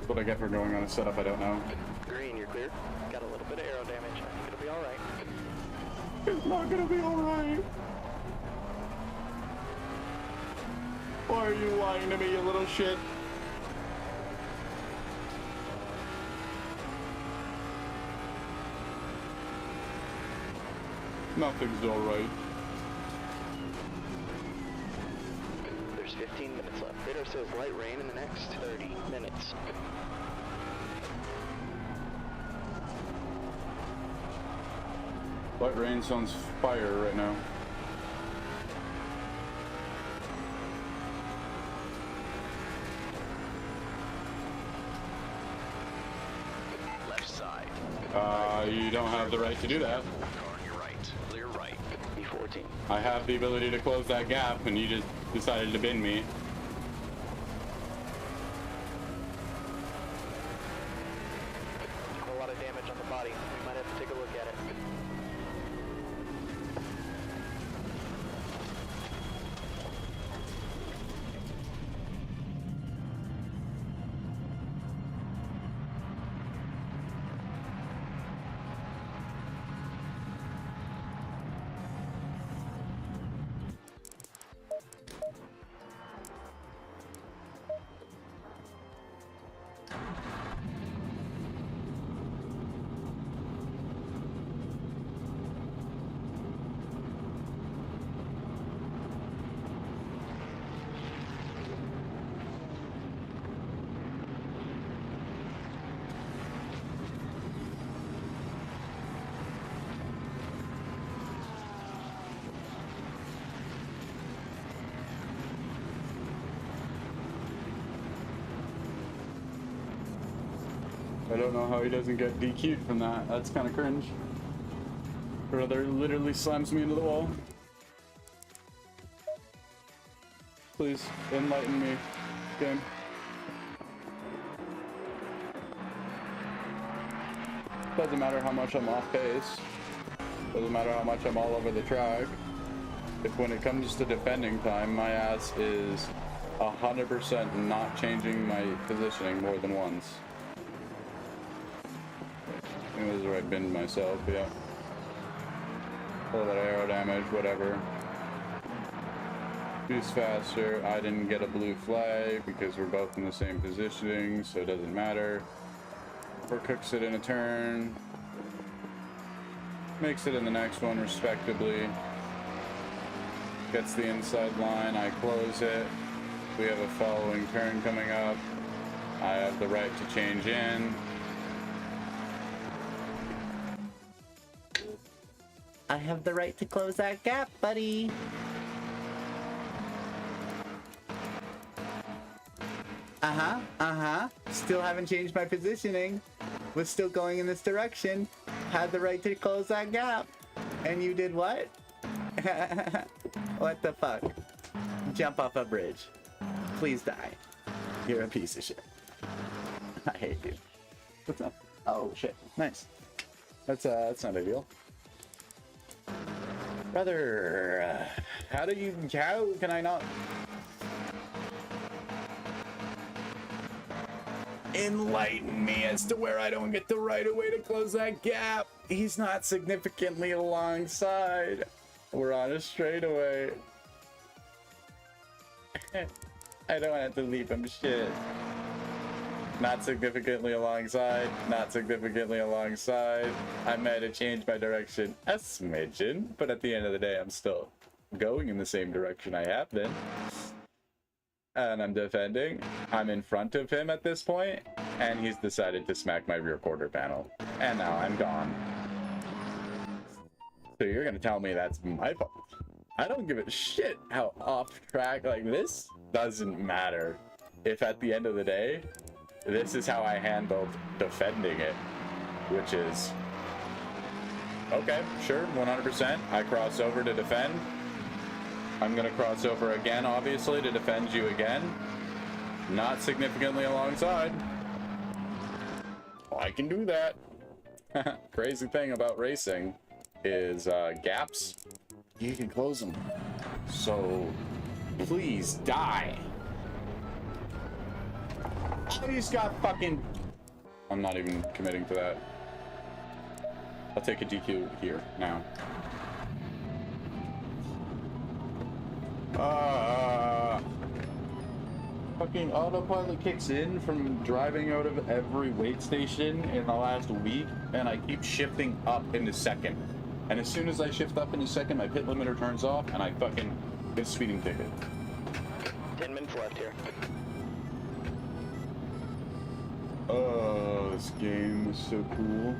What I get for going on a setup I don't know. Green, you're clear. Got a little bit of aero damage. I think it'll be alright. It's not gonna be alright. Why are you lying to me, you little shit? Nothing's alright. There's 15 minutes left. Radar says light rain in the next 30 minutes. Light rain sounds fire right now. Left side. You don't have the right to do that. Car on your right. Clear right. D14. I have the ability to close that gap, and you just decided to bin me. A whole lot of damage on the body. We might have to take a look at it. I don't know how he doesn't get DQ'd from that. That's kind of cringe. Brother literally slams me into the wall. Please, enlighten me, game. Doesn't matter how much I'm off pace. Doesn't matter how much I'm all over the track. If when it comes to defending time, my ass is 100% not changing my positioning more than once. I think this is where I binned myself, yeah. A little bit of aero damage, whatever. Boost faster. I didn't get a blue flag because we're both in the same positioning, so it doesn't matter. Overcooks it in a turn. Makes it in the next one respectably. Gets the inside line, I close it. We have a following turn coming up. I have the right to change in. I have the right to close that gap, buddy. Still haven't changed my positioning. Was still going in this direction. Had the right to close that gap. And you did what? What the fuck? Jump off a bridge. Please die. You're a piece of shit. I hate you. What's up? Oh shit. Nice. That's not a deal. Brother, how can I not enlighten me as to where I don't get the right of way to close that gap? He's not significantly alongside. We're on a straightaway. I don't have to leave him shit. Not significantly alongside, not significantly alongside. I might have changed my direction a smidgen, but at the end of the day, I'm still going in the same direction I have been. And I'm defending. I'm in front of him at this point, and he's decided to smack my rear quarter panel. And now I'm gone. So you're gonna tell me that's my fault? I don't give a shit how off track, like, this doesn't matter. If at the end of the day, this is how I handled defending it, which is, okay, sure, 100%. I cross over to defend. I'm gonna cross over again, obviously, to defend you again. Not significantly alongside. I can do that. Crazy thing about racing is gaps, you can close them. So please die. I just got fucking... I'm not even committing to that. I'll take a DQ here now. Fucking autopilot kicks in from driving out of every weight station in the last week, and I keep shifting up into second. And as soon as I shift up into second, my pit limiter turns off, and I fucking get a speeding ticket. 10 minutes left here. Oh, this game is so cool.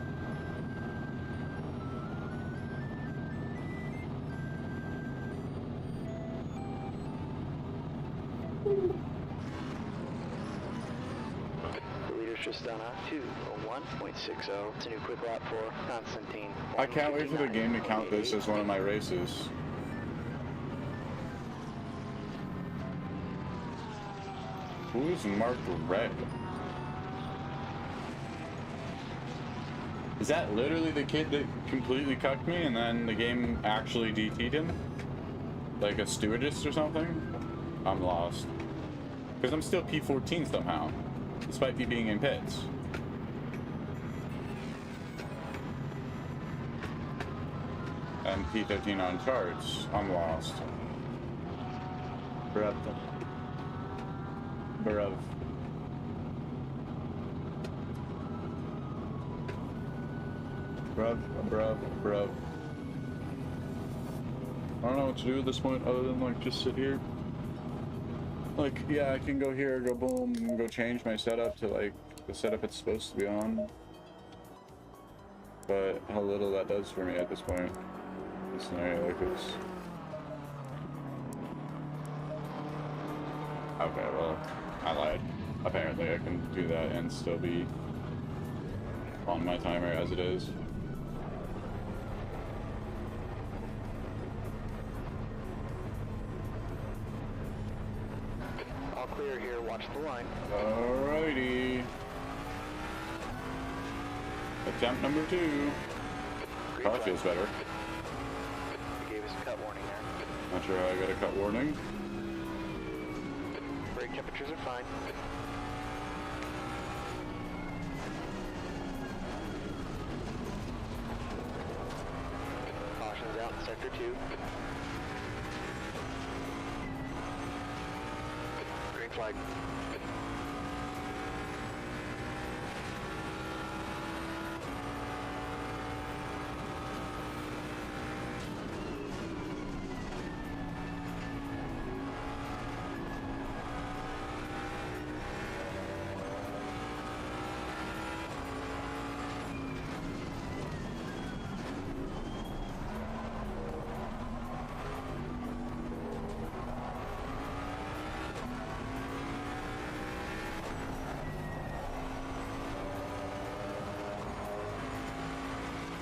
The leader's just done a 2:01.60. It's a new quick lap for Constantine. I can't wait for the game to count this as one of my races. Who's marked red? Is that literally the kid that completely cucked me and then the game actually DT'd him? Like a stewardess or something? I'm lost. Because I'm still P14 somehow, despite me being in pits. And P13 on charts. I'm lost. Bruv. Bruv. Bruv. I don't know what to do at this point other than like just sit here. Like, yeah, I can go here, go boom, and go change my setup to like the setup it's supposed to be on. But how little that does for me at this point. This scenario like this. Okay, well, I lied. Apparently I can do that and still be on my timer as it is. All clear here, watch the line. Alrighty. Attempt number 2. Green Car flag. feels better. You gave us a cut warning there. Not sure how I got a cut warning. Brake temperatures are fine. Caution's out in sector 2. Green flag.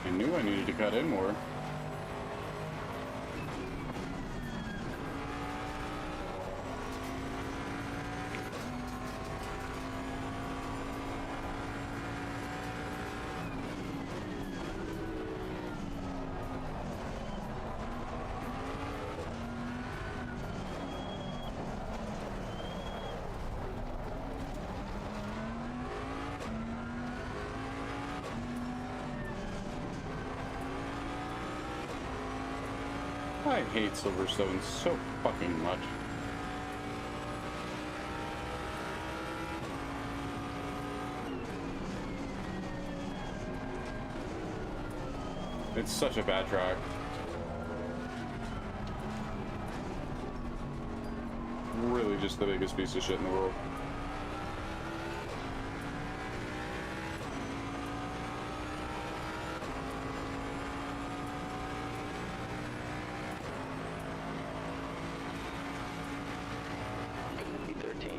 I knew I needed to cut in more. I hate Silverstone so fucking much. It's such a bad track. Really just the biggest piece of shit in the world. B13.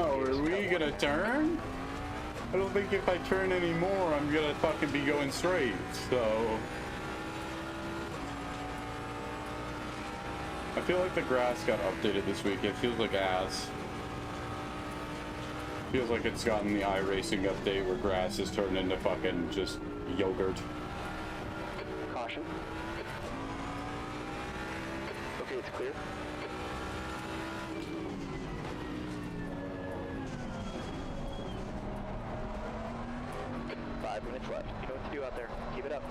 Oh, are we gonna turn? I don't think if I turn anymore, I'm gonna fucking be going straight, so... I feel like the grass got updated this week. It feels like ass. Feels like it's gotten the iRacing update where grass is turned into fucking just yogurt. Caution. Okay, it's clear. Five minutes left. You know what to do out there. Keep it up.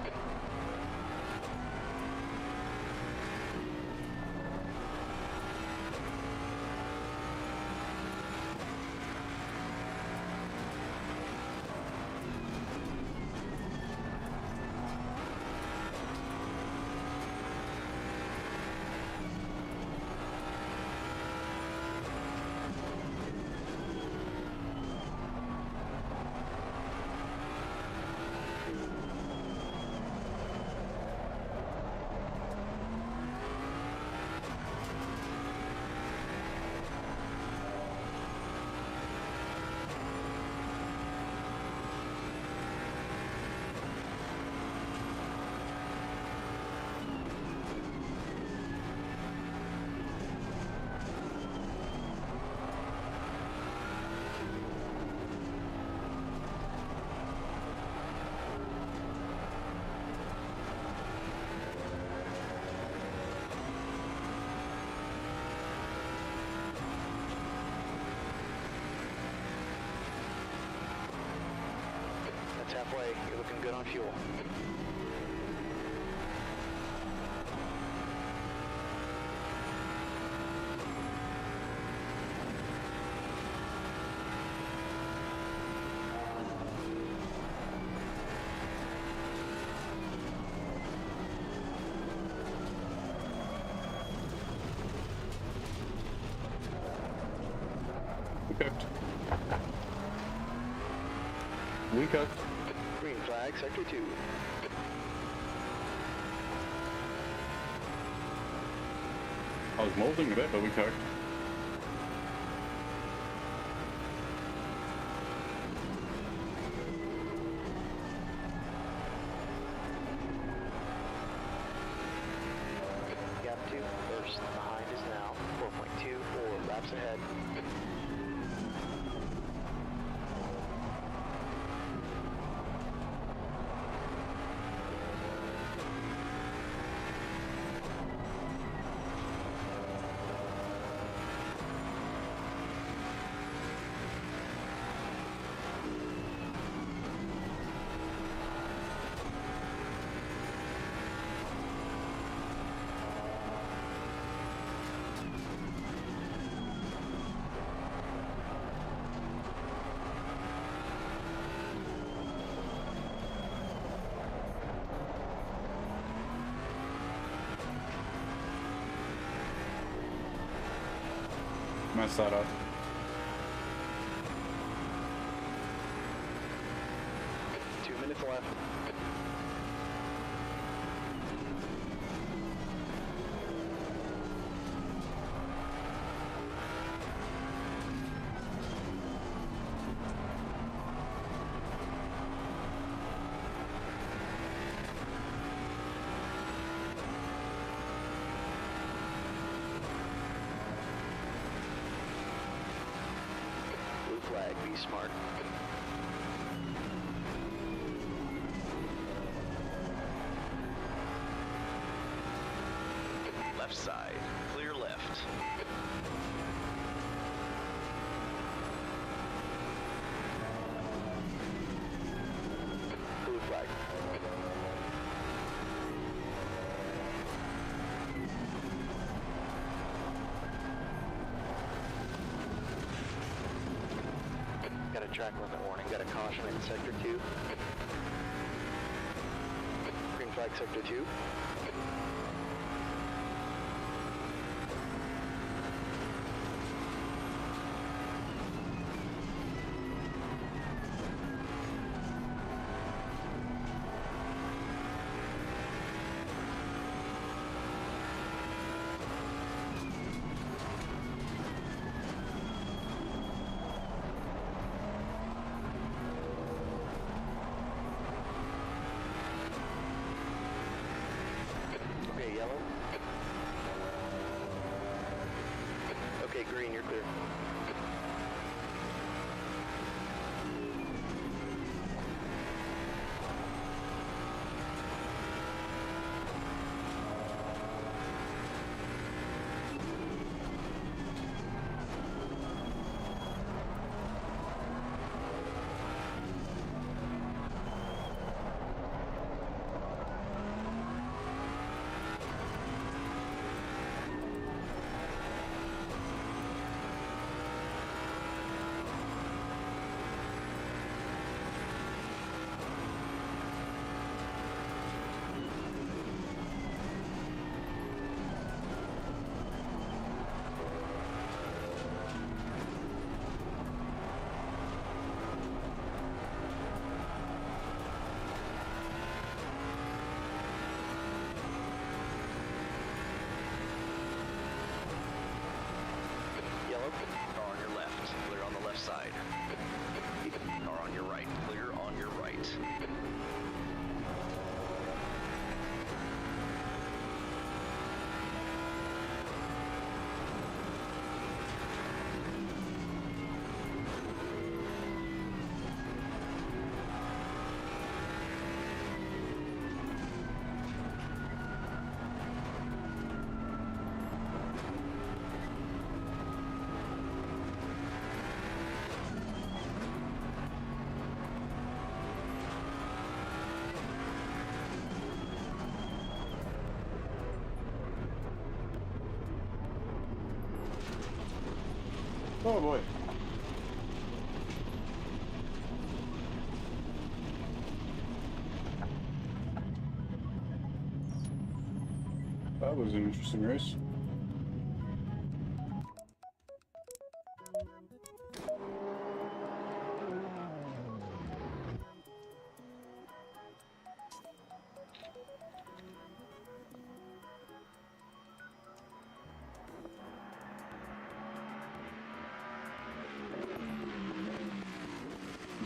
That's halfway. You're looking good on fuel. We cooked. We cooked. Green flag, sector 2. I was molding a bit, but we cooked. Gap 2, first behind is now 4.24 laps ahead. Mess that up. Two minutes left. Blue flag, be smart. Left side, clear left. Blue flag. Got a track limit warning, got a caution in sector 2. Green flag sector 2. Okay, yellow. Okay, green, you're clear. Yellow. Car on your left, clear on the left side. Car on your right, clear on your right. Oh boy. That was an interesting race.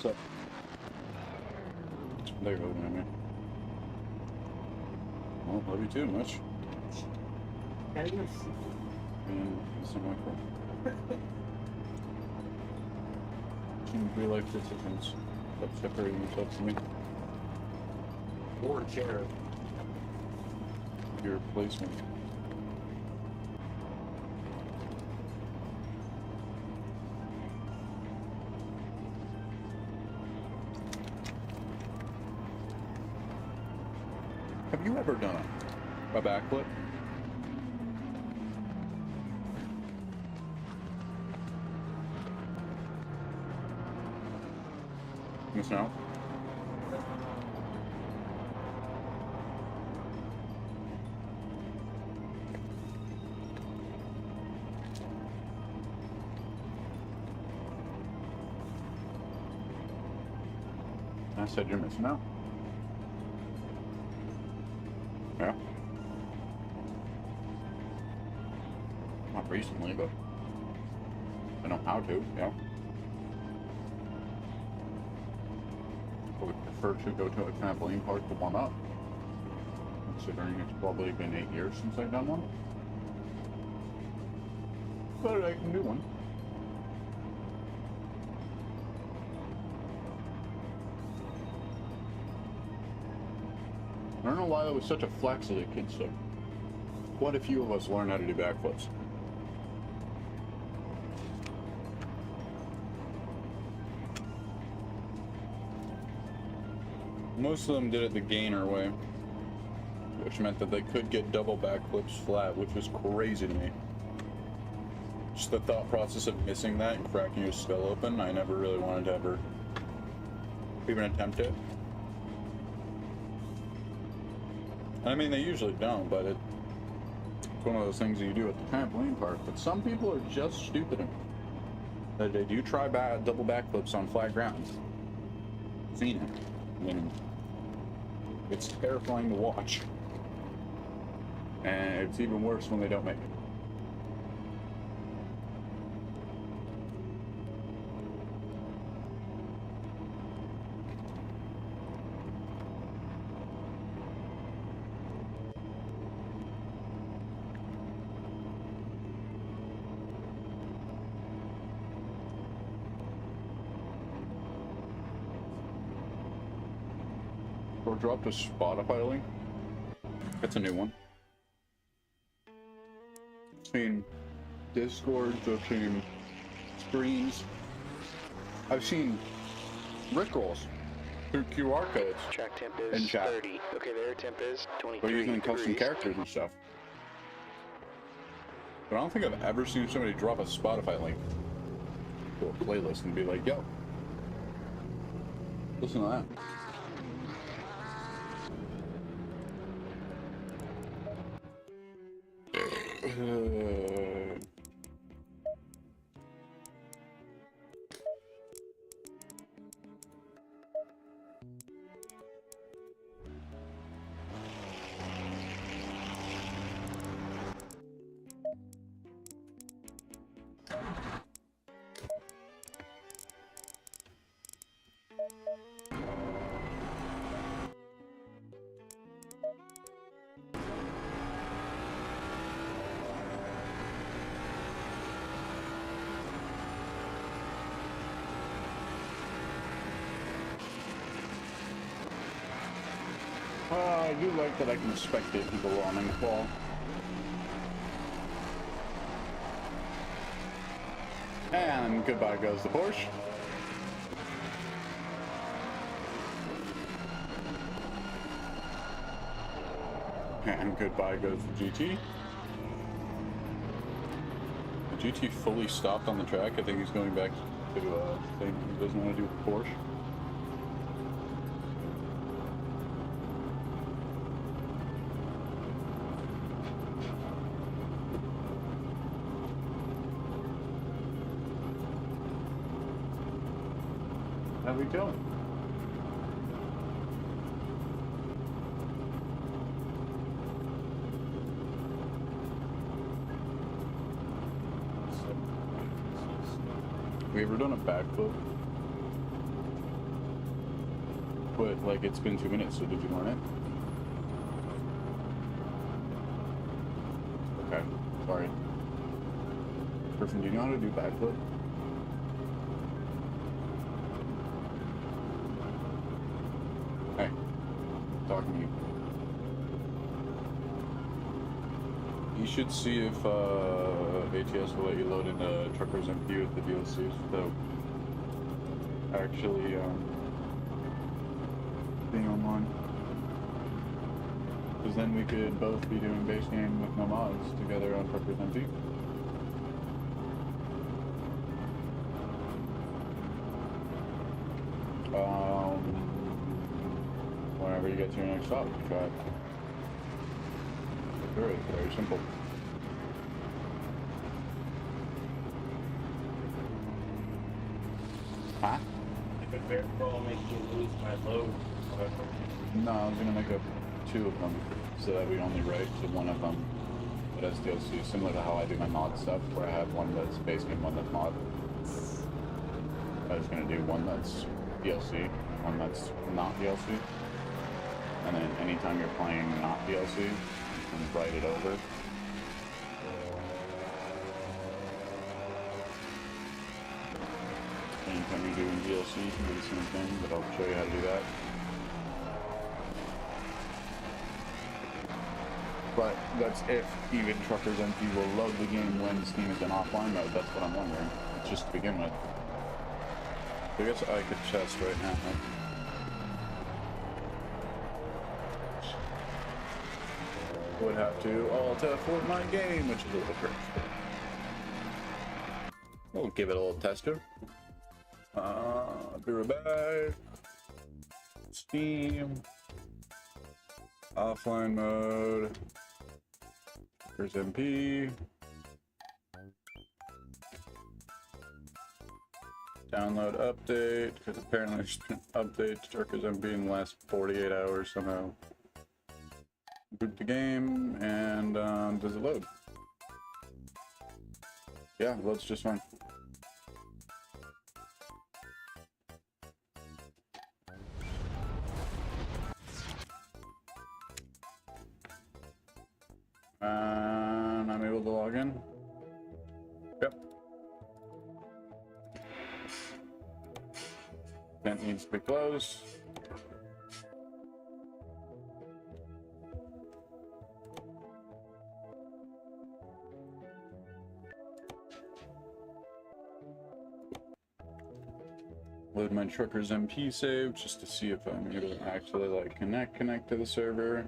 What's up? There you go, man. Well, love you too much. And it's not my fault. Seems real life participants. Stop separating yourself from me. Or chair. Your replacement. Have you ever done a backflip? Missing out? I said you're missing out. Yeah. Not recently, but I know how to, yeah. I would prefer to go to a trampoline park to warm up, considering it's probably been 8 years since I've done one. But I can do one. I don't know why that was such a flex as a kid, so quite a few of us learn how to do backflips. Most of them did it the gainer way, which meant that they could get double backflips flat, which was crazy to me. Just the thought process of missing that and cracking your skull open, I never really wanted to ever even attempt it. I mean, they usually don't, but it's one of those things that you do at the trampoline park. But some people are just stupid that they do try double backflips on flat ground. Seen it. I mean, it's terrifying to watch. And it's even worse when they don't make it. Or dropped a Spotify link. That's a new one. I've seen Discords, I've seen screens. I've seen Rickrolls through QR codes. Track temp And is chat. 30. Okay, their temp is 23 They're using custom degrees. characters and stuff. But I don't think I've ever seen somebody drop a Spotify link to a playlist and be like, yo, listen to that. I do like that I can spectate people on in the fall. And goodbye goes the Porsche. And goodbye goes the GT. The GT fully stopped on the track. I think he's going back to saying he doesn't want to do with the Porsche. How we doing? We ever done a backflip quit like it's been 2 minutes, so did you learn it? Okay, sorry. Griffin, do you know how to do backflip? Hey, talking to you. You should see if ATS will let you load into Truckers MP with the DLCs without actually being online. Because then we could both be doing base game with no mods together on Truckers MP. Whenever you get to your next stop, you try it. Very, very simple. Huh? If a bear crawl makes you lose my load, No, I was gonna make up 2 of them so that we only write to one of them that has DLC, similar to how I do my mod stuff, where I have one that's base game, one that's mod. I was gonna do one that's DLC, one that's not DLC, and then anytime you're playing not DLC, you can write it over. Anytime you're doing DLC, you can do the same thing, but I'll show you how to do that. But that's if even Truckers MP will load the game when Steam is in offline mode. That's what I'm wondering. It's just to begin with. I guess I could chest right now. Huh? Would have to alt F4 my game, which is a little cringe. We'll give it a little tester. Be right back. Steam. Offline mode. There's MP. Download update, because apparently there's been an update to Truckers MP in the last 48 hours somehow. Boot the game, and does it load? Yeah, it loads just fine. And I'm able to log in. Yep. Vent needs to be closed. Load my Truckers MP save just to see if I'm able to actually like connect to the server.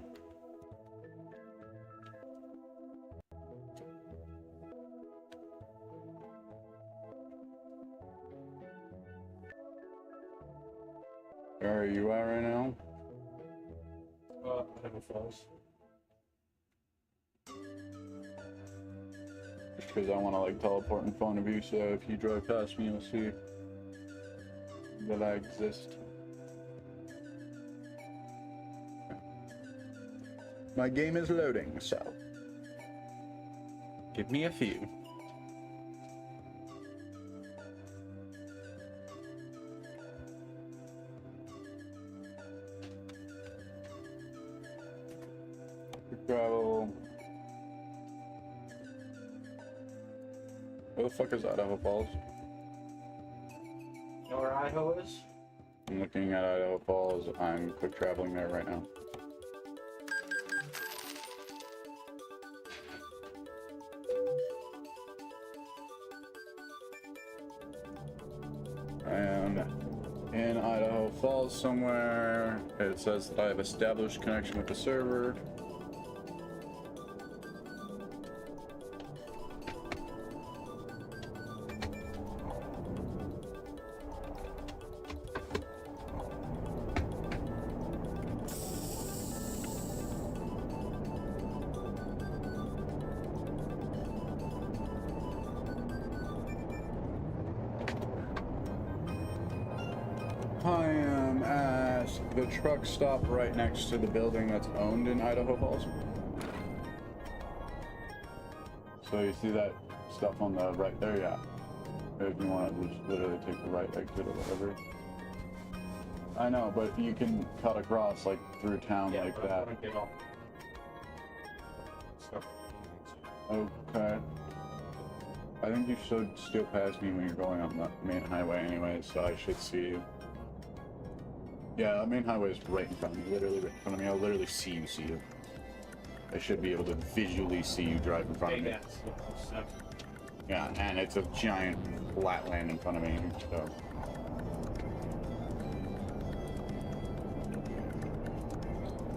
Where are you at right now? Idaho Falls. Just because I want to like teleport in front of you, so if you drive past me, you'll see that I exist. My game is loading, so give me a few. Travel. Where the fuck is Idaho Falls? You know where Idaho is? I'm looking at Idaho Falls. I'm quick traveling there right now. I am in Idaho Falls somewhere. It says that I have established connection with the server. I am at the truck stop right next to the building that's owned in Idaho Falls. So you see that stuff on the right there, yeah. If you want to just literally take the right exit or whatever. I know, but you can cut across like through town Yeah, like but I that. wanna get off. Stuff. Okay. I think you should still pass me when you're going on the main highway anyway, so I should see you. Yeah, the main highway is right in front of me, literally right in front of me. I'll literally see you. I should be able to visually see you drive in front of me. Big ass, look, snap. Yeah, and it's a giant flat land in front of me, so.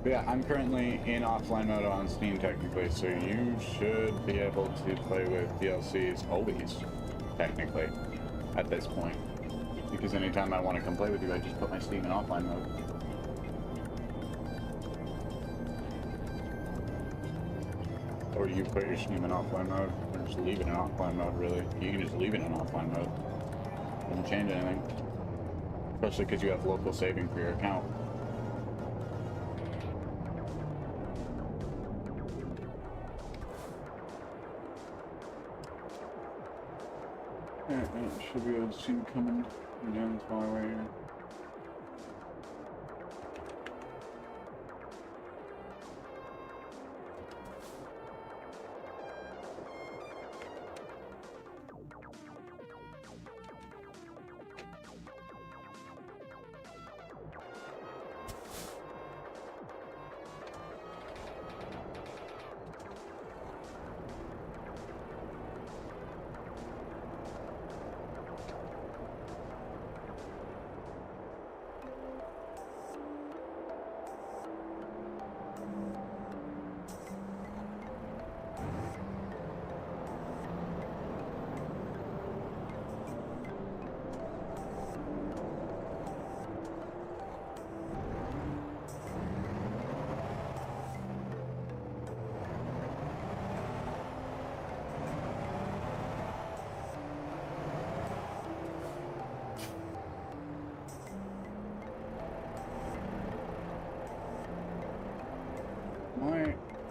But yeah, I'm currently in offline mode on Steam technically, so you should be able to play with DLCs always, technically, at this point. Because anytime I want to come play with you, I just put my Steam in offline mode. Or you put your Steam in offline mode, or just leave it in offline mode, really. You can just leave it in offline mode. Doesn't change anything. Especially because you have local saving for your account. Should be able to see you coming down this highway here.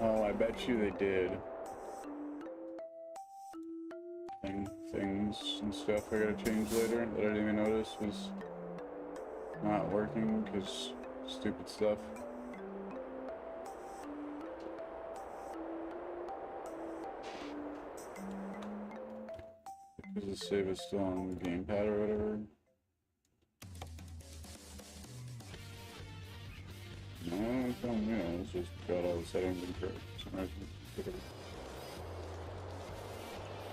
Oh, I bet you they did. Things and stuff I gotta change later that I didn't even notice was not working because stupid stuff. Because the save is still on the gamepad or whatever. No, it's on me. It's just got all the settings incorrect.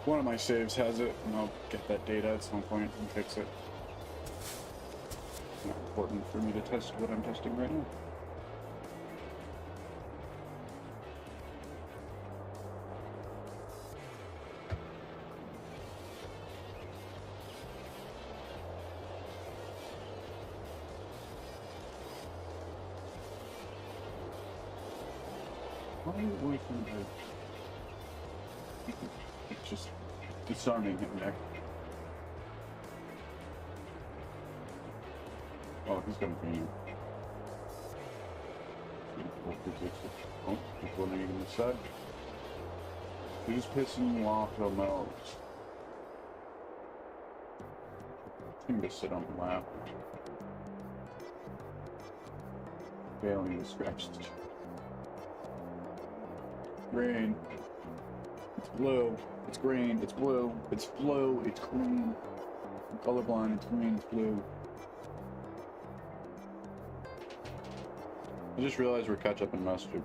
One of my saves has it, and I'll get that data at some point and fix it. It's not important for me to test what I'm testing right now. Why are you away from her? It's just disarming him there. Oh, he's gonna be. Oh, he's running in the side. He's pissing you off the most. You can just sit on the lap. Failing to scratch the green. It's blue. It's green. It's blue. It's blue. It's green. I'm colorblind. It's green. It's blue. I just realized we're ketchup and mustard.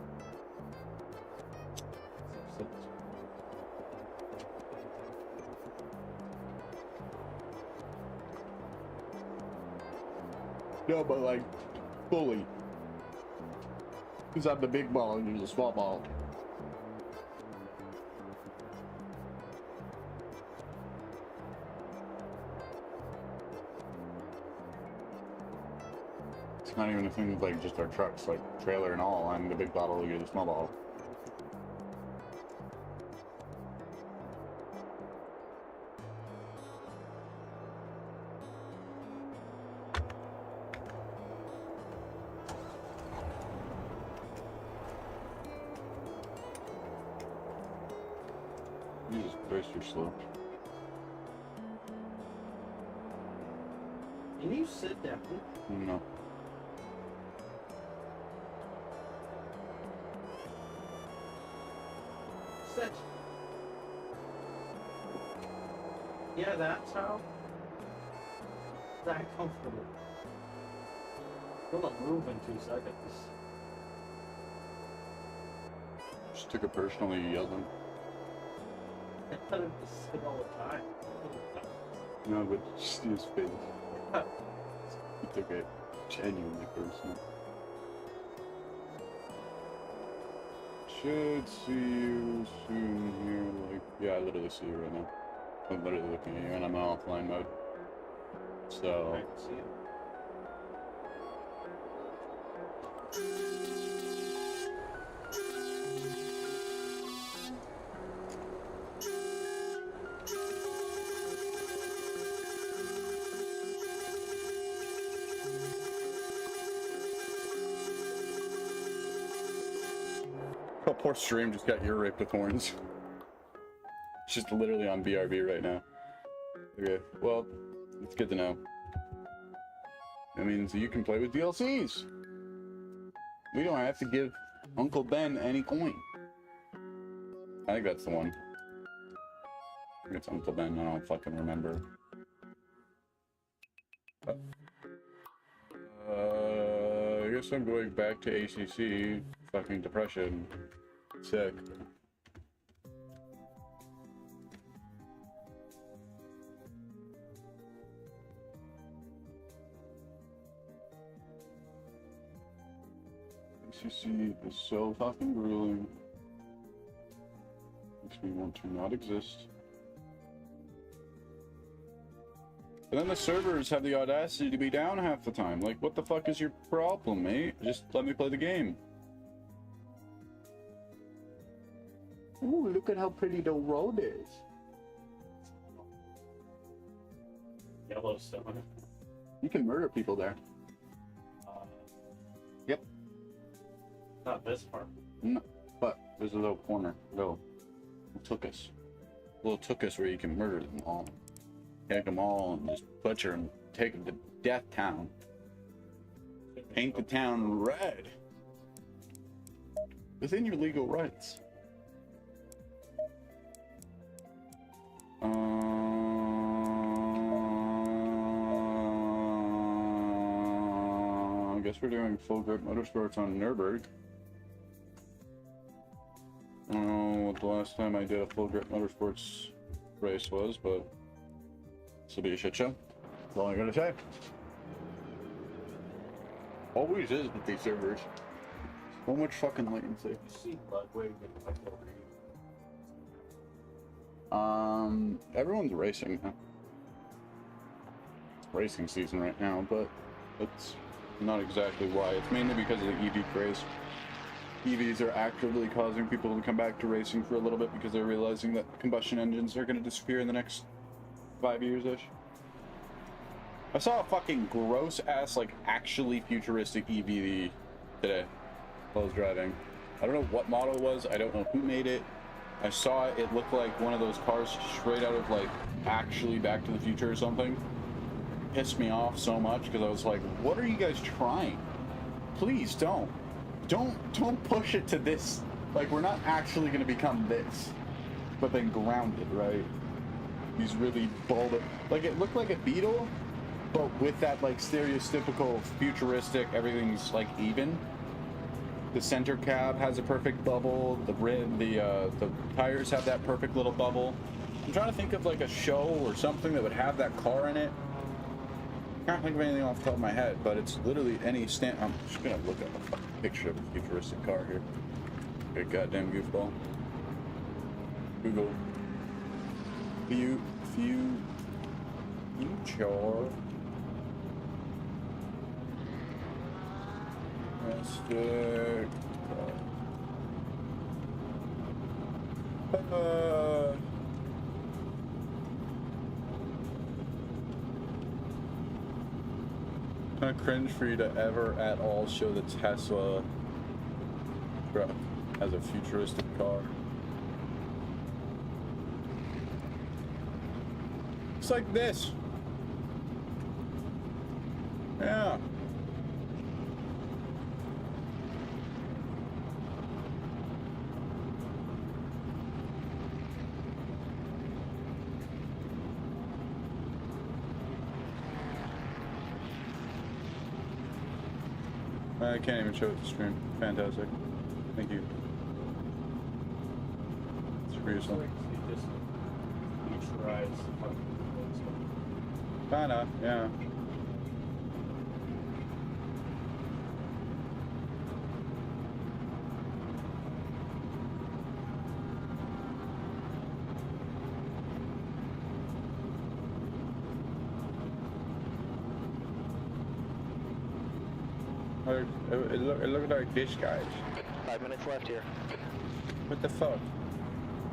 No, but like, fully. Because I'm the big ball and you're the small ball. It's not even a thing with like just our trucks, like trailer and all. I'm the big bottle, you're the small bottle. Jesus Christ, you're slow. Can you sit down? No. that? Yeah, that's how. That comfortable. Gonna move in 2 seconds. Just took it personally, you yelled. I thought it was sit all the time. No, but just his face. He took it genuinely personal. Should see you soon here. Like, yeah, I literally see you right now. I'm literally looking at you, and I'm in offline mode. So. I can see it. Oh, poor stream just got ear raped with horns. It's just literally on BRB right now. Okay, well, it's good to know. That means you can play with DLCs. We don't have to give Uncle Ben any coin. I think that's the one. I think it's Uncle Ben, I don't fucking remember. I guess I'm going back to ACC. Fucking depression. Sick. ACC is so fucking grueling. Makes me want to not exist. And then the servers have the audacity to be down half the time. Like, what the fuck is your problem, mate? Just let me play the game. Ooh, look at how pretty the road is. Yellowstone. You can murder people there. Yep. Not this part. No, but there's a little corner, little tookus. Little tookus where you can murder them all. Take them all and just butcher them. Take them to Death Town. Paint the town red. Within your legal rights. I guess we're doing full grip motorsports on Nürburgring. I don't know what the last time I did a full grip motorsports race was, but this will be a shit show. That's all I gotta say. Always is with these servers. So much fucking latency. You see Ludwig and Michael Reed. Everyone's racing now. It's racing season right now, but it's not exactly why. It's mainly because of the EV craze. EVs are actively causing people to come back to racing for a little bit because they're realizing that combustion engines are going to disappear in the next 5 years-ish. I saw a fucking gross-ass, like, actually futuristic EV today while I was driving. I don't know what model it was. I don't know who made it. I saw it. It looked like one of those cars straight out of, like, actually Back to the Future or something. Pissed me off so much because I was like, what are you guys trying? Please don't. Don't push it to this. Like, we're not actually going to become this. But then grounded, right? These really bold... Like, it looked like a Beetle, but with that, like, stereotypical, futuristic, everything's, like, even. The center cab has a perfect bubble. The rim, the tires have that perfect little bubble. I'm trying to think of, like, a show or something that would have that car in it. Can't think of anything off the top of my head, but it's literally any stand. I'm just gonna look at a fucking picture of a futuristic car here. Okay, goddamn goofball. Google. Future. Futuristic. Kind of cringe for you to ever at all show the Tesla truck as a futuristic car. It's like this. Yeah. I can't even show it to stream. Fantastic. Thank you. It's for yourself. You just neutralize fucking Kinda, yeah. It looked like this, guys. 5 minutes left here. What the fuck?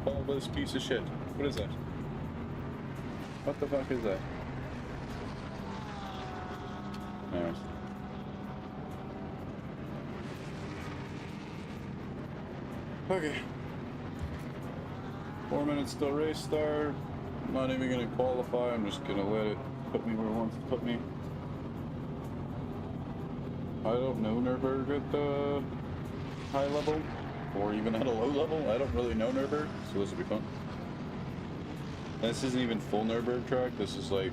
All this piece of shit. What is that? What the fuck is that? Anyways. Okay. 4 minutes till race start. I'm not even gonna qualify. I'm just gonna let it put me where it wants to put me. I don't know Nürburgring at the high level, or even at a low level. I don't really know Nürburgring, so this will be fun. This isn't even full Nürburgring track. This is like,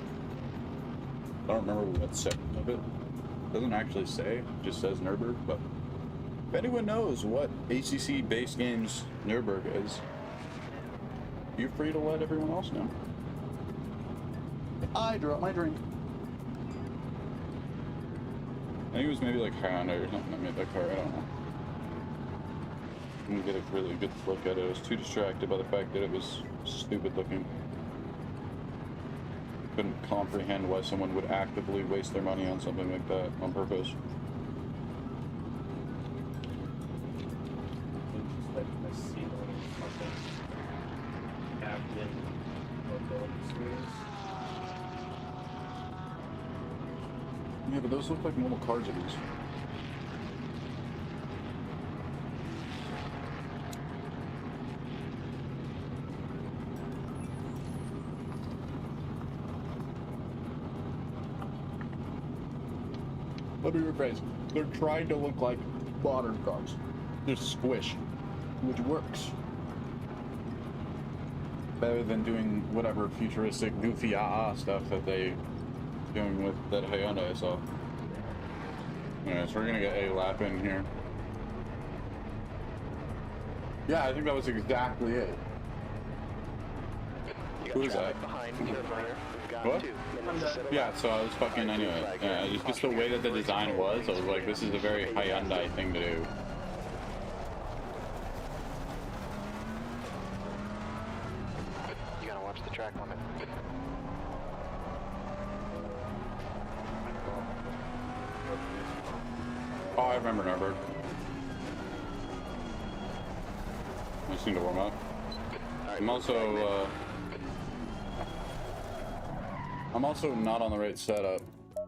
I don't remember what section of it. It doesn't actually say, it just says Nürburgring, but if anyone knows what ACC base games Nürburgring is, you're free to let everyone else know. I dropped my drink. I think it was maybe like Honda or something that made that car, I don't know. I'm gonna get a really good look at it. I was too distracted by the fact that it was stupid looking. Couldn't comprehend why someone would actively waste their money on something like that on purpose. just like the ceiling fucking captain mobility screens. Yeah, but those look like normal cars of these. Let me rephrase. They're trying to look like modern cars. They're squish, which works. Better than doing whatever futuristic goofy stuff that they doing with that Hyundai I saw. Alright, so we're gonna get a lap in here. Yeah, I think that was exactly it. Who is that? Behind your burner. We've got What? 2 minutes to settle Yeah, up. so I was fucking anyway. Yeah, just the way that the design was, I was like, this is a very Hyundai thing to do. You gotta watch the track limit. Oh, I remember Nürburgring. I just need to warm up. I'm also not on the right setup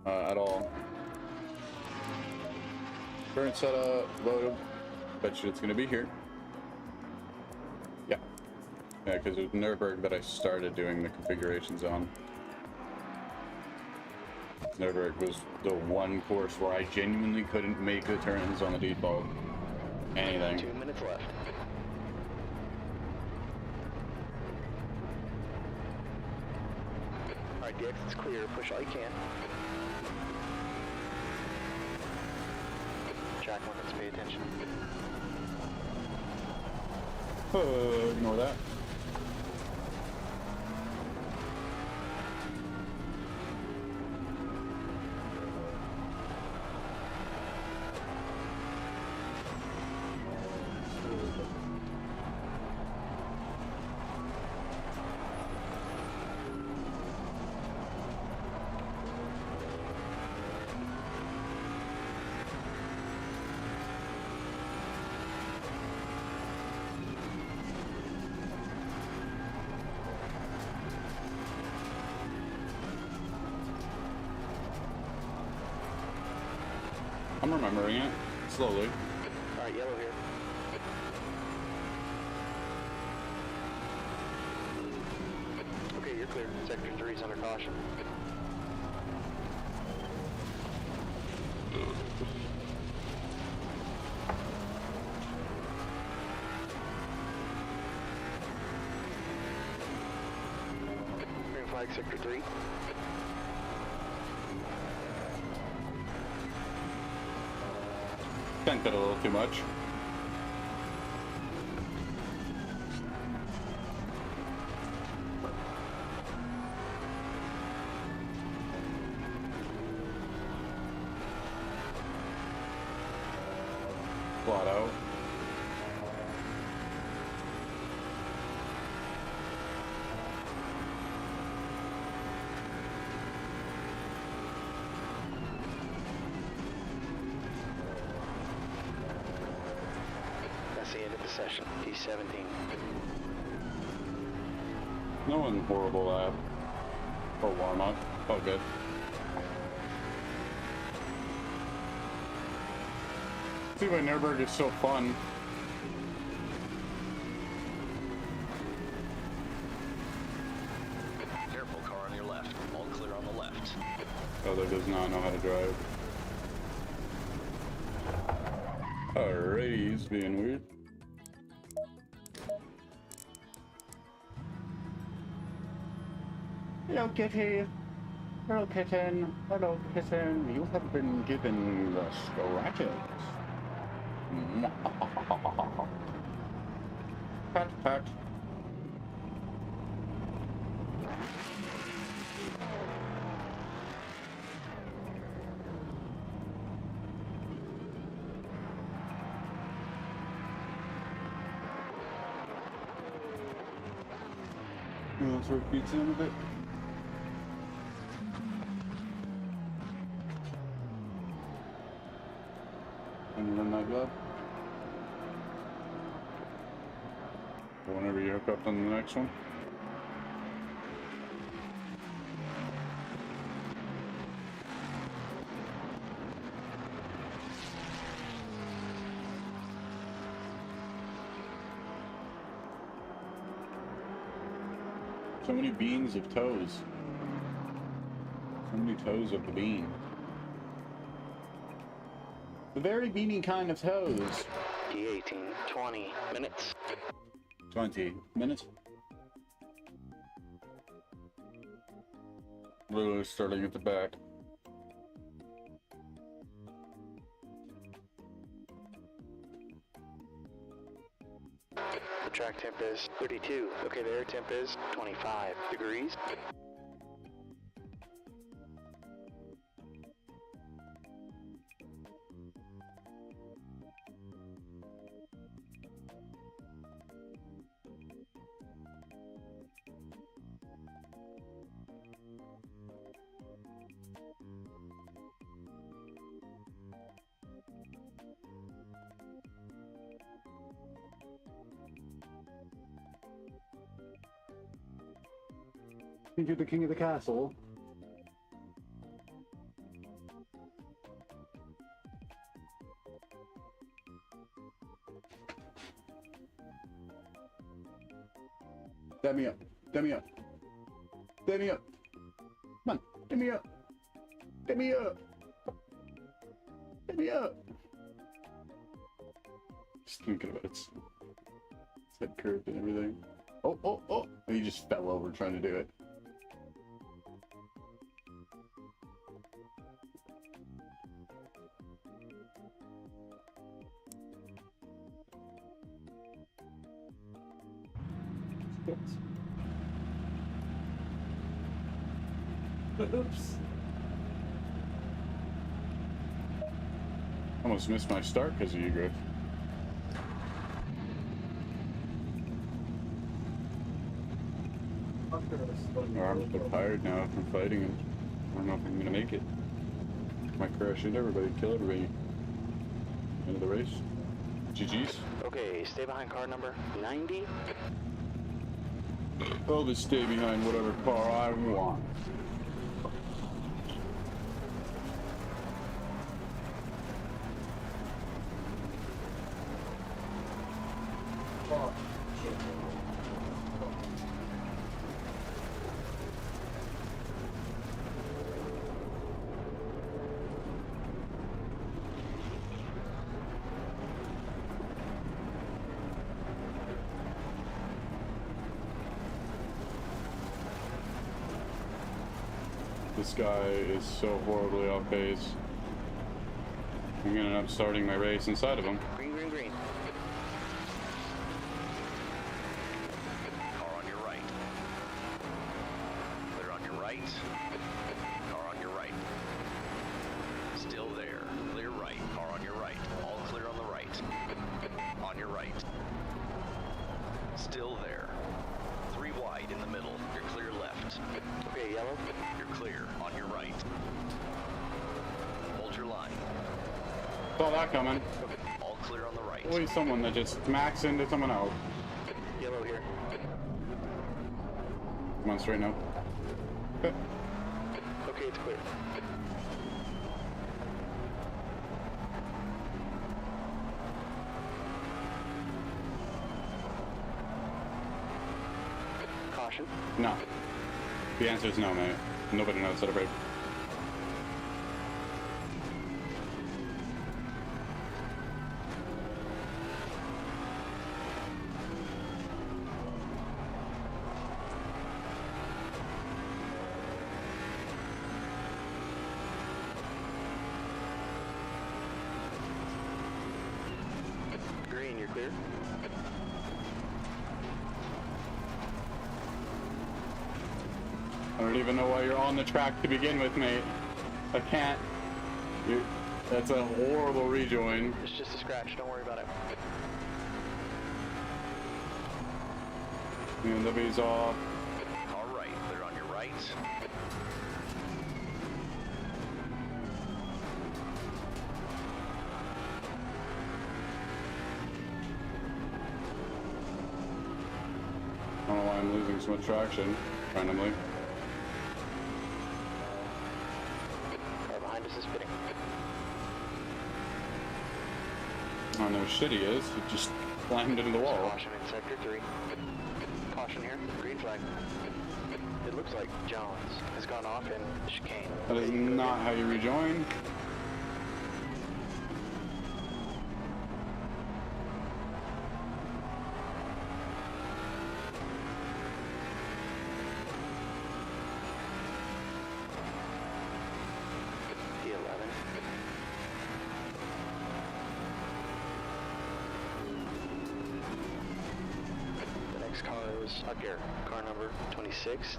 at all. Current setup, load. Bet you it's gonna be here. Yeah. Yeah, because it was Nürburgring that I started doing the configurations on. Nürburgring was the one course where I genuinely couldn't make the turns on the default. Anything. 2 minutes left. Alright, the exit's clear. Push all you can. Track limits, pay attention. Ignore that. I'm remembering it slowly. Alright, yellow here. Okay, you're clear. Sector 3's under caution. Green flag, sector 3. Bent it a little too much. Flat out. That's the end of the session. P17. No one horrible lap. Or warm up. Oh, good. See why Nürburgring is so fun. Careful, car on your left. All clear on the left. Other does not know how to drive. Alrighty, he's being weird. Hello, kitty. Hello, kitten. Hello, kitten. You have been given the scratches. Pat, pat. You want to throw pizza in a bit? And run that job. Whenever you hook up on the next one. So many beans of toes. So many toes of the bean. The very beany kind of toes. P18. 20 minutes. 20 minutes. Literally starting at the back. The track temp is 32. Okay, the air temp is 25 degrees. Think you're the king of the castle? Dab me up. Dab me up. Dab me up. Come on. Dab me up. Dab me up. Dab me up. Just thinking about its head curved and everything. Oh, oh, oh. He just fell over trying to do it. Oops. Almost missed my start because of you, Griff. My arms are tired now from fighting him. I don't know if I'm gonna make it. Might crash into everybody, kill everybody. End of the race. GG's. Okay, stay behind car number 90. I'll just stay behind whatever car I want. Oh, shit. This guy is so horribly off base. I'm gonna end up starting my race inside of them. Green, green, green. Car on your right. Clear on your right. Car on your right. Still there. Clear right. Car on your right. All clear on the right. On your right. Still there. 3 wide in the middle. You're clear left. Okay, yellow. You're clear on your right. Hold your line. Saw that coming. All clear on the right. Always someone that just smacks into someone else. Yellow here. Come on, straighten up. Okay. Okay, it's clear. Caution. No. The answer is no, mate. Nobody knows how to brake. Green, you're clear. I don't even know why you're on the track to begin with, mate. I can't. That's a horrible rejoin. It's just a scratch, don't worry about it. BMW's off. Car right. Clear on your right. I don't know why I'm losing so much traction randomly. Car behind us is spinning. I don't know how shit he is. He just slammed into the wall. Caution in sector 3. Caution here. Green flag. It looks like Jones has gone off in chicane. That is not how you rejoin. P11. The next car is up here. Car number 26.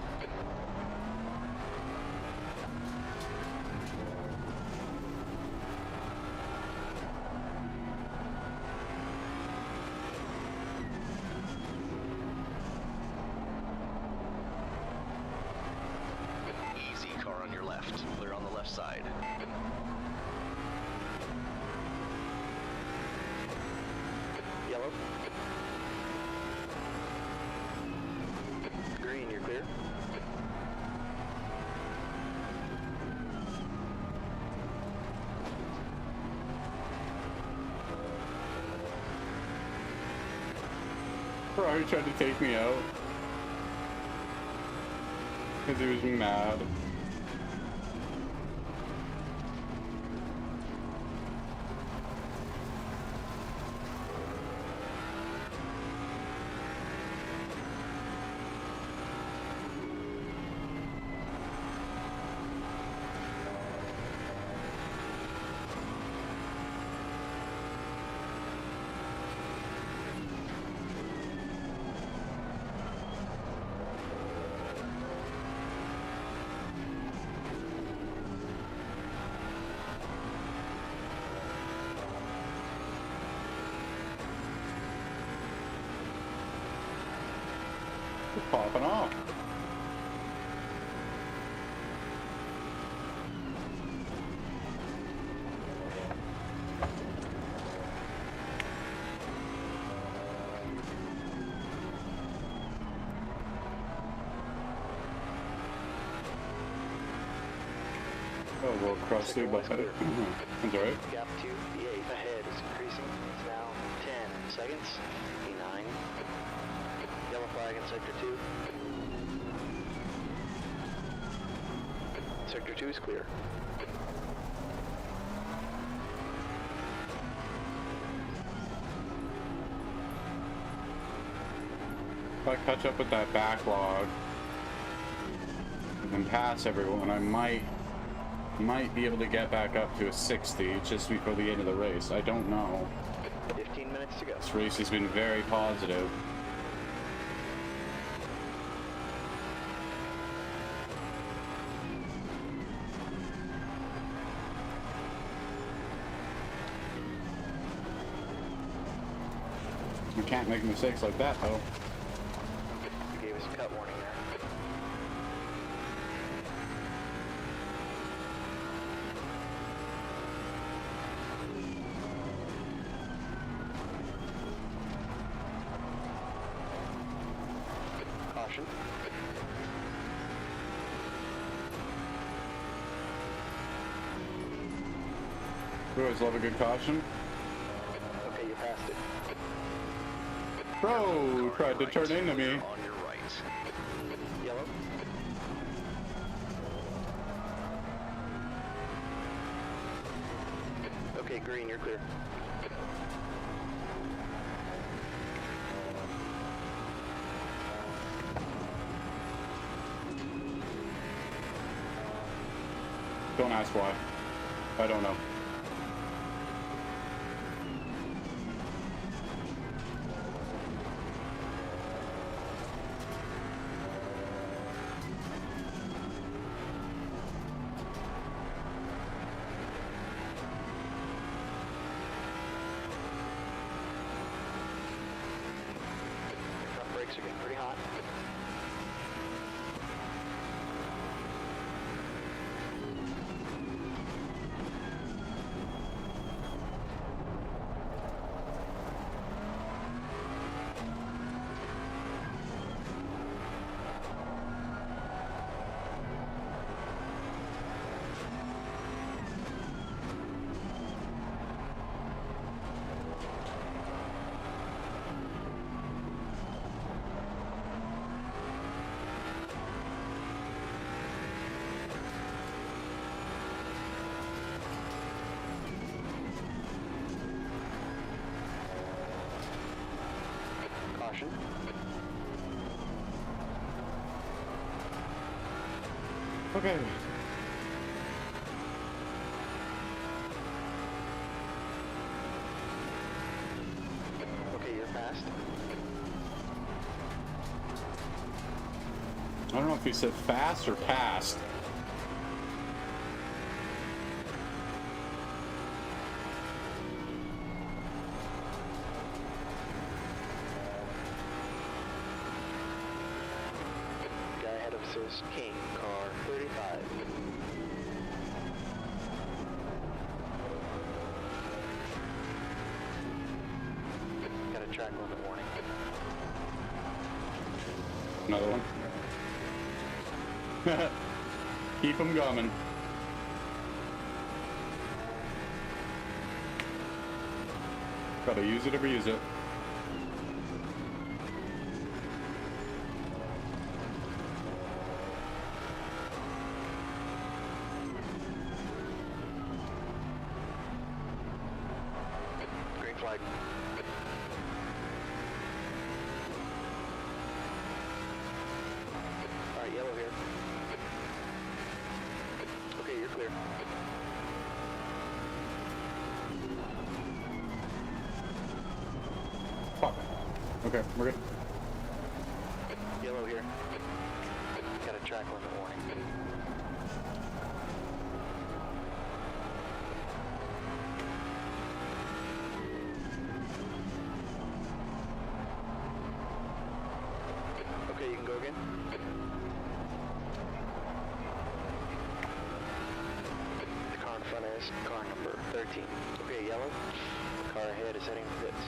Easy. Car on your left. Clear on the left side. Yellow. Green, you're clear. Ferrari tried to take me out. Because he was mad. It's popping off. Oh, well, cross through by That's alright. Gap to B8 ahead is increasing. It's now 10 seconds. B9. Yellow flag in sector 2. Sector 2 is clear. If I catch up with that backlog and then pass everyone, I might might be able to get back up to a 60 just before the end of the race. I don't know. 15 minutes to go. This race has been very positive. We can't make mistakes like that, though. You gave us a cut warning there. Caution. We always love a good caution. Okay, you passed it. Bro tried to turn into me. On your right. Yellow. Okay, green, you're clear. Don't ask why. I don't know. Front brakes are getting pretty hot. Caution. Okay. Okay, you're passed. I don't know if you said fast or past. Guy ahead of us is King, car 35. Got a track limit warning. Another one. Keep them coming. Gotta use it or reuse it. Green flag. Alright, yellow here. Okay, you're clear. Fuck. Okay, we're good. Yellow here. Got a track limit warning. Okay, you can go again. The car in front is car number 13. Okay, yellow. The car ahead is heading for pits.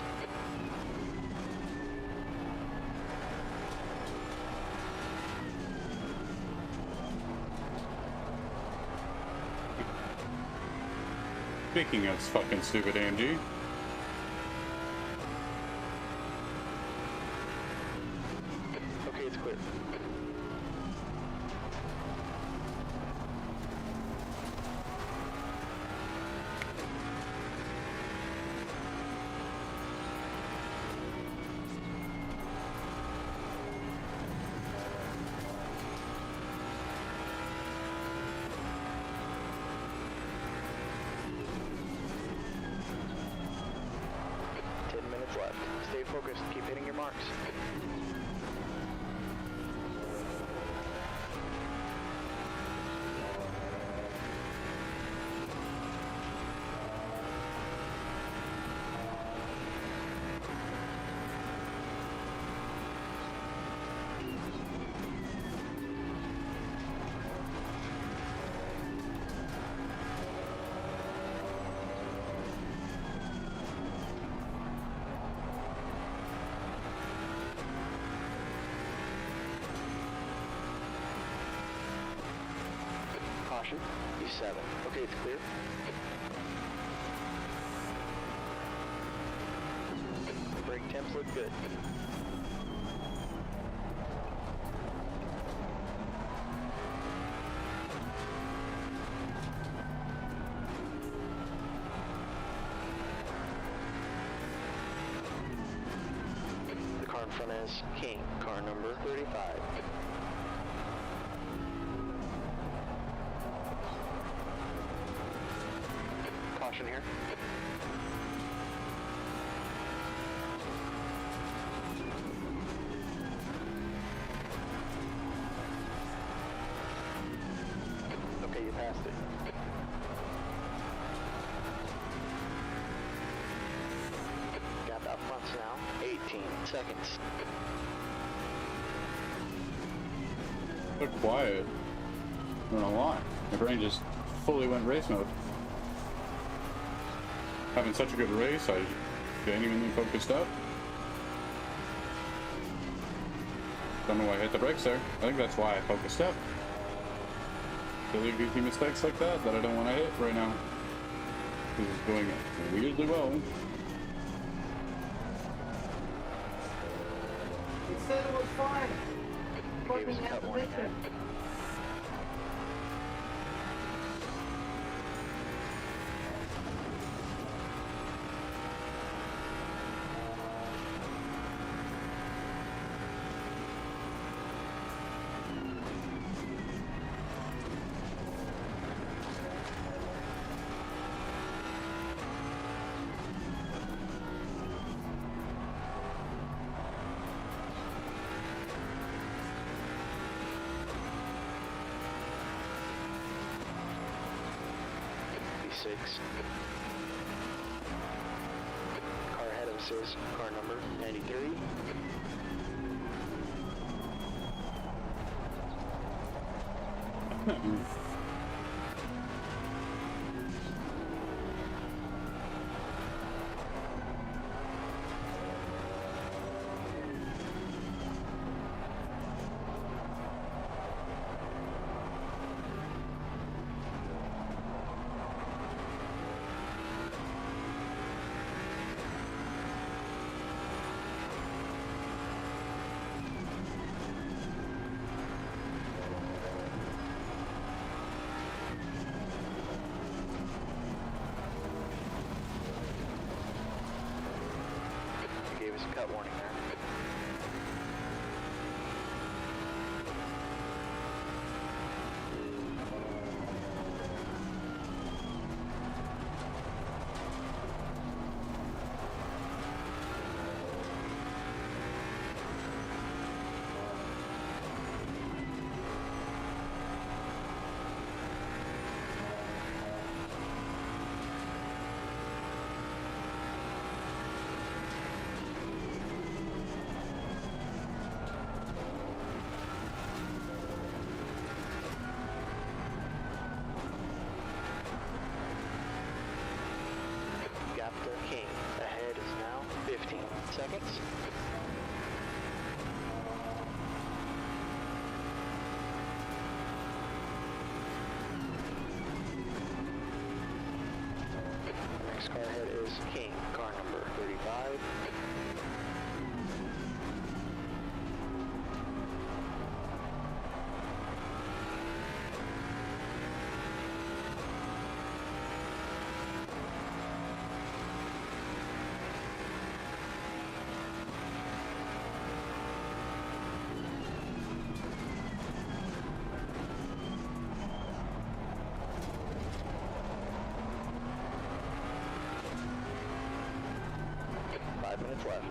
Speaking of fucking stupid AMG. Okay, it's clear. left. Stay focused. Keep hitting your marks. Caution, E7. Okay, it's clear. Brake temps look good. The car in front is King, car number 35. Caution here. Okay, you passed it. Gap out front now. 18 seconds. So quiet. I don't know why. My brain just fully went race mode. Having such a good race, I genuinely focused up. Don't know why I hit the brakes there. I think that's why I focused up. Silly goofy mistakes like that I don't want to hit right now. This is going weirdly well. He said it was fine. Gave us a cut warning there. E6. Car ahead of us is car number 93. Gave us a cut warning there. King. Ahead is now 15 seconds. Next car ahead is King, car number 35. minutes left.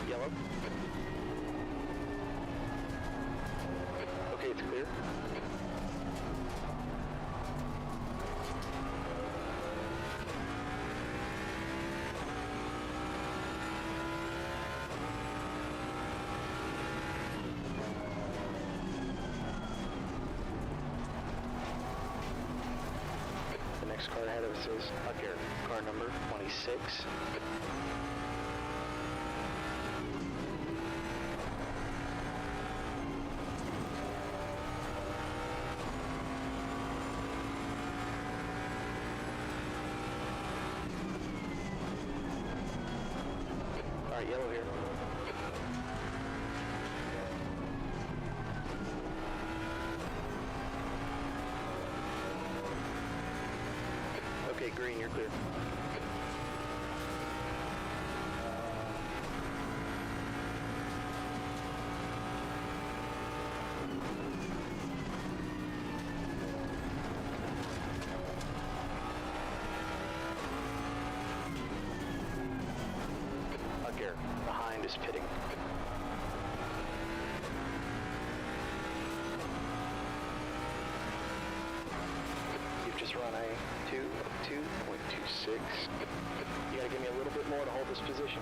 Yellow. Okay, it's clear. The next car ahead of us is up here, car number 26. Alright, yellow here. Okay, green, you're clear. Here, behind is pitting. You've just run a 2.26. You gotta give me a little bit more to hold this position.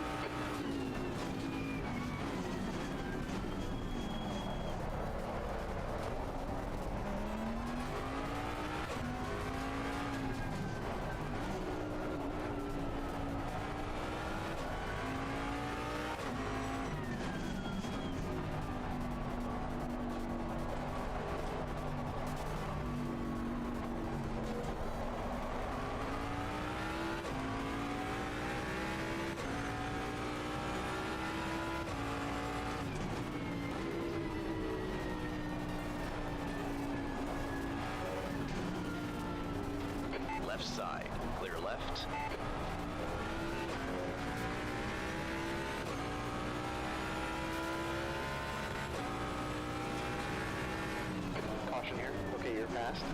Left side, clear left. Caution here. Okay, you're past. Left.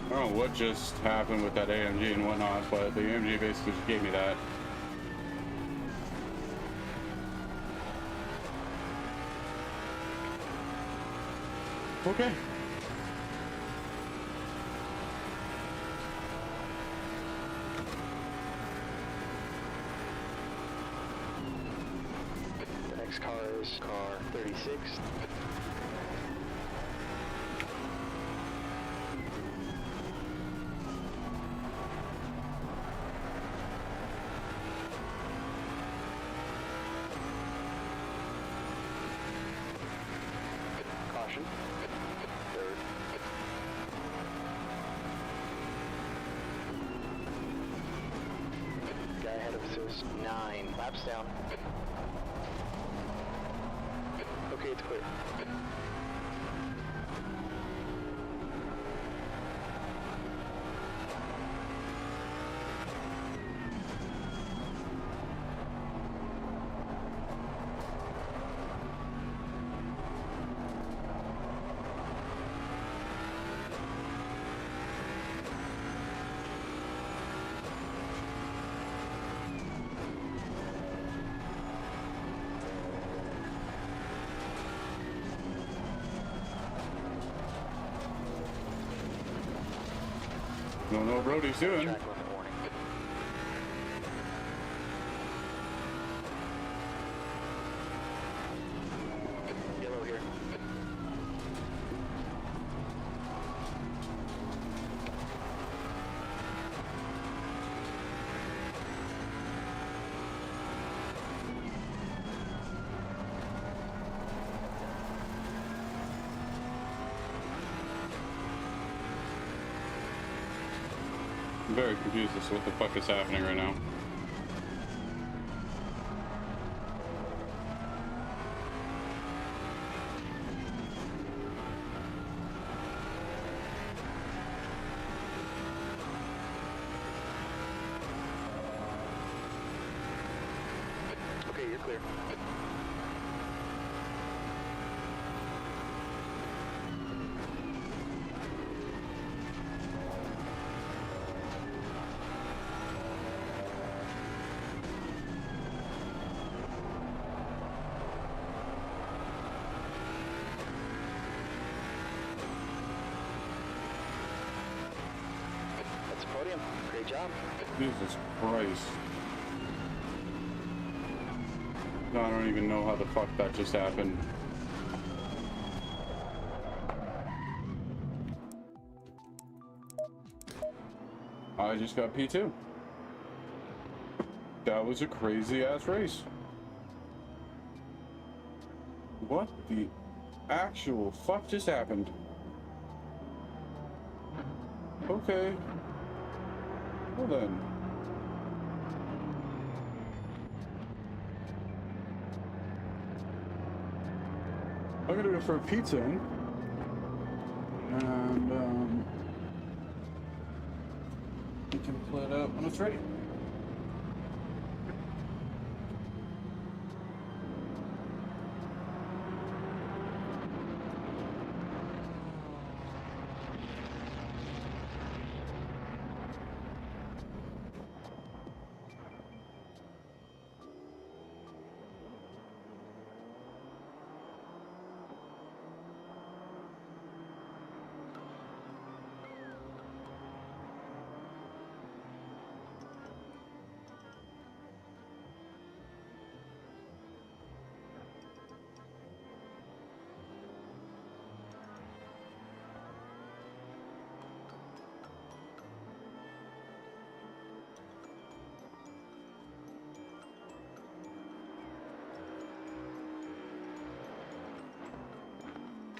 I don't know what just happened with that AMG and whatnot, but the AMG basically just gave me that. Okay. The next car is car 36. Caution. Third. Guy ahead of us is 9 laps down. Okay, it's clear. Don't know what Brody's doing. Track left warning. Yellow here. very confused as to what the fuck is happening right now. Okay, you're clear. That's a podium. Great job. Jesus Christ. I don't even know how the fuck that just happened. I just got P2. That was a crazy ass race. What the actual fuck just happened? Okay. Well then. I'm gonna go for a pizza and we can pull it up when it's ready.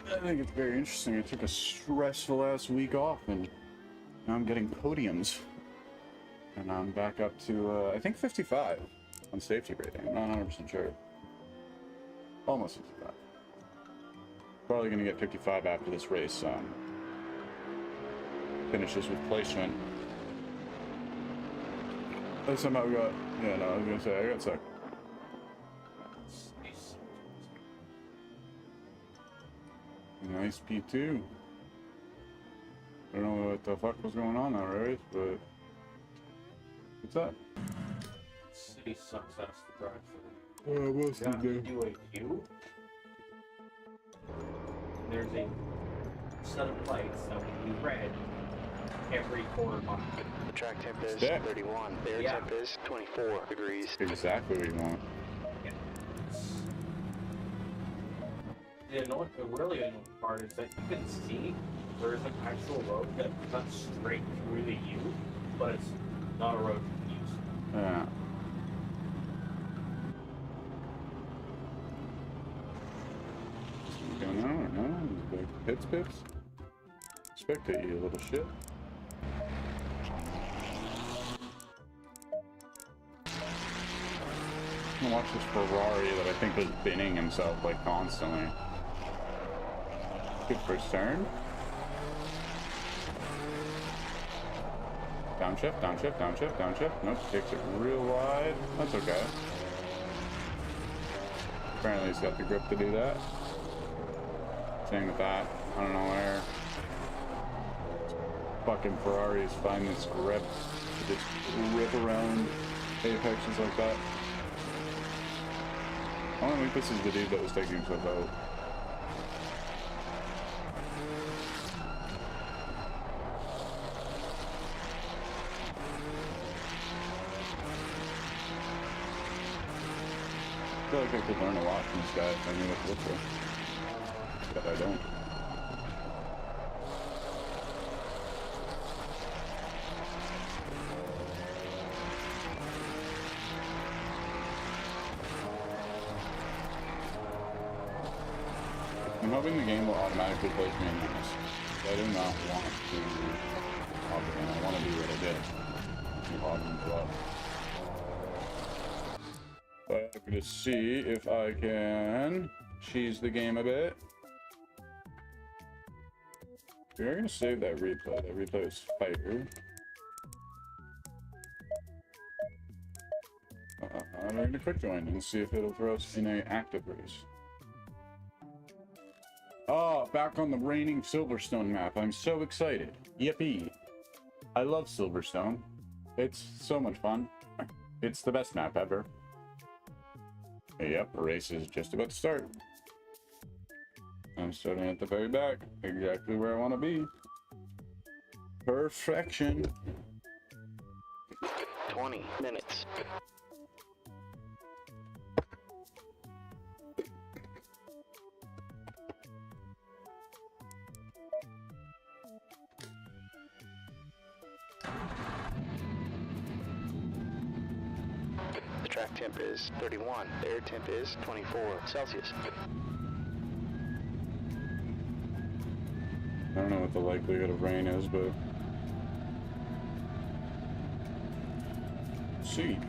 I think it's very interesting. I took a stressful ass week off and now I'm getting podiums. And I'm back up to, I think 55 on safety rating. I'm not 100% sure. Almost 55. Probably gonna get 55 after this race. Finishes with placement. I somehow got, yeah, no, I was gonna say, I got second. Nice P2. I don't know what the fuck was going on that race, but what's that? City sucks ass to drive through. What's You have to do a queue. There's a set of lights that will be red every quarter mile. The track temp is Sick. 31. The air Yeah. temp is 24 degrees. Exactly what you want. The really annoying part is that you can see there's an actual road that cuts straight through the U, but it's not a road you can use. Yeah. What's going on right now? Pits, pits. Spectate you, little shit. I'm gonna watch this Ferrari that I think was binning himself like constantly. Good first turn. Downshift, downshift, downshift, downshift. Nope, kicks it real wide. That's okay. Apparently he's got the grip to do that. Same with that. I don't know where. Fucking Ferraris find this grip to just rip around apexes like that. I don't think this is the dude that was taking himself out. I feel like I could learn a lot from this guy if I knew what to look for. But I don't. I'm hoping the game will automatically place me in this. I do not want to hop in. I want to do what I did. too hot on the lot. But I'm gonna see if I can cheese the game a bit. We're gonna save that replay. That replay is fire. We're gonna quick join and see if it'll throw us in a active race. Oh, back on the reigning Silverstone map. I'm so excited. Yippee. I love Silverstone. It's so much fun. It's the best map ever. Yep, the race is just about to start. I'm starting at the very back, exactly where I want to be. Perfection. 20 minutes. The track temp is 31. The air temp is 24 Celsius. I don't know what the likelihood of rain is, but... Let's see.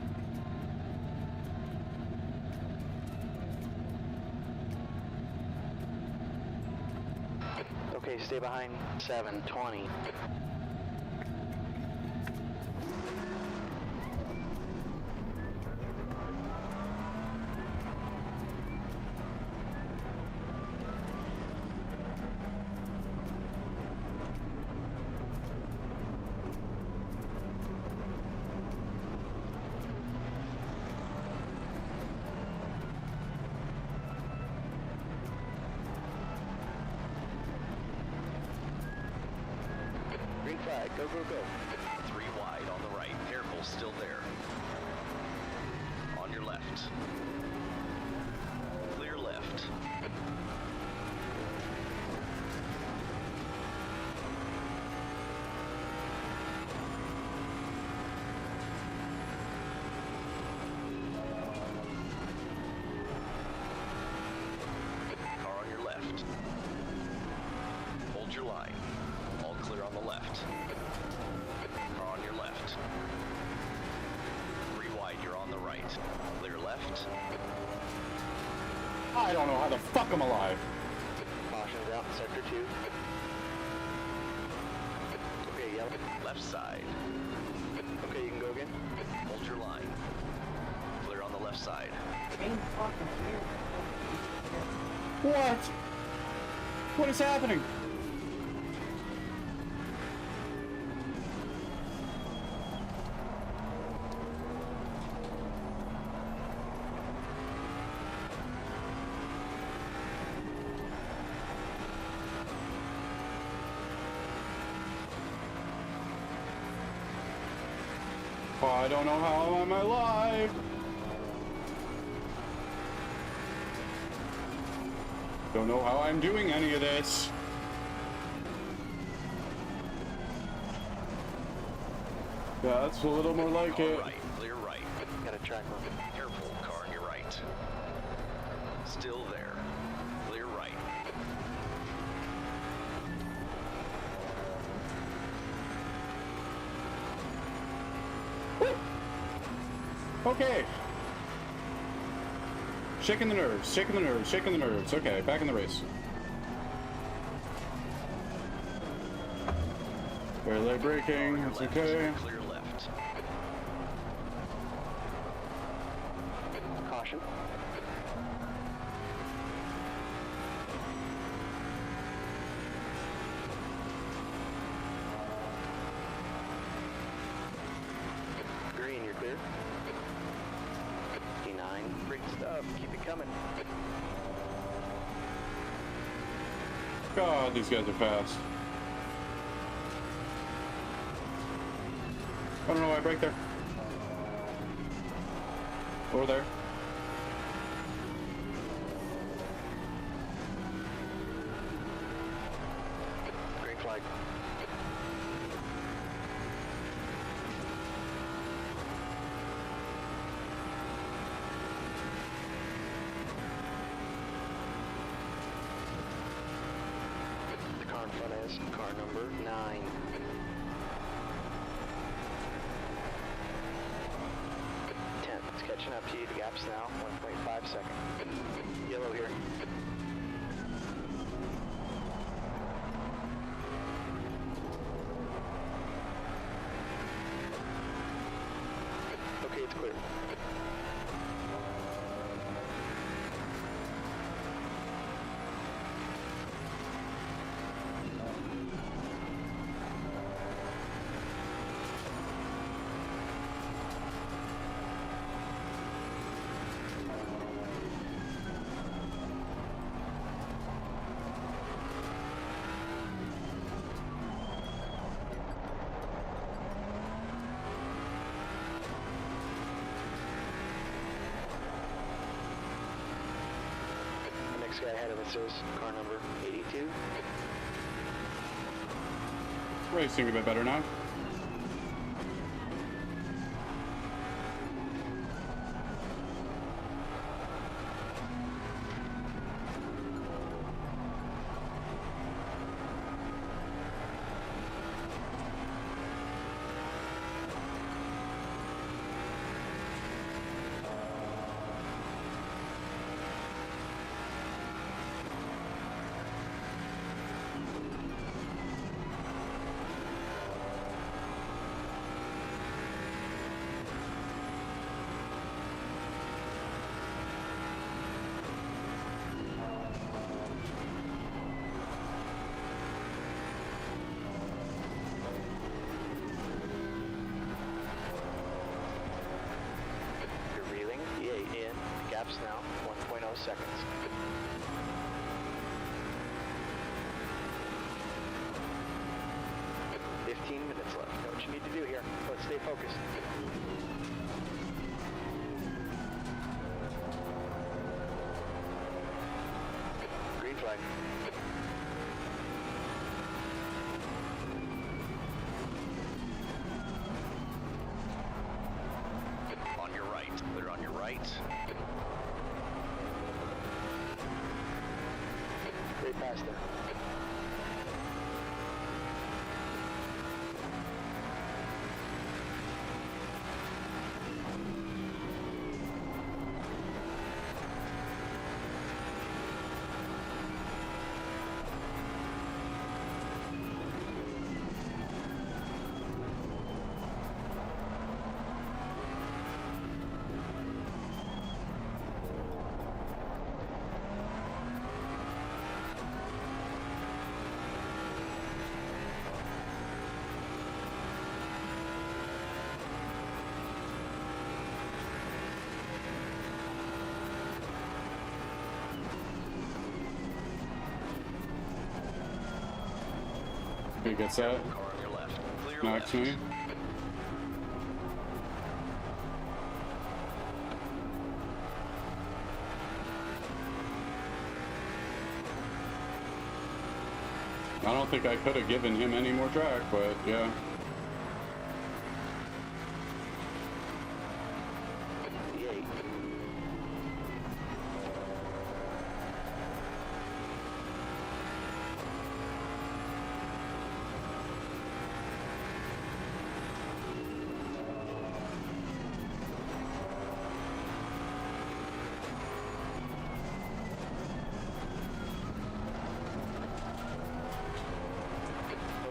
Okay, stay behind 720. Green flag, go, go, go. 3 wide on the right. Careful, still there. On your left. Clear left. Car on your left. Hold your line. All clear on the left. Car on your left. 3 wide, you're on the right. Clear left. I don't know how the fuck I'm alive. Caution's out in sector 2. Okay, yellow. Left side. Okay, you can go again. Hold your line. Clear on the left side. What? What is happening? Oh, I don't know how I'm alive. Don't know how I'm doing any of this. Yeah, that's a little more like Car it. right, clear right. Got a track mark. Careful, car on your right. Still there. Clear right. Okay. Shaking the nerves, shaking the nerves, shaking the nerves. Okay, back in the race. Barely braking, that's okay. Clear left. Caution. Green, you're clear. 59. Great stuff. Keep it coming. God, these guys are fast. I don't know why I brake there. Over there. Green flag. The car in front is car number 9. Catching up to you, the gap's now 1.5 seconds. Yellow here. Okay, it's clear. Next guy ahead of us is car number 82. Racing a bit better now. Now 1.0 seconds. 15 minutes left. Know what you need to do here. Let's stay focused. Green flag. On your right. Clear on your right. Stay past there. Who gets that? Car on your left. Clear Knocks left. me. I don't think I could have given him any more track, but yeah.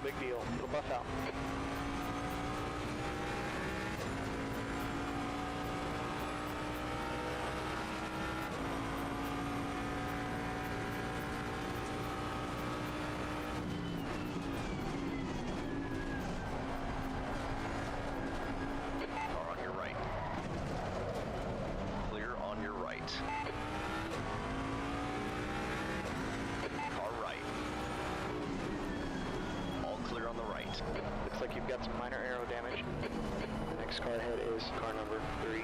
Big deal. It'll buff out. Car on your right. Clear on your right. Car right. All clear on the right. Looks like you've got some minor aero damage. The next car ahead is car number 3.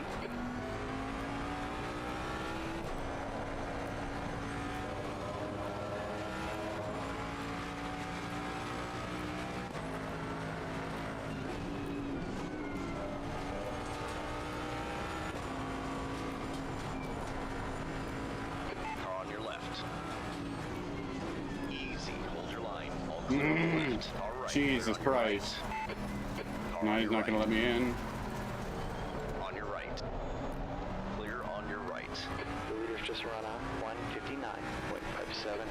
Car on your left. Easy. Hold your line. All clear on the left. Car right. Jesus Clear on your Christ. right. Car No, on he's your not gonna right. let me in. On your right. just run a 1:59.57.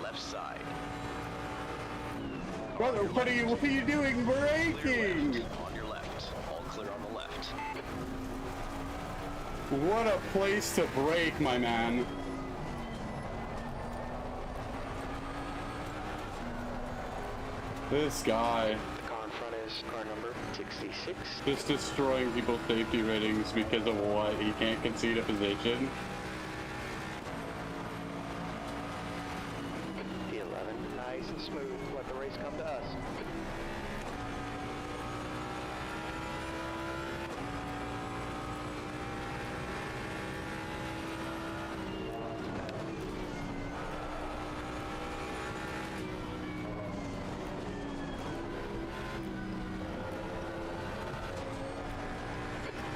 Left side. Brother, what are you doing? Clear Braking! left. On your left. All clear on the left. What a place to brake, my man. This guy. The car in front is car number 66. Just destroying people's safety ratings because of what? He can't concede a position. The 11. Nice and smooth. Let the race come to us.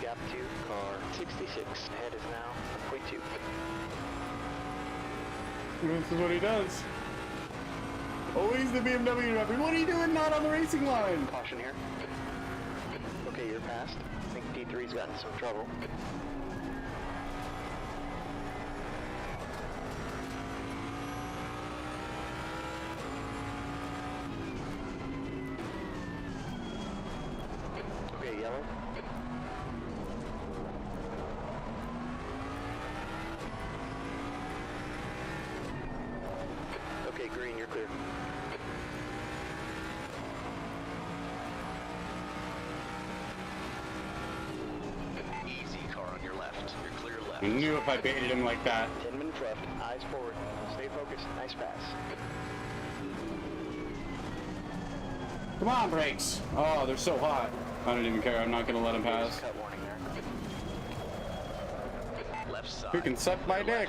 Gap 2, car 66. Head is now 1.2. This is what he does. Always the BMW driver. What are you doing not on the racing line? Caution here. Okay, you're past. I think D3's gotten some trouble. Okay, yellow. Okay, green, you're clear. Easy. Car on your left. You're clear left. I knew if I baited him like that. 10 minutes left. Eyes forward. Stay focused. Nice pass. Come on, brakes. Oh, they're so hot. I don't even care. I'm not gonna let him There's pass. a cut warning there. Left side. You can suck my dick.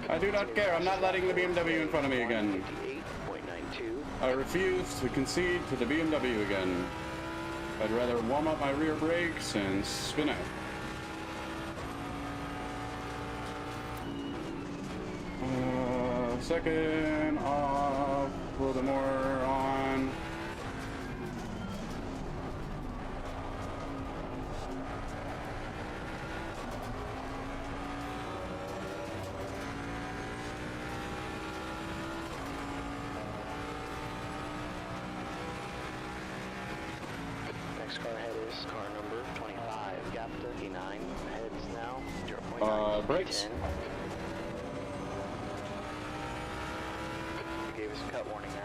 I do not care. I'm not letting the BMW in front of me again. 58.92. I refuse to concede to the BMW again. I'd rather warm up my rear brakes and spin out. Second off, a little bit more on. Next car ahead is car number 25. Gap 39. Heads now 0.9. Brakes. 10. You gave us a cut warning there.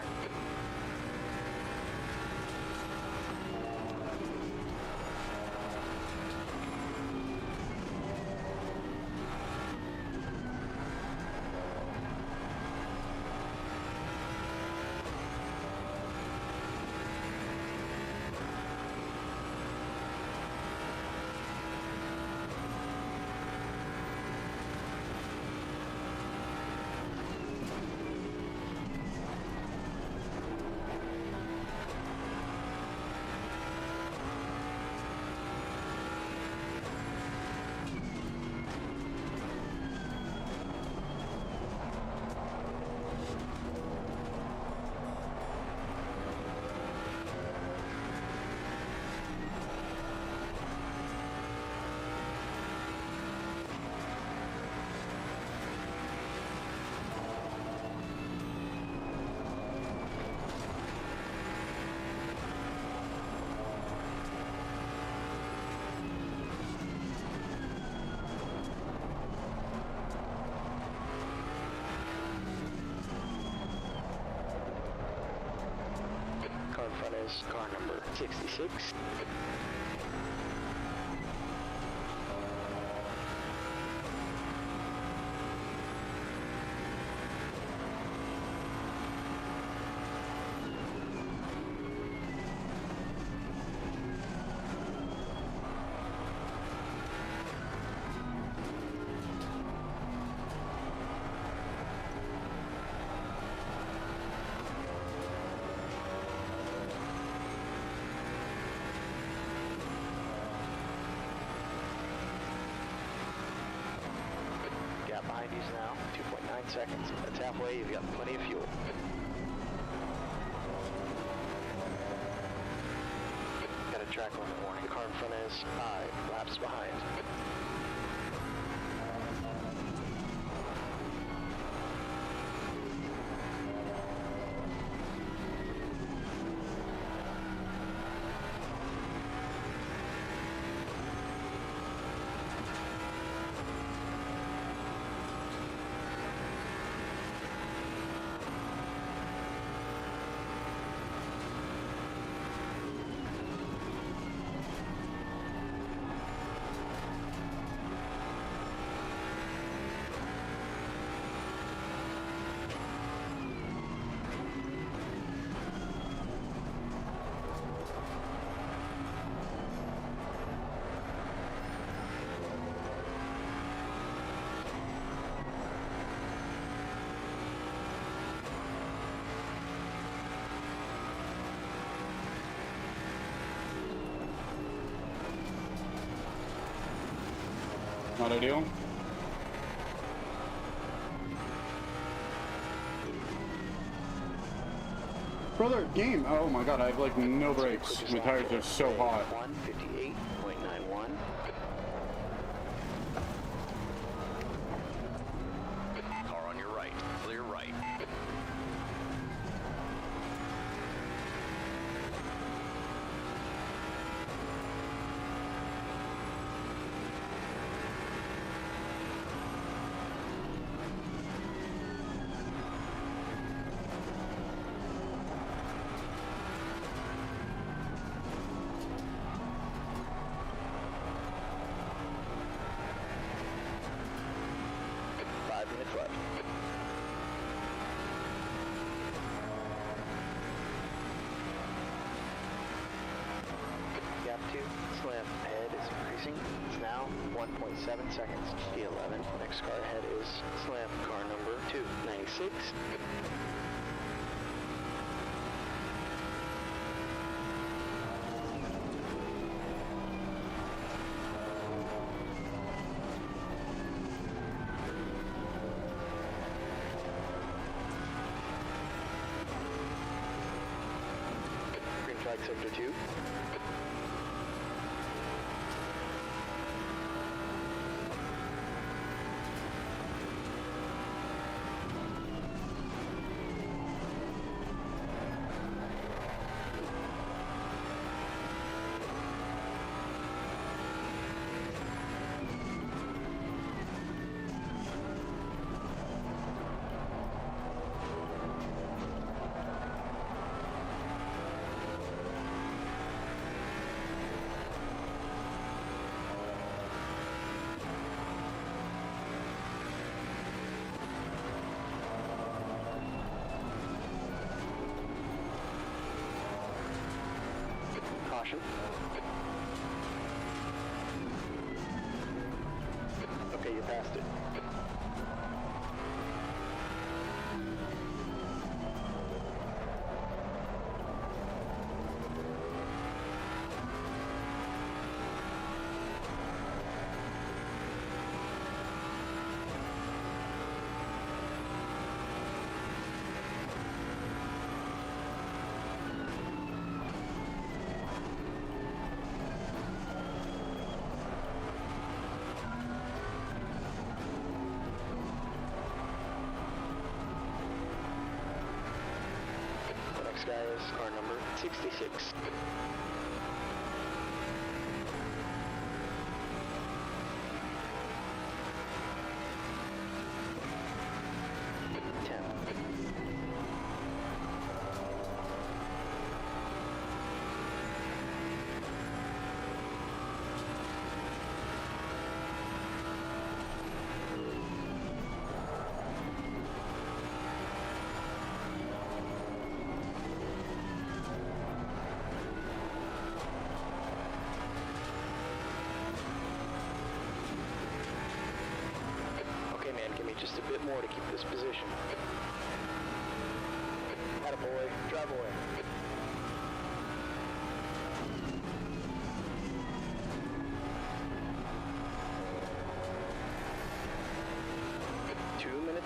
Car in front is car number 66. Gap behind you is now 2.9 seconds. That's halfway. You've got plenty of fuel. track limit warning. The car in front is 5 laps behind. Not ideal. Brother, game! Oh my god, I have like no brakes. My tires are so hot. 158.91. Car on your right. Clear right. Minutes left. Gap 2, slam ahead is increasing. It's now 1.7 seconds. P11. Next car ahead is slam car number 296. Flag sector 2. Caution. Okay, you passed it. Next guy is car number 66. Give me just a bit more to keep this position. Attaboy, drive away.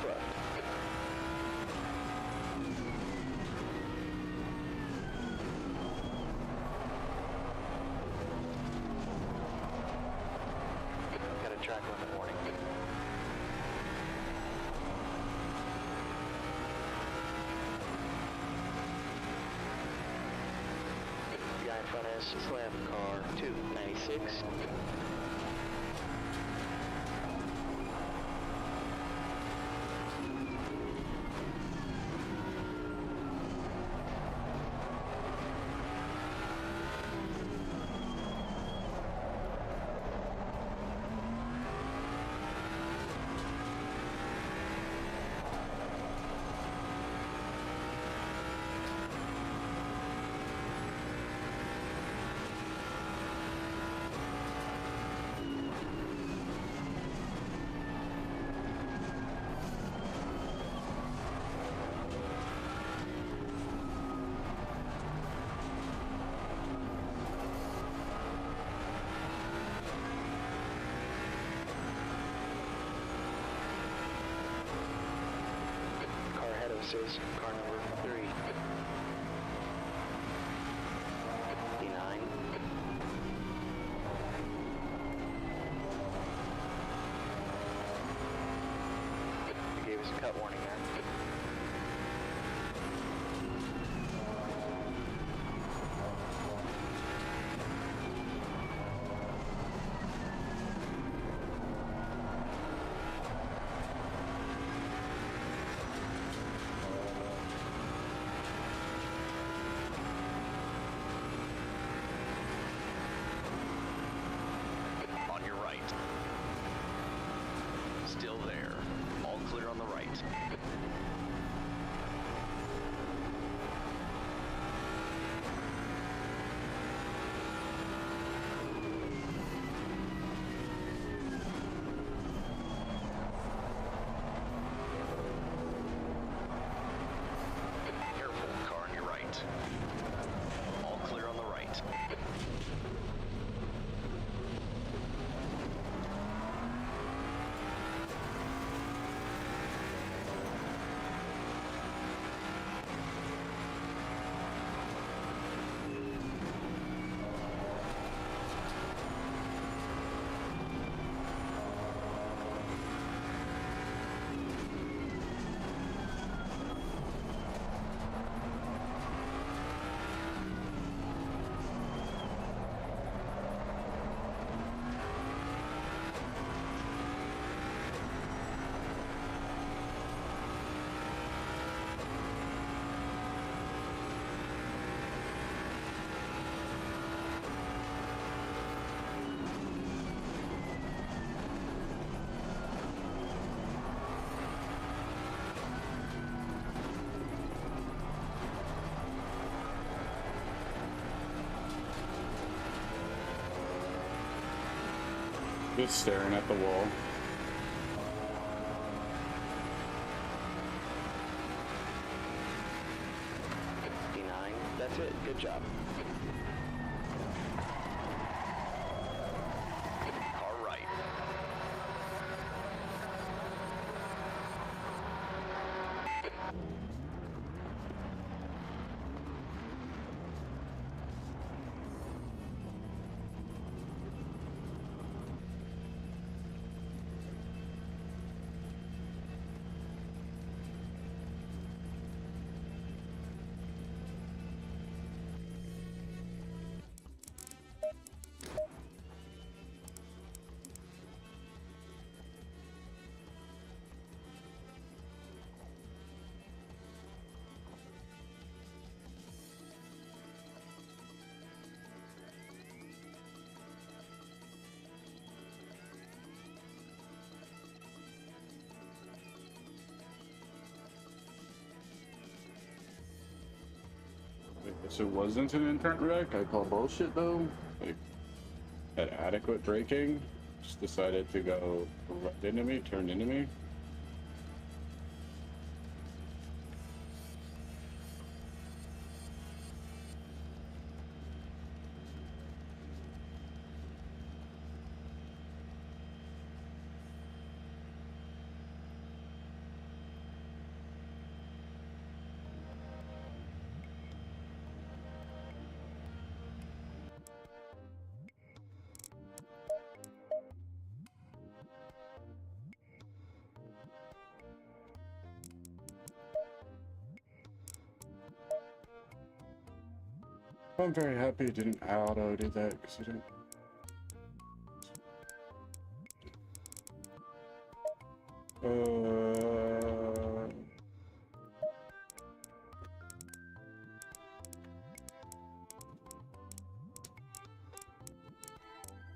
left. track limit warning. The guy in front is slab car 296. Is car number 359. He gave us a cut warning there. Still there. All clear on the right. Careful, car on your right. All clear on the right. Just staring at the wall. That's it. Good job. Car right. If it wasn't an intent wreck, I call bullshit though. Like, had adequate braking, just decided to go right into me, turned into me. I'm very happy it didn't auto do that because I didn't.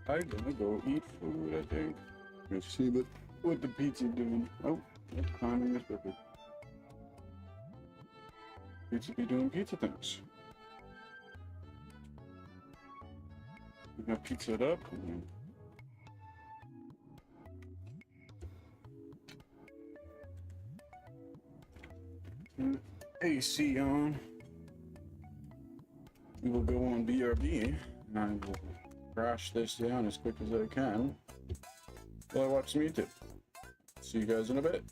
I'm gonna go eat food, I think. Let's see what the pizza doing. Oh, it's climbing this perfect. Pizza be doing pizza things. We got pizza up. AC on. We will go on BRB, and I will crash this down as quick as I can while I watch some YouTube. See you guys in a bit.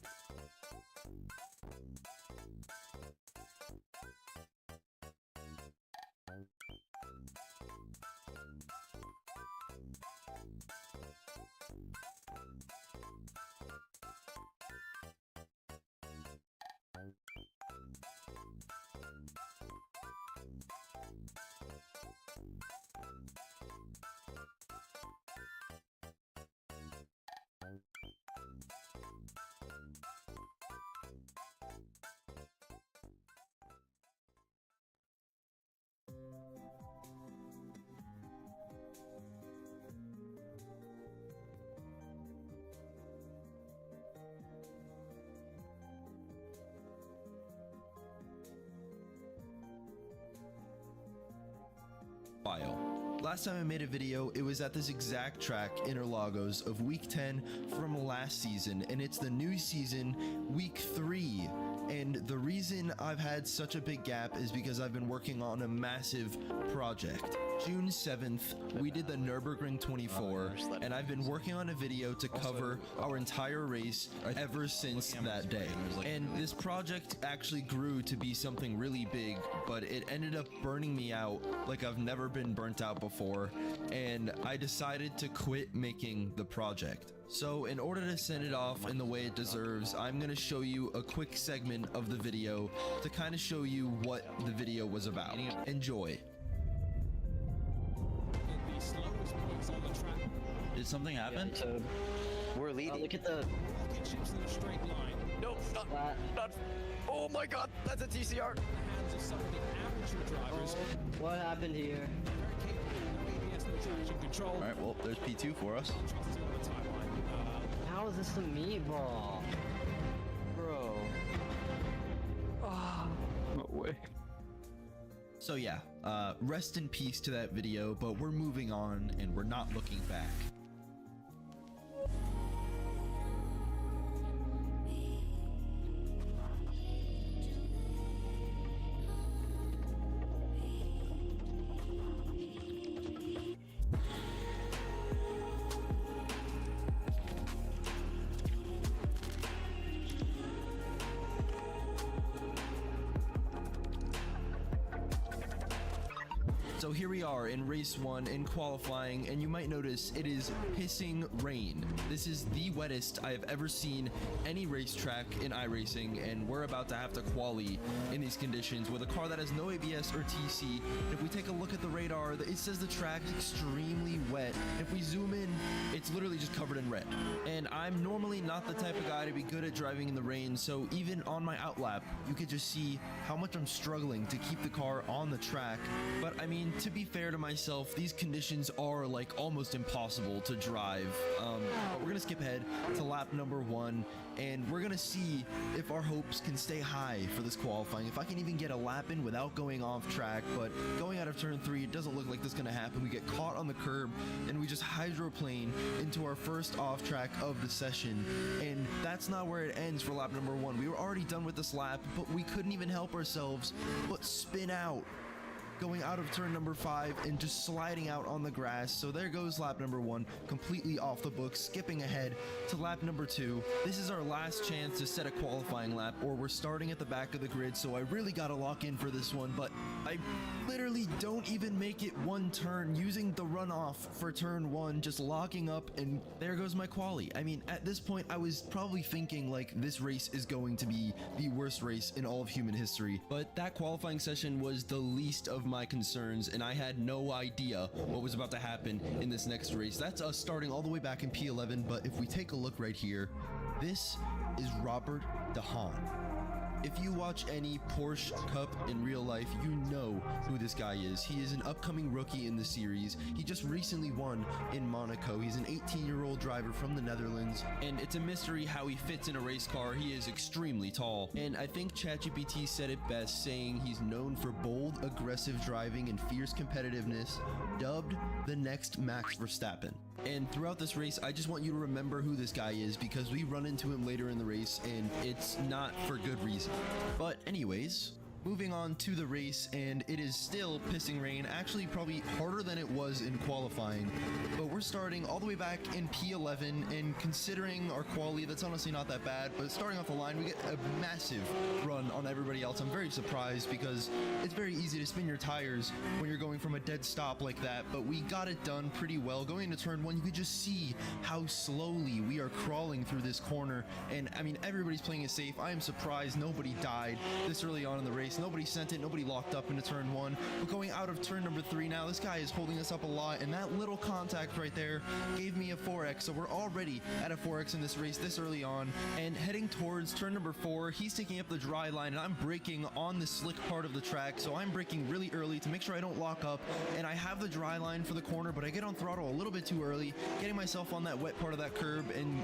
Last time I made a video, it was at this exact track, Interlagos, of week 10 from last season, and it's the new season, week 3. And the reason I've had such a big gap is because I've been working on a massive project. June 7th, we did the Nürburgring 24, and I've been working on a video to cover our entire race ever since that day. And this project actually grew to be something really big, but it ended up burning me out like I've never been burnt out before, and I decided to quit making the project. So in order to send it off in the way it deserves, I'm going to show you a quick segment of the video to kind of show you what the video was about. Enjoy. Did something happen? We're leading. Look at the chips in a straight line. No, not. Oh my God, that's a TCR. Hands of some of the amateur drivers. What happened here? All right, well, there's P2 for us. How is this a meatball? Bro. No way. So yeah, rest in peace to that video, but we're moving on and we're not looking back. So here we are in race 1 in qualifying, and you might notice it is pissing rain. This is the wettest I have ever seen any racetrack in iRacing, and we're about to have to quali in these conditions with a car that has no ABS or TC. And if we take a look at the radar, it says the track is extremely wet. If we zoom in, it's literally just covered in red. And I'm normally not the type of guy to be good at driving in the rain, so even on my outlap, you could just see how much I'm struggling to keep the car on the track. But I mean, to be fair to myself, these conditions are like almost impossible to drive. But we're gonna skip ahead to lap number 1, and we're gonna see if our hopes can stay high for this qualifying. If I can even get a lap in without going off track, but going out of turn 3, it doesn't look like this is gonna happen. We get caught on the curb, and we just hydroplane into our first off track of the session. And that's not where it ends for lap number 1. We were already done with this lap, but we couldn't even help ourselves but spin out, going out of turn number 5 and just sliding out on the grass. So there goes lap number 1, completely off the books, skipping ahead to lap number 2. This is our last chance to set a qualifying lap, or we're starting at the back of the grid, so I really gotta lock in for this one, but I literally don't even make it one turn, using the runoff for turn 1, just locking up, and there goes my quali. I mean, at this point, I was probably thinking, like, this race is going to be the worst race in all of human history, but that qualifying session was the least of my concerns, and I had no idea what was about to happen in this next race. That's us starting all the way back in P11, but if we take a look right here, this is Robert DeHaan. If you watch any Porsche Cup in real life, you know who this guy is. He is an upcoming rookie in the series. He just recently won in Monaco. He's an 18-year-old driver from the Netherlands, and it's a mystery how he fits in a race car. He is extremely tall, and I think ChatGPT said it best, saying he's known for bold, aggressive driving and fierce competitiveness, dubbed the next Max Verstappen. And throughout this race, I just want you to remember who this guy is, because we run into him later in the race, and it's not for good reason. But anyways, moving on to the race, and it is still pissing rain, actually probably harder than it was in qualifying, but we're starting all the way back in P11, and considering our quality, that's honestly not that bad. But starting off the line, we get a massive run on everybody else. I'm very surprised, because it's very easy to spin your tires when you're going from a dead stop like that, but we got it done pretty well. Going into turn 1, you could just see how slowly we are crawling through this corner, and I mean, everybody's playing it safe. I am surprised nobody died this early on in the race. Nobody sent it, nobody locked up into turn 1. But going out of turn number 3 now, this guy is holding us up a lot, and that little contact right there gave me a 4x. So we're already at a 4x in this race this early on, and heading towards turn number 4, he's taking up the dry line, and I'm braking on the slick part of the track. So I'm braking really early to make sure I don't lock up, and I have the dry line for the corner, but I get on throttle a little bit too early, getting myself on that wet part of that curb, and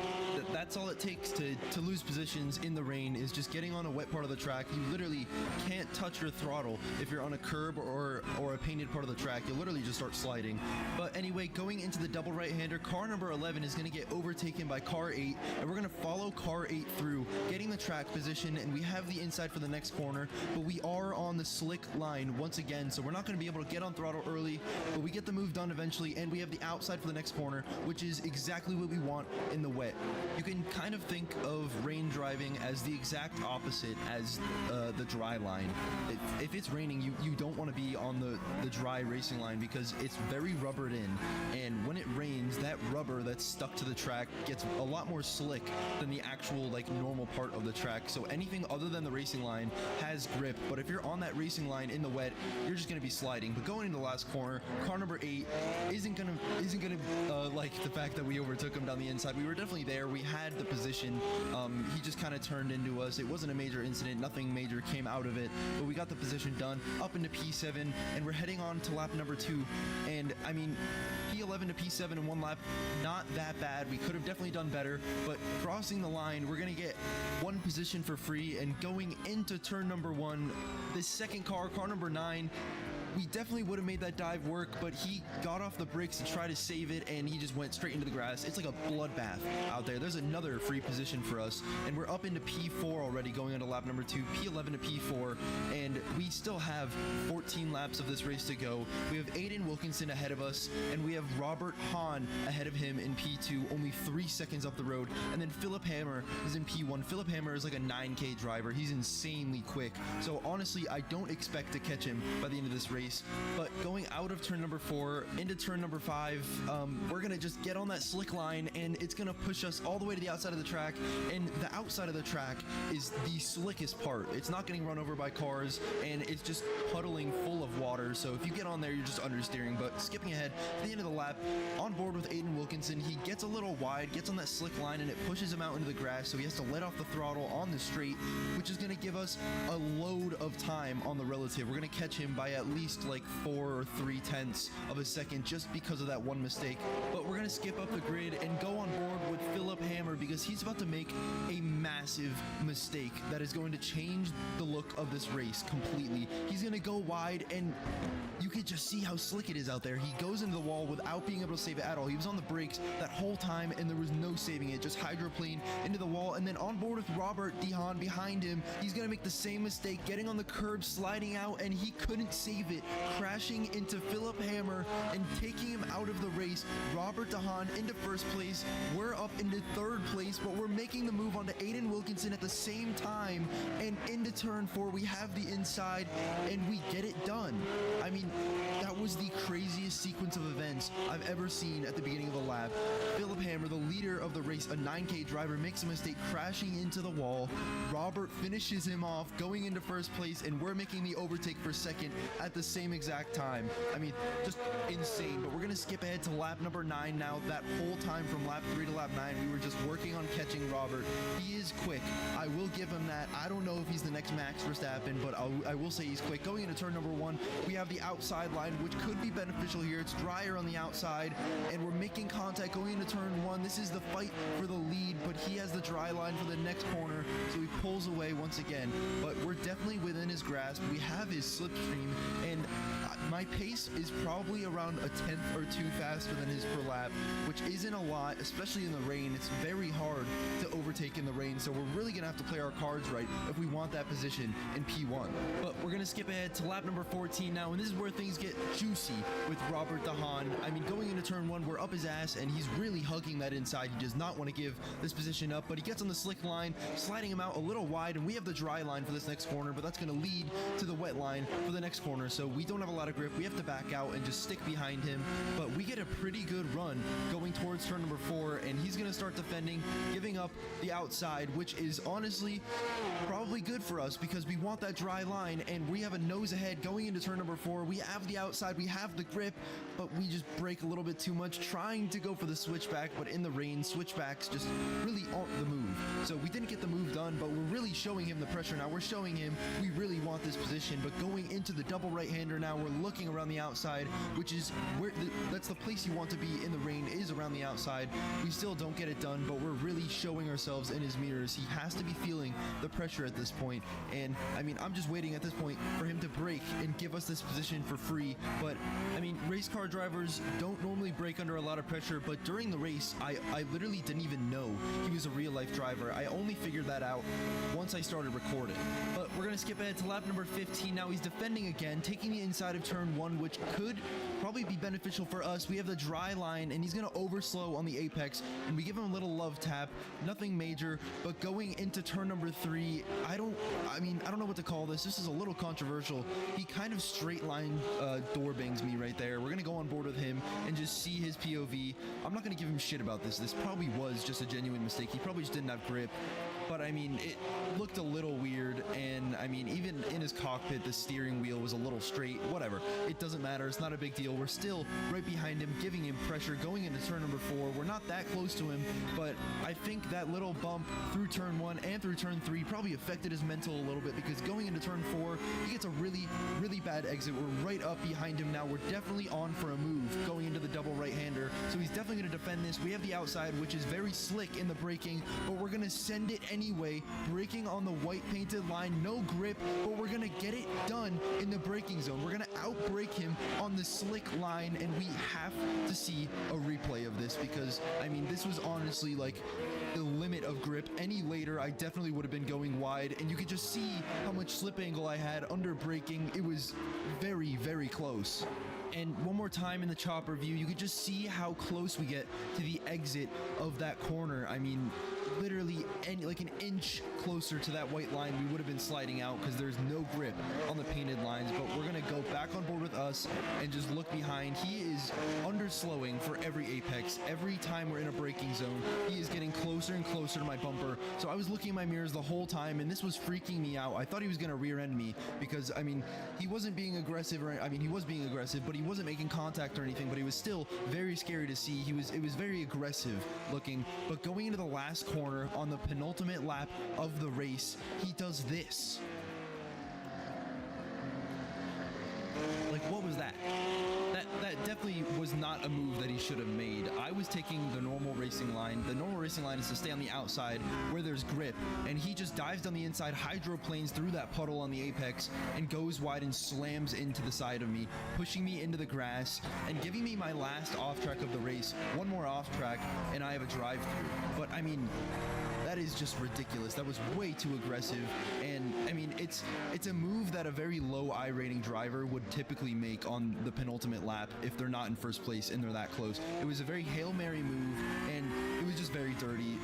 that's all it takes to lose positions in the rain, is just getting on a wet part of the track. You literally can't touch your throttle if you're on a curb or a painted part of the track. You'll literally just start sliding. But anyway, going into the double right-hander, car number 11 is going to get overtaken by car 8, and we're going to follow car 8 through, getting the track position, and we have the inside for the next corner, but we are on the slick line once again, so we're not going to be able to get on throttle early, but we get the move done eventually, and we have the outside for the next corner, which is exactly what we want in the wet. You can kind of think of rain driving as the exact opposite as the dry line. If it's raining, you don't want to be on the dry racing line, because it's very rubbered in, and when it rains, that rubber that's stuck to the track gets a lot more slick than the actual like normal part of the track. So anything other than the racing line has grip, but if you're on that racing line in the wet, you're just going to be sliding. But going into the last corner, car number 8 isn't gonna like the fact that we overtook him down the inside. We were definitely there, we had the position. He just kind of turned into us. It wasn't a major incident, nothing major came out of it, but we got the position done, up into P7, and we're heading on to lap number 2. And I mean, P11 to P7 in one lap, not that bad. We could have definitely done better, but crossing the line, we're gonna get one position for free. And going into turn number 1, the second car number 9, we definitely would have made that dive work, but he got off the brakes to try to save it, and he just went straight into the grass. It's like a bloodbath out there. There's another free position for us, and we're up into P4 already, going into lap number 2, P11 to P4, and we still have 14 laps of this race to go. We have Aiden Wilkinson ahead of us, and we have Robert Hahn ahead of him in P2, only 3 seconds up the road, and then Philip Hammer is in P1. Philip Hammer is like a 9K driver. He's insanely quick, so honestly, I don't expect to catch him by the end of this race. But going out of turn number 4 into turn number 5, we're gonna just get on that slick line, and it's gonna push us all the way to the outside of the track. And the outside of the track is the slickest part. It's not getting run over by cars, and it's just puddling full of water. So if you get on there, you're just understeering. But skipping ahead to the end of the lap, on board with Aiden Wilkinson, he gets a little wide, gets on that slick line, and it pushes him out into the grass. So he has to let off the throttle on the straight, which is gonna give us a load of time on the relative. We're gonna catch him by at least like 4 or 3/10 of a second just because of that one mistake. But we're gonna skip up the grid and go on board with Philip Hammer, because he's about to make a massive mistake that is going to change the look of this race completely. He's gonna go wide, and you could just see how slick it is out there. He goes into the wall without being able to save it at all. He was on the brakes that whole time, and there was no saving it. Just hydroplane into the wall, and then on board with Robert DeHaan behind him. He's gonna make the same mistake, getting on the curb, sliding out, and he couldn't save it, crashing into Philip Hammer and taking him out of the race. Robert DeHaan into first place. We're up into third place, but we're making the move onto Aiden Wilkinson at the same time, and into turn 4 we have the inside, and we get it done. I mean, that was the craziest sequence of events I've ever seen at the beginning of a lap. Philip Hammer, the leader of the race, a 9K driver, makes a mistake crashing into the wall. Robert finishes him off, going into first place, and we're making the overtake for second at the same exact time. I mean, just insane. But we're gonna skip ahead to lap number 9 now. That whole time from lap 3 to lap 9, we were just working on catching Robert. He is quick. I will give him that. I don't know if he's the next Max Verstappen, but I will say he's quick. Going into turn number 1, we have the outside line, which could be beneficial here. It's drier on the outside, and we're making contact going into turn 1. This is the fight for the lead, but he has the dry line for the next corner, so he pulls away once again. But we're definitely within his grasp. We have his slipstream, and my pace is probably around a 10th or 2 faster than his per lap, which isn't a lot, especially in the rain. It's very hard to overtake in the rain, so we're really gonna have to play our cards right if we want that position in P1. But we're gonna skip ahead to lap number 14 now, and this is where things get juicy with Robert DeHaan. I mean, going into turn 1, we're up his ass, and he's really hugging that inside. He does not want to give this position up, but he gets on the slick line, sliding him out a little wide, and we have the dry line for this next corner, but that's going to lead to the wet line for the next corner, so we don't have a lot of grip. We have to back out and just stick behind him, but we get a pretty good run going towards turn number 4, and he's going to start defending, giving up the outside, which is honestly probably good for us because we want that dry line, and we have a nose ahead going into turn number 4. We have the outside, we have the grip, but we just break a little bit too much trying to go for the switchback, but in the rain, switchbacks just really aren't the move. So we didn't get the move done, but we're really showing him the pressure now. We're showing him we really want this position, but going into the double right-hander now, we're looking around the outside, which is where that's the place you want to be in the rain, is around the outside. We still don't get it done, but we're really showing ourselves in his mirrors. He has to be feeling the pressure at this point, and I mean, I'm just waiting at this point for him to break and give us this position for free. But I mean, race car drivers don't normally break under a lot of pressure, but during the race, I literally didn't even know he was a real-life driver. I only figured that out once I started recording. But we're gonna skip ahead to lap number 15 now. He's defending again, taking the inside of turn 1, which could probably be beneficial for us. We have the dry line, and he's gonna overslow on the apex, and we give him a little love tap, nothing major. But going into turn number 3, I don't know what to call this. This is a little controversial. He kind of straight line door bangs me right there. We're gonna go on board with him and just see his POV. I'm not gonna give him shit about this. This probably was just a genuine mistake. He probably just didn't have grip. But I mean, it looked a little weird, and I mean, even in his cockpit, the steering wheel was a little straight. Whatever, it doesn't matter. It's not a big deal. We're still right behind him, giving him pressure going into turn number 4. We're not that close to him, but I think that little bump through turn 1 and through turn 3 probably affected his mental a little bit, because going into turn 4, he gets a really, really bad exit. We're right up behind him now. We're definitely on for a move going into the double right-hander, so he's definitely going to defend this. We have the outside, which is very slick in the braking, but we're going to send it anyway, braking on the white painted line, no grip, but we're gonna get it done in the braking zone. We're gonna outbrake him on the slick line, and we have to see a replay of this, because I mean, this was honestly like the limit of grip. Any later, I definitely would have been going wide, and you could just see how much slip angle I had under braking. It was very, very close. And one more time in the chopper view, you could just see how close we get to the exit of that corner. I mean, literally like an inch closer to that white line, we would have been sliding out because there's no grip on the painted lines. But we're gonna go back on board with us and just look behind. He is underslowing for every apex. Every time we're in a braking zone, he is getting closer and closer to my bumper. So I was looking in my mirrors the whole time, and this was freaking me out. I thought he was gonna rear end me, because I mean, he wasn't being aggressive, or I mean, he was being aggressive, but he wasn't making contact or anything. But he was still very scary to see. It was very aggressive looking. But going into the last corner on the penultimate lap of the race, he does this. Like, what was that? That definitely was not a move that he should have made. I was taking the normal racing line. The normal racing line is to stay on the outside where there's grip, and he just dives down the inside, hydroplanes through that puddle on the apex, and goes wide and slams into the side of me, pushing me into the grass and giving me my last off track of the race. One more off track, and I have a drive through. But I mean, that is just ridiculous. That was way too aggressive, and I mean, it's a move that a very low I rating driver would typically make on the penultimate lap if they're not in first place and they're that close. It was a very Hail Mary move, and it was just very dirty,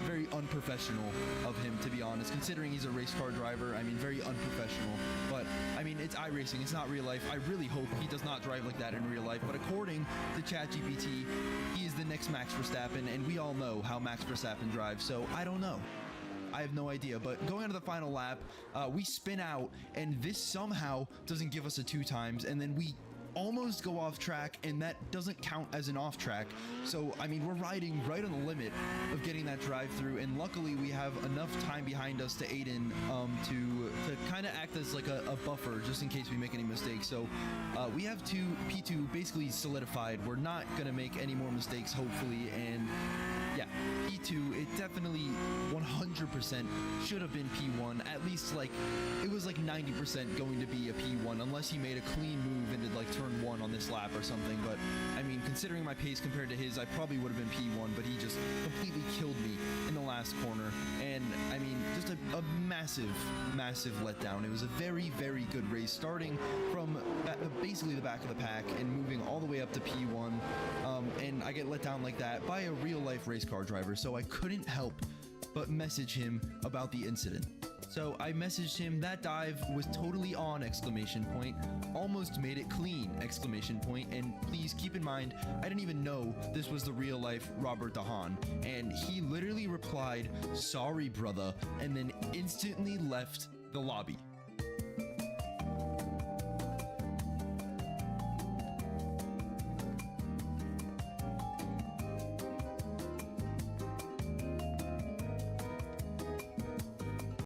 very unprofessional of him, to be honest, considering he's a race car driver. I mean, very unprofessional. But I mean, it's iRacing, it's not real life. I really hope he does not drive like that in real life. But according to ChatGPT, he is the next Max Verstappen, and we all know how Max Verstappen drives, so I don't know. I have no idea. But going on to the final lap, we spin out, and this somehow doesn't give us a 2 times, and then we almost go off track, and that doesn't count as an off track. So I mean, we're riding right on the limit of getting that drive through, and luckily we have enough time behind us to aid in to kind of act as like a buffer just in case we make any mistakes. So we have P2 basically solidified. We're not gonna make any more mistakes, hopefully, and yeah, P2, it definitely 100% should have been P1. At least, like, it was like 90% going to be a P1, unless he made a clean move into like turn 1 on this lap or something. But I mean, considering my pace compared to his, I probably would have been P1, but he just completely killed me in the last corner. And I mean, just a massive letdown. It was a very, very good race, starting from basically the back of the pack and moving all the way up to P1. And I get let down like that by a real life race car driver, so I couldn't help but message him about the incident. So I messaged him, that dive was totally on, exclamation point, almost made it clean, exclamation point, and please keep in mind, I didn't even know this was the real life Robert DeHaan, and he literally replied, sorry brother, and then instantly left the lobby.